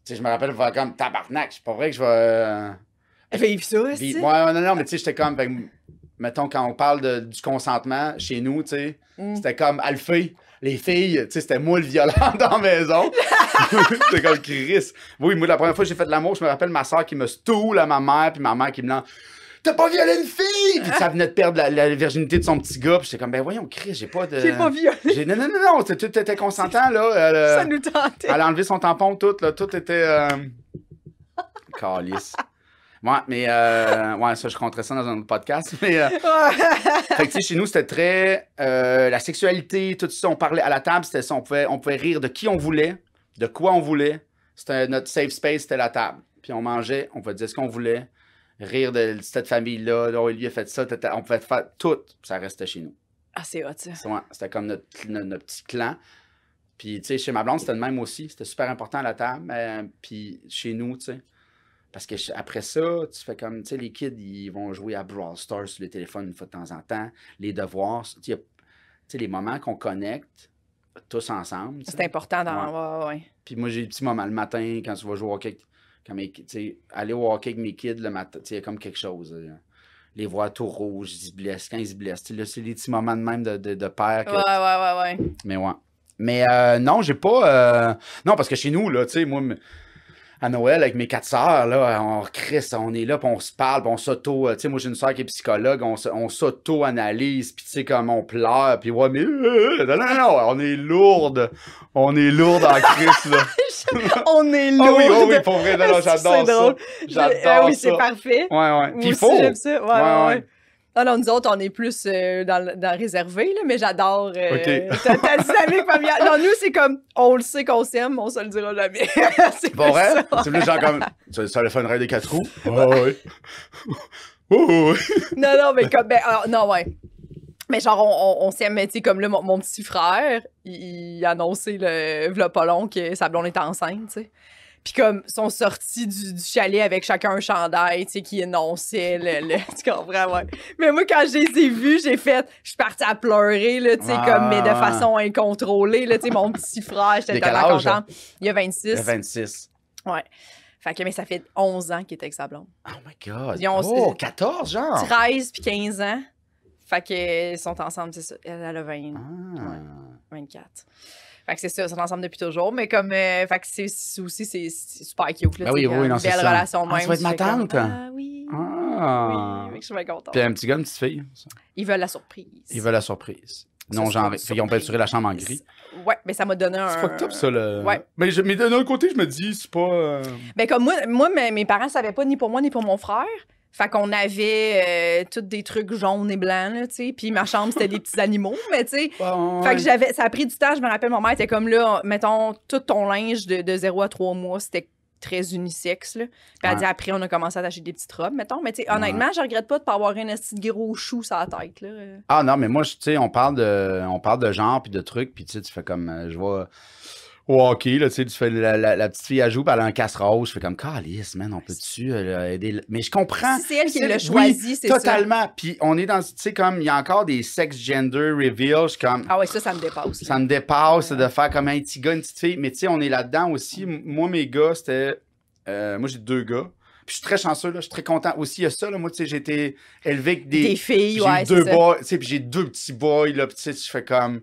Tu sais, je me rappelle, faire comme, tabarnak, c'est pas vrai que je vais... Vivre ça, aussi. Ouais, non, mais tu sais, j'étais comme... Mettons, quand on parle du consentement, chez nous, tu sais, c'était comme Alphée. Les filles, tu sais, c'était moi le violent dans la maison. C'était comme Chris. Oui, moi, la première fois que j'ai fait de l'amour, je me rappelle ma soeur qui me stoule à ma mère, puis ma mère qui me lance « T'as pas violé une fille! » Puis ça venait de perdre la virginité de son petit gars. Puis j'étais comme « Ben voyons, Chris, j'ai pas de... » J'ai pas violé. Non, tout était consentant, là. Ça nous tentait. Elle a enlevé son tampon, tout, là. Tout était... Calice. Ouais, mais ouais, ça, je compterais ça dans un autre podcast. Mais fait que, tu sais, chez nous, c'était très la sexualité, tout ça. On parlait à la table, c'était ça. On pouvait rire de qui on voulait, de quoi on voulait. C'était notre safe space, c'était la table. Puis on mangeait, on pouvait dire ce qu'on voulait, rire de cette famille-là. Oh, lui a fait ça. On pouvait faire tout. Ça restait chez nous. Ah, c'est hot, ça. Ouais, c'était comme notre petit clan. Puis, tu sais, chez ma blonde, c'était le même aussi. C'était super important à la table. Puis chez nous, tu sais. Parce que après ça, tu fais comme, tu sais, les kids, ils vont jouer à Brawl Stars sur le téléphone une fois de temps en temps. Les devoirs, tu sais, les moments qu'on connecte tous ensemble. C'est important dans... Ouais. Puis moi, j'ai des petits moments le matin, quand tu vas jouer au hockey, tu sais, aller au hockey avec mes kids le matin, tu sais, il y a comme quelque chose. Les voir tout rouges, ils se blessent, quand ils se blessent. Tu sais, là, c'est des petits moments de même de père. Ouais. Mais ouais. Mais non, j'ai pas... Non, parce que chez nous, là, tu sais, moi... À Noël, avec mes 4 sœurs, là, on est là, puis on se parle, puis on s'auto... tu sais, moi, j'ai une sœur qui est psychologue, on s'auto-analyse, puis tu sais, comme on pleure, puis ouais, mais... non, on est lourde. On est lourde en crise, là. On est lourde. Oh oui, pour vrai, non, j'adore ça. J'adore oui, c'est parfait. Ouais. Puis il faut. J'aime ça. Ouais. Non, nous autres, on est plus dans réservé, là, mais j'adore ta dynamique familiale. Non, nous, c'est comme, on le sait qu'on s'aime, on se le dira jamais. C'est pas vrai? C'est plus genre comme, ça le fun ride des 4 roues? Ouais. Non, mais comme, non, ouais. Mais genre, on s'aime, tu sais, comme là, mon petit frère, il a annoncé, v'là pas long, que sa blonde était enceinte, tu sais. Puis comme, sont sortis du chalet avec chacun un chandail, tu sais, qui énonçait tu comprends, ouais. Mais moi, quand je les ai vus, je suis partie à pleurer, là, tu sais, comme, mais de façon incontrôlée, là, tu sais, mon petit frère, j'étais tellement contente. Il a 26. Il a 26. Ouais. Fait que, mais ça fait 11 ans qu'il était avec sa blonde. Oh my God. 14, genre. 13 puis 15 ans. Fait qu'ils sont ensemble, c'est ça. Elle a 24. Fait que c'est ça, ils sont ensemble depuis toujours, mais comme, fait que c'est super cute, là. Oui, non, c'est belle ça. relation même. Ça va être ma tante. Oui. Oui, je suis bien contente. Puis un petit gars, une petite fille. Ils veulent la surprise. Non, genre, ils ont peinturé la chambre en gris. Ouais, mais ça m'a donné un... C'est pas top, ça, là. Ouais. Mais d'un autre côté, je me dis, c'est pas... Ben, comme moi, mes parents savaient pas ni pour moi ni pour mon frère. Fait qu'on avait tous des trucs jaunes et blancs, là, tu sais. Puis ma chambre, c'était des petits animaux, mais tu sais. Fait que ça a pris du temps. Je me rappelle, ma mère était comme là, mettons, tout ton linge de 0 à 3 mois, c'était très unisexe, là. Puis elle dit, après, on a commencé à acheter des petites robes, mettons. Mais tu sais, honnêtement, je regrette pas de pas avoir un petit gros chou sur la tête, là. Ah non, mais moi, tu sais, on parle de genre puis de trucs, puis tu sais, tu fais comme, je vois... Au hockey, là, tu sais, tu fais la petite fille à jouer, puis elle a un casse rose. Je fais comme, calice, man, on peut-tu aider? Mais je comprends. Si c'est elle qui l'a choisi, c'est ça. Totalement. Puis on est dans, tu sais, comme, il y a encore des sex gender reveals. Comme, ah ouais, ça me dépasse. Ça me dépasse de faire comme un petit gars, une petite fille. Mais tu sais, on est là-dedans aussi. Moi, mes gars, c'était. Moi, j'ai 2 gars. Puis je suis très chanceux, là. Je suis très content aussi. Il y a ça, là. Moi, tu sais, j'ai été élevé avec des filles, ouais. J'ai 2 boys, tu sais, puis j'ai 2 petits boys, là. Puis tu sais, je fais comme.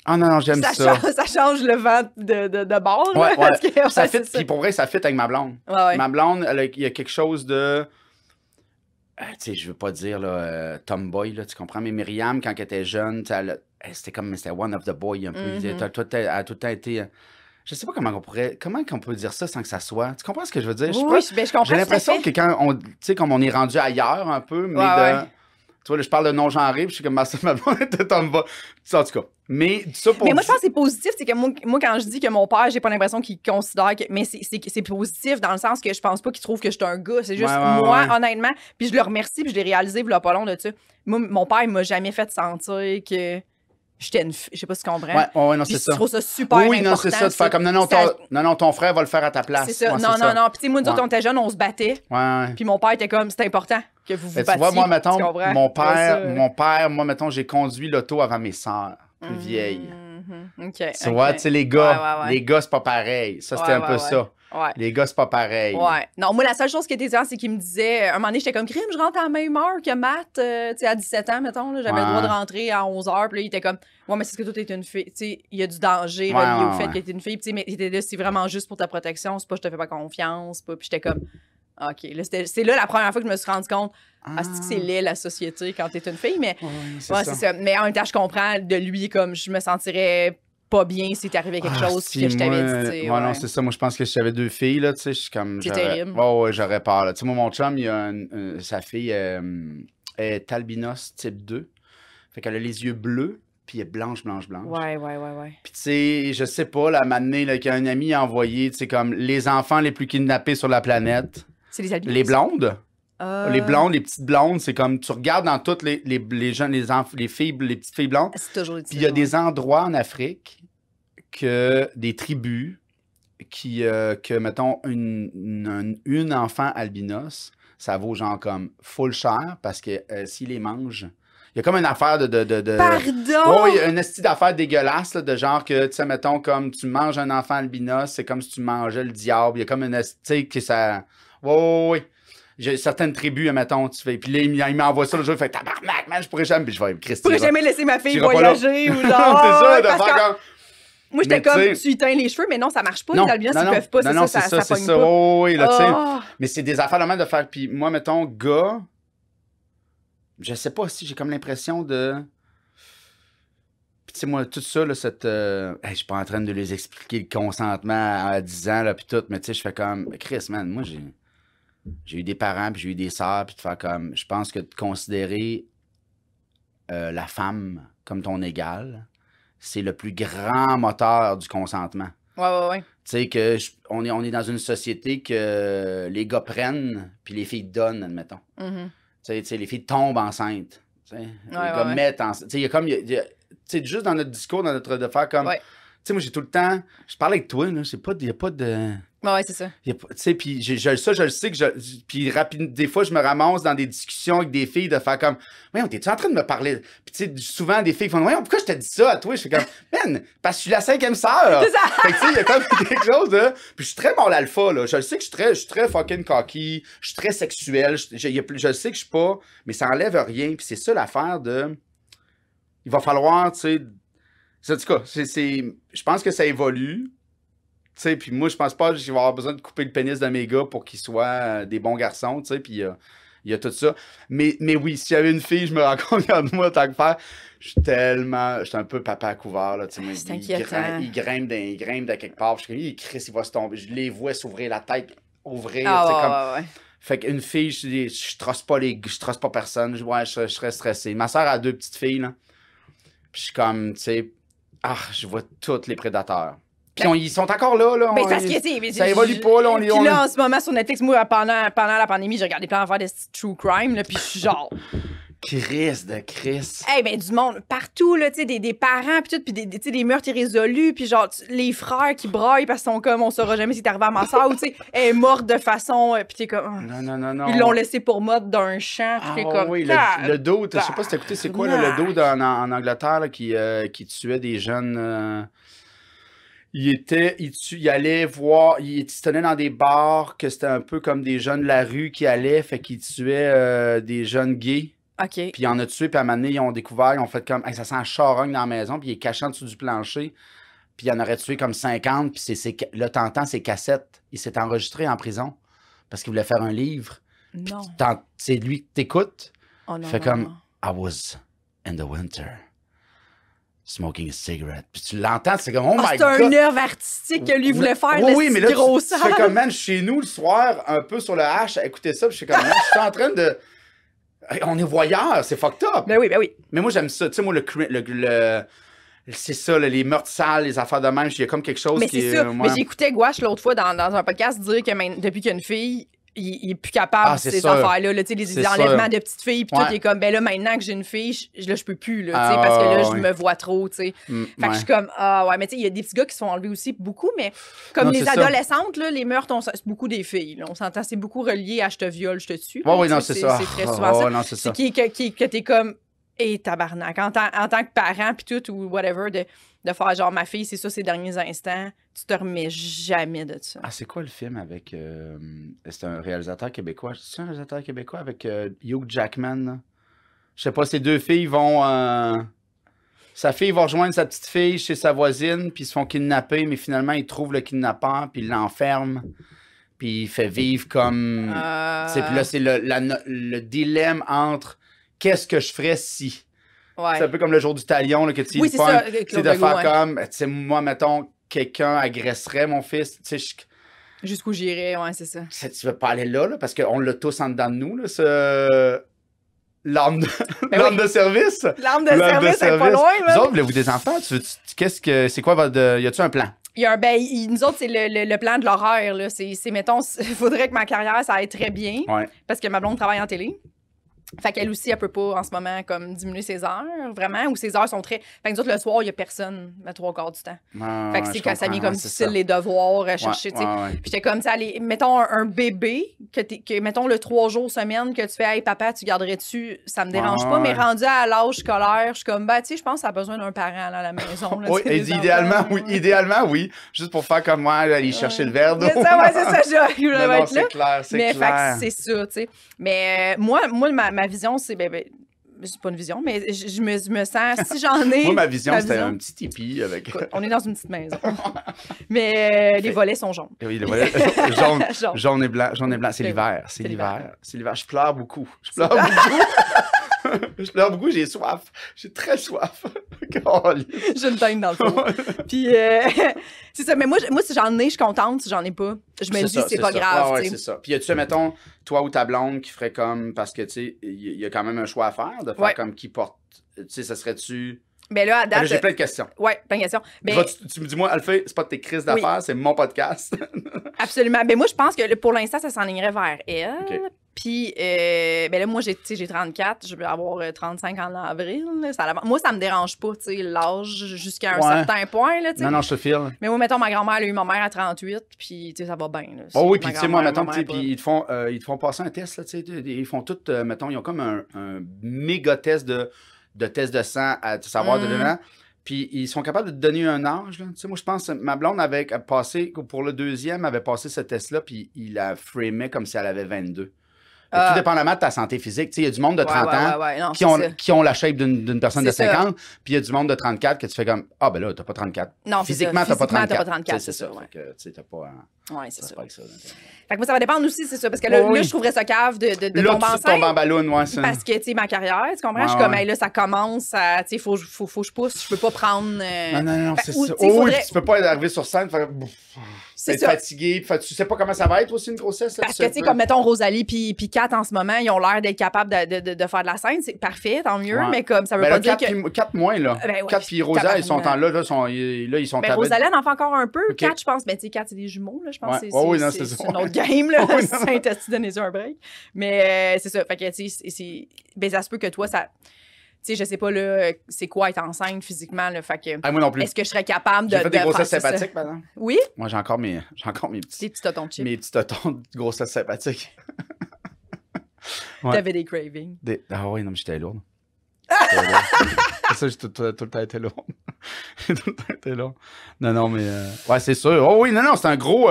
Ah non, j'aime ça. Ça change le vent de bord. Ouais. Parce que, ça fit, puis pour vrai, ça fit avec ma blonde. Ouais. Ma blonde, il y a quelque chose de... tu sais, je veux pas dire là, tomboy, là, tu comprends? Mais Myriam, quand elle était jeune, c'était one of the boys un peu. Elle a tout le temps été... Je sais pas comment on peut dire ça sans que ça soit... Tu comprends ce que je veux dire? Oui, je comprends. J'ai l'impression que quand on... Tu sais, comme on est rendu ailleurs un peu, mais Tu vois, là, je parle de non-genré, puis je suis comme, ma blonde était tombe bas. En tout cas. Mais ça pour. Mais moi, je pense que c'est positif. C'est que moi, quand je dis que mon père, j'ai pas l'impression qu'il considère que. Mais c'est positif dans le sens que je pense pas qu'il trouve que je suis un gars. C'est juste moi, honnêtement. Puis je le remercie, puis je l'ai réalisé, il y a pas long de ça. Moi, mon père, il m'a jamais fait sentir que j'étais une fille. Je sais pas si tu comprends. Ouais, non, c'est ça. Je trouve ça super important. Oui, non, c'est ça. De faire comme, non, ton frère va le faire à ta place. C'est ça. Non. Puis, tu sais, moi, nous autres, on était jeunes, on se battait. Ouais. Puis mon père était comme, c'était important que vous battiez. Tu vois, moi, mettons, mon père, moi, mettons, j'ai conduit l'auto avant mes sœurs, plus vieilles. Tu vois, tu sais, les gars, c'est pas pareil. Ça, c'était un peu ça. Ouais. Les gars, c'est pas pareil. Ouais. Non, moi, la seule chose qui était différente, c'est qu'il me disait, un moment donné, j'étais comme, crime, je rentre à la même heure que Matt, tu sais, à 17 ans, mettons, j'avais le droit de rentrer à 11 h, puis là, il était comme, ouais, mais c'est ce que toi, t'es une fille. Tu sais, il y a du danger relié au fait que t'es une fille, tu sais, mais il était là, c'est vraiment juste pour ta protection, c'est pas, je te fais pas confiance, pas, puis j'étais comme, OK, là, c'est là la première fois que je me suis rendu compte, c'est laid, la société, quand t'es une fille, mais, c'est ça. Mais en même temps, je comprends de lui, comme, je me sentirais pas bien si t'arrivait quelque chose que je t'avais dit. Non, c'est ça. Moi, je pense que si j'avais 2 filles, là, tu sais, je suis comme. C'est terrible. Ouais, j'aurais peur, là. Tu sais, moi, mon chum, il a sa fille est albinos type 2. Fait qu'elle a les yeux bleus, puis elle est blanche. Ouais. Puis, tu sais, je sais pas, la matinée, là, qu'un ami a envoyé, tu sais, comme les enfants les plus kidnappés sur la planète. C'est les albinos. Les blondes. Les blondes, les petites blondes, c'est comme tu regardes dans toutes les jeunes, les filles, les petites filles blondes. C'est toujours Puis il y a des endroits en Afrique que des tribus que mettons une enfant albinos, ça vaut genre comme full cher parce que s'ils les mangent, il y a comme une affaire de Pardon! Oui, il y a une esti d'affaire dégueulasse là, de genre que tu sais mettons comme tu manges un enfant albinos, c'est comme si tu mangeais le diable. Il y a comme une esti, tu sais que ça. Oui. J'ai certaines tribus, mettons, tu fais. Puis là, il m'envoie ça le jour, il fait tabarnak, man, je pourrais jamais. Puis je vais Christy. Je pourrais jamais laisser ma fille voyager ou genre. C'est ça, de faire comme. Moi, j'étais comme, tu y teins les cheveux, mais non, ça marche pas. Les albinos, ils peuvent pas. Non, c'est ça pogne pas. Oui, là, tu sais. Mais c'est des affaires de faire. Puis moi, mettons, gars, je sais pas si j'ai comme l'impression de. Puis tu sais, moi, tout ça, là, cette. Je suis pas en train de les expliquer le consentement à 10 ans, là, puis tout, mais tu sais, je fais comme. Chris, man, moi, j'ai eu des parents, puis j'ai eu des sœurs, puis de faire comme. Je pense que de considérer la femme comme ton égale, c'est le plus grand moteur du consentement. Ouais. Tu sais, que on est dans une société que les gars prennent, puis les filles donnent, admettons. Tu sais, les filles tombent enceintes. Les gars mettent enceinte. Tu sais, il y a comme. Tu sais, juste dans notre discours, dans notre de faire comme. Tu sais, moi, j'ai tout le temps. Je parle avec toi, là. Il n'y a pas de. Ouais, c'est ça. Tu sais, puis je le sais que puis rapide, des fois, je me ramasse dans des discussions avec des filles de faire comme, voyons, t'es-tu en train de me parler? Puis tu sais, souvent, des filles font, voyons, pourquoi je te dis ça à toi? Je fais comme, man, parce que je suis la 5e sœur. C'est ça. Fait que tu sais, il y a comme quelque chose de. Puis je suis très bon l'alpha, là. Je le sais que je suis très fucking cocky, je suis très sexuel. Je le sais que je suis pas, mais ça enlève rien. Puis c'est ça l'affaire de. Il va falloir, tu sais. En tout cas, je pense que ça évolue. Tu sais, puis moi, je pense pas que je vais avoir besoin de couper le pénis de mes gars pour qu'ils soient des bons garçons, tu sais, puis il y a tout ça. Mais oui, s'il y avait une fille, je me rends compte, regarde-moi, tant que faire, je suis un peu papa à couvert, là, tu sais. C'est inquiétant. Il grimpe de quelque part, je suis comme, Chris, il va se tomber. Je les vois s'ouvrir la tête, ouvrir, ouais. Fait qu'une fille, je trosse pas personne, je serais stressé. Ma soeur a 2 petites filles, là, puis je suis comme, tu sais, je vois tous les prédateurs. Puis ils sont encore là. Mais parce que ça évolue pas, là. Puis là, en ce moment, sur Netflix, moi, pendant la pandémie, j'ai regardé plein d'affaires de true crime, là, puis je suis genre. Chris. Ben, du monde, partout, là, tu sais, des parents, puis tout, puis des meurtres irrésolus, puis genre, les frères qui braillent parce qu'ils sont comme, on saura jamais si c'est arrivé à ma soeur, ou tu sais, elle est morte de façon. Puis t'es comme. Non. Ils l'ont laissé pour mode d'un champ, puis t'es comme. Oui, le dos, je sais pas si t'as écouté, c'est quoi, là, le dos en Angleterre, là, qui tuait des jeunes. Il allait voir, il se tenait dans des bars que c'était un peu comme des jeunes de la rue qui allaient, fait qu'il tuait des jeunes gays. OK. Puis il en a tué, puis à un moment donné, ils ont découvert, ils ont fait comme, ça sent un charogne dans la maison, puis il est caché en dessous du plancher. Puis il en aurait tué comme 50, puis là, t'entends ses cassettes. Il s'est enregistré en prison parce qu'il voulait faire un livre. Non. C'est lui que t'écoutes. Oh non. Fait comme, I was in the winter. Smoking a cigarette. Puis tu l'entends, c'est comme, oh my God! C'est un œuvre artistique que lui voulait faire, oui, mais là, tu fais comme, man, chez nous, le soir, un peu sur le hache, à écouter ça, puis je suis comme, man, je suis en train de... On est voyeurs, c'est fucked up. Ben oui, ben oui. Mais moi, j'aime ça. Tu sais, moi, c'est ça, là, les meurtres sales, les affaires de même, il y a comme quelque chose qui est... Mais j'écoutais Gouache l'autre fois dans un podcast dire que depuis qu'il y a une fille, il est plus capable de ces affaires-là. Là, les enlèvements de petites filles, puis tout, il est comme, ben là, maintenant que j'ai une fille, je peux plus, là, parce que là, je me vois trop, tu sais. Fait que je suis comme, mais tu sais, il y a des petits gars qui se font enlever aussi beaucoup, mais comme les adolescentes, là, les meurtres, c'est beaucoup des filles, là, on s'entend, c'est beaucoup relié à je te viole, je te tue. Oui, non, c'est ça. C'est très souvent ça. C'est que t'es comme, tabarnak, en tant que parent, puis tout, ou whatever, de faire genre ma fille, c'est ça ses derniers instants, tu te remets jamais de ça. Ah, c'est quoi le film avec. C'est un réalisateur québécois. C'est un réalisateur québécois avec Hugh Jackman, là? Je sais pas, ces deux filles vont. Sa fille va rejoindre sa petite fille chez sa voisine, puis ils se font kidnapper, mais finalement, ils trouvent le kidnappeur, puis ils l'enferment, puis il fait vivre comme. Puis là, c'est le dilemme entre qu'est-ce que je ferais si. Ouais. C'est un peu comme le jour du talion, là, que tu oui, c'est ça, de faire comme, tu sais, moi, mettons, quelqu'un agresserait mon fils, tu sais, jusqu'où j'irais, ouais, c'est ça. Tu veux pas aller là, parce qu'on l'a tous en dedans de nous, là, l'arme de service. L'arme de service, c'est pas loin, là. Vous autres, voulez-vous des enfants? C'est quoi votre... Y a-tu un plan? Nous autres, c'est le plan de l'horaire, là. C'est mettons, il faudrait que ma carrière, ça aille très bien, parce que ma blonde travaille en télé. Fait qu'elle aussi, elle peut pas, en ce moment, comme diminuer ses heures, vraiment, ou ses heures sont très... Fait que nous autres, le soir, il y a personne, le 3/4 du temps. Fait que c'est quand ça vient comme difficile, les devoirs, chercher, tu sais. Puis j'étais comme ça, mettons un bébé, mettons le 3 jours semaine, que tu fais « Hey, papa, tu garderais-tu? » Ça me dérange pas, mais rendu à l'âge scolaire, je suis comme, tu sais, je pense que ça a besoin d'un parent, là, à la maison. Là, oui, idéalement, oui. Juste pour faire comme moi, aller chercher le verre d'eau. C'est ça, je vais être là. C'est clair, mais clair. C'est ça, tu sais. Mais moi, ma vision, c'est... c'est pas une vision, mais je me sens... Si j'en ai... Moi, ma vision, c'était un petit tipi avec... Écoute, on est dans une petite maison. Mais les volets sont jaunes. Oui, les volets jaune et blanc. C'est l'hiver. C'est l'hiver. Je pleure beaucoup. Je pleure beaucoup, j'ai soif. J'ai très soif. J'ai une teinte dans le fond. Puis, c'est ça. Mais moi, si j'en ai, je suis contente. Si j'en ai pas, je me dis c'est pas grave. Ouais, c'est ça. Puis, y a-tu, mettons, toi ou ta blonde qui ferait comme. Parce que, tu sais, il y a quand même un choix à faire de faire comme qui porte. Tu sais, ça serait-tu. Ben là, à date. J'ai plein de questions. Ouais, plein de questions. Ben, tu me dis, moi, Alpha, c'est pas de tes crises d'affaires, c'est mon podcast. Absolument. Ben moi, je pense que pour l'instant, ça s'enlignerait vers elle. Okay. Puis, ben là, moi, j'ai 34, je vais avoir 35 en avril. Moi, ça me dérange pas, tu sais, l'âge jusqu'à un certain point, là, tu sais. Non, je te file. Mais moi, mettons, ma grand-mère, elle a eu ma mère à 38, puis, tu sais, ça va bien, là. Oh oui, puis, tu sais, moi, mettons, puis ils te font passer un test, là, tu sais, ils font tout, mettons, ils ont comme un méga test de test de sang à savoir de dedans. Puis ils sont capables de te donner un âge. Là. Tu sais, moi, je pense que ma blonde avait passé, pour le deuxième, avait passé ce test-là, puis il la framait comme si elle avait 22. Tout dépendamment de ta santé physique. Il y a du monde de 30 ans qui ont la shape d'une personne de 50, puis il y a du monde de 34 que tu fais comme, ben là, t'as pas 34. Non, physiquement, t'as pas 34. C'est ça. Fait que, tu sais, t'as pas... Oui, c'est ça. Fait que moi, ça va dépendre aussi, c'est ça. Parce que là, je trouverais ça cave de tomber enceinte. Tu tombes en ballon, ça. Parce que, tu sais, ma carrière, tu comprends? Je suis comme, là, ça commence à, tu sais, faut que je pousse, je peux pas prendre... Non, c'est ça. Oui, tu peux pas arriver sur scène, faire... C'est fatigué, tu sais pas comment ça va être aussi une grossesse. Parce que, tu sais, comme mettons Rosalie puis Kat en ce moment, ils ont l'air d'être capables de faire de la scène. C'est parfait, tant mieux, mais comme ça veut pas dire que... 4 moins, là. 4 puis Rosalie, ils sont en là, ils sont mais Rosalie, elle en fait encore un peu. 4, je pense, mais tu sais, 4, c'est des jumeaux, là, je pense. C'est une autre game, là. Saint-Esti, donnez-y un break. Mais c'est ça. Fait que, tu sais, ben, ça se peut que toi, ça... Tu sais, je sais pas, là, c'est quoi être enceinte physiquement, là, fait que... moi non plus. Est-ce que je serais capable de... J'ai fait des grossesses sympathiques, maintenant. Oui? Moi, j'ai encore mes petits... Des petits totons de chips. Mes petits totons de grossesses sympathiques. T'avais des cravings. Ah oui, non, mais j'étais lourde. C'est ça, j'ai tout le temps été lourde. J'ai tout le temps été lourde. Non, mais... Ouais, c'est sûr. Oh oui, non, c'est un gros...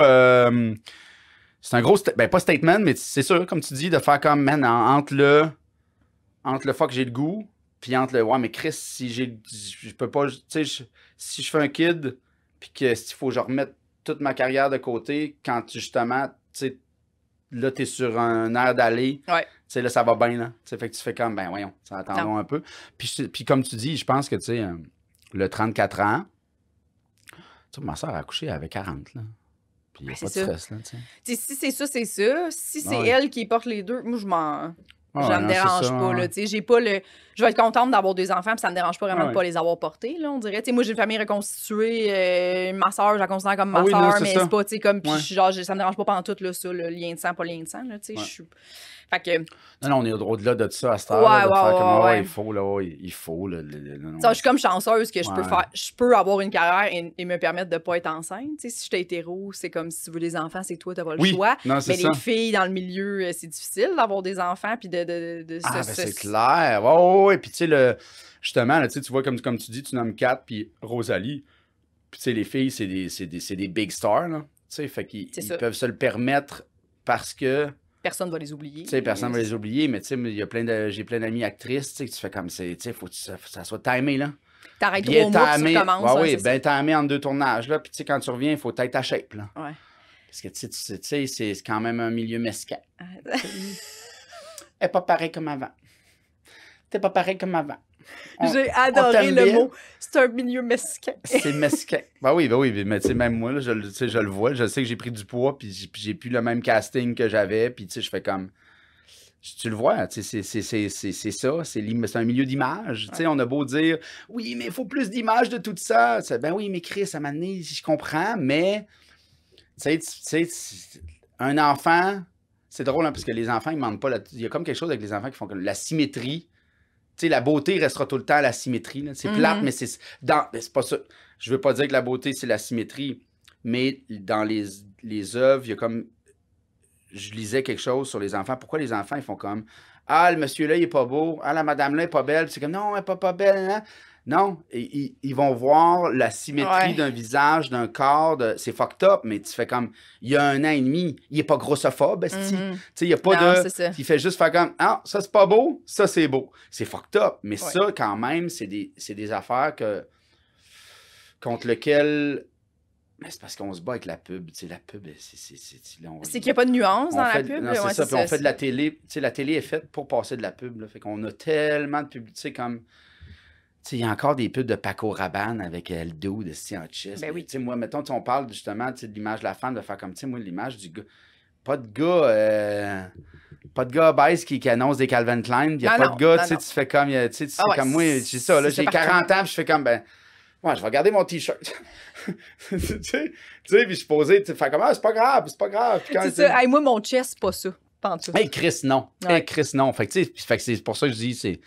C'est un gros... Ben, pas statement, mais c'est sûr, comme tu dis, de faire comme, man, entre le fuck j'ai le goût... Puis entre le, mais Chris, si je peux pas, tu sais, si je fais un kid, puis que s'il faut que je remette toute ma carrière de côté, quand justement, tu sais, là, t'es sur un air d'aller, tu sais, là, ça va bien, là. Tu sais, fait que tu fais comme, ben voyons, ça attendons un peu. Puis comme tu dis, je pense que, tu sais, le 34 ans, tu sais, ma soeur a accouché, elle avait 40, là. Puis il n'y a pas de stress, là, tu sais. Si c'est ça, c'est ça. Si c'est elle qui porte les deux, moi, je m'en... Ça me dérange pas, là, tu sais, j'ai pas le... Je vais être contente d'avoir des enfants, puis ça me dérange pas vraiment de pas les avoir portés, là, on dirait. Tu sais, moi, j'ai une famille reconstituée, ma soeur, je la considère comme ma soeur, mais c'est pas, tu sais, comme, puis genre, ça me dérange pas pendant tout, là, ça, le lien de sang, pas le lien de sang, là, tu sais, je suis... Fait que... Non, on est au-delà de ça à cette heure, il faut, là, il faut, là. Ça, je suis comme chanceuse que je peux avoir une carrière et me permettre de pas être enceinte, tu sais, si j'étais hétéro, c'est comme si tu veux des enfants, c'est toi, t'as pas le choix. Non, mais les filles dans le milieu, c'est difficile d'avoir des enfants, puis c'est clair, ouais, puis tu sais, justement, là, tu vois, comme tu dis, tu nommes Kat, puis Rosalie, puis tu sais, les filles, c'est des big stars, là, tu sais, fait qu'ils peuvent se le permettre parce que... Personne ne va les oublier. Tu sais, personne ne va les oublier, mais tu sais, j'ai plein d'amis actrices, tu sais, que tu fais comme, tu sais, faut que ça soit timé, là. T'arrêtes 3 mois, tu recommences. Oui, bien timé entre 2 tournages, là, puis tu sais, quand tu reviens, il faut être ta shape, là. Ouais. Parce que, tu sais, c'est quand même un milieu mesquin. Elle n'est pas pareil comme avant. T'es pas pareil comme avant. J'ai adoré le mot. C'est un milieu mesquin. C'est mesquin. Ben oui, mais tu sais, même moi, là, je le vois. Je sais que j'ai pris du poids, puis j'ai plus le même casting que j'avais, puis tu sais, je fais comme... Tu le vois, tu sais, c'est ça. C'est un milieu d'image. Tu sais, on a beau dire, oui, mais il faut plus d'images de tout ça. Ben oui, mais Chris, à un moment donné, je comprends, mais... Tu sais, un enfant... C'est drôle, hein, parce que les enfants, ils ne demandent pas... Il y a comme quelque chose avec les enfants qui font comme la symétrie. Tu sais, la beauté restera tout le temps à la symétrie. C'est plate, mais c'est pas ça. Je veux pas dire que la beauté, c'est la symétrie, mais dans les œuvres, il y a comme... Je lisais quelque chose sur les enfants. Pourquoi les enfants, ils font comme... Ah, le monsieur-là, il est pas beau. Ah, la madame-là, elle est pas belle. Puis c'est comme, non, elle est pas belle. Hein? Non, ils vont voir la symétrie d'un visage, d'un corps. C'est fucked up, mais tu fais comme... Il y a 1 an et demi, il est pas grossophobe, tu sais, il n'y a pas il fait juste faire comme, ah, ça, c'est pas beau, ça, c'est beau. C'est fucked up, mais ça, quand même, c'est des affaires contre lesquelles... Mais c'est parce qu'on se bat avec la pub. Tu sais, la pub, c'est qu'il n'y a pas de nuance dans la pub. Non, c'est ça. Puis on fait de la télé. Tu sais, la télé est faite pour passer de la pub. Là. Fait qu'on a tellement de publicité comme... Tu sais, il y a encore des pubs de Paco Rabanne avec le dude de en chest. Ben oui. Tu sais, moi, mettons, on parle justement de l'image de la femme, de faire comme, tu sais, moi, l'image du gars. Pas de gars obèse qui annonce des Calvin Klein. Il n'y a pas de gars, tu sais, tu fais comme... Tu sais, tu fais comme moi, j'ai ça. Là, j'ai 40 ans, puis je fais comme, ben... Ouais, je vais garder mon T-shirt. tu sais, puis je suis posé, tu fais comme, ah, c'est pas grave. Puis c'est ça. Hey, moi, mon chest, c'est pas ça. Pas en tout. Hey, Chris, non. Ouais. Hey, Chris, non. Fait que, c'est pour ça que je dis,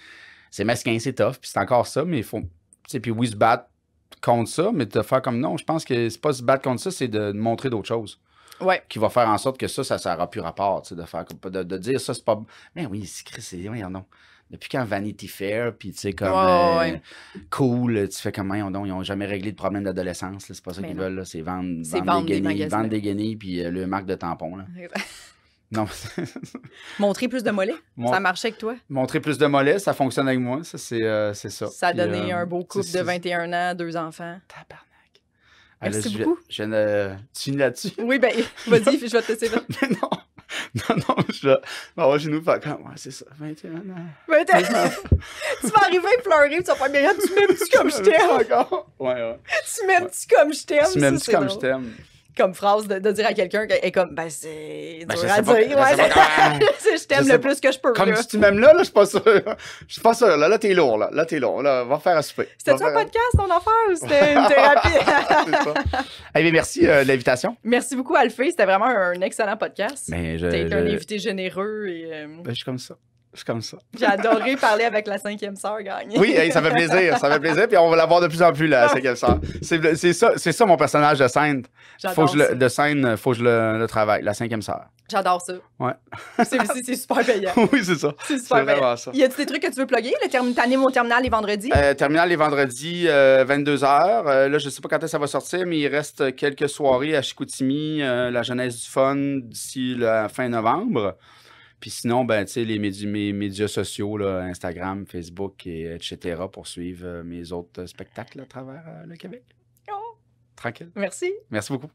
c'est mesquin, c'est tough, puis c'est encore ça, mais il faut... Tu sais, puis oui, se battre contre ça, mais de faire comme non, je pense que c'est pas se battre contre ça, c'est de montrer d'autres choses. Ouais. Qui va faire en sorte que ça n'aura plus rapport, tu sais, de dire ça, c'est pas... Mais oui, c'est Chris, non. Depuis quand Vanity Fair, puis tu sais, comme cool, tu fais comme, ils n'ont jamais réglé de problème d'adolescence, c'est pas ça qu'ils veulent, là, c'est vendre des guenilles, puis le marque de tampon, là. Non. Montrer plus de mollets, ça marchait avec toi? Montrer plus de mollets, ça fonctionne avec moi, ça, c'est ça. Ça a donné un beau couple de 21 ans, 2 enfants. Tabarnak. Merci beaucoup. Tu finis là-dessus? Oui, ben, vas-y, je vais te laisser là. Mais non. Non, je vais chez nous faire comme, ouais, c'est ça, 21 ans. 21 ans. Tu vas arriver à pleurer, tu vas faire, Myriam, tu m'aimes-tu comme je t'aime? Ouais. Tu m'aimes-tu comme je t'aime? Tu m'aimes-tu comme je t'aime? Comme phrase de dire à quelqu'un qu'elle est comme, ben c'est dur à dire. Je t'aime le plus que je peux. Comme si tu m'aimes là, je suis pas sûr. Je suis pas sûr. Là, t'es lourd. Là, t'es lourd. Là, va faire un souper. C'était-tu un podcast, ton affaire, ou c'était une thérapie? C'est ça. Eh bien, merci de l'invitation. Merci beaucoup, Alphée. C'était vraiment un excellent podcast. T'as été un invité généreux. Et, je suis comme ça. J'ai adoré parler avec la 5e sœur, Gagné. Oui, ça fait plaisir. Puis on va la voir de plus en plus, la 5e sœur. C'est ça mon personnage de scène. Faut que je le travaille, la 5e sœur. J'adore ça. Ouais. C'est super payant. Oui, c'est ça. C'est super payant. Y a-tu des trucs que tu veux plugger? T'animes au terminal les vendredis? Terminal les vendredis, 22h. Là, je sais pas quand ça va sortir, mais il reste quelques soirées à Chicoutimi, la jeunesse du fun, d'ici la fin novembre. Puis sinon, ben, tu sais, mes médias sociaux, là, Instagram, Facebook, etc., pour suivre mes autres spectacles à travers le Québec. Oh. Tranquille. Merci. Merci beaucoup.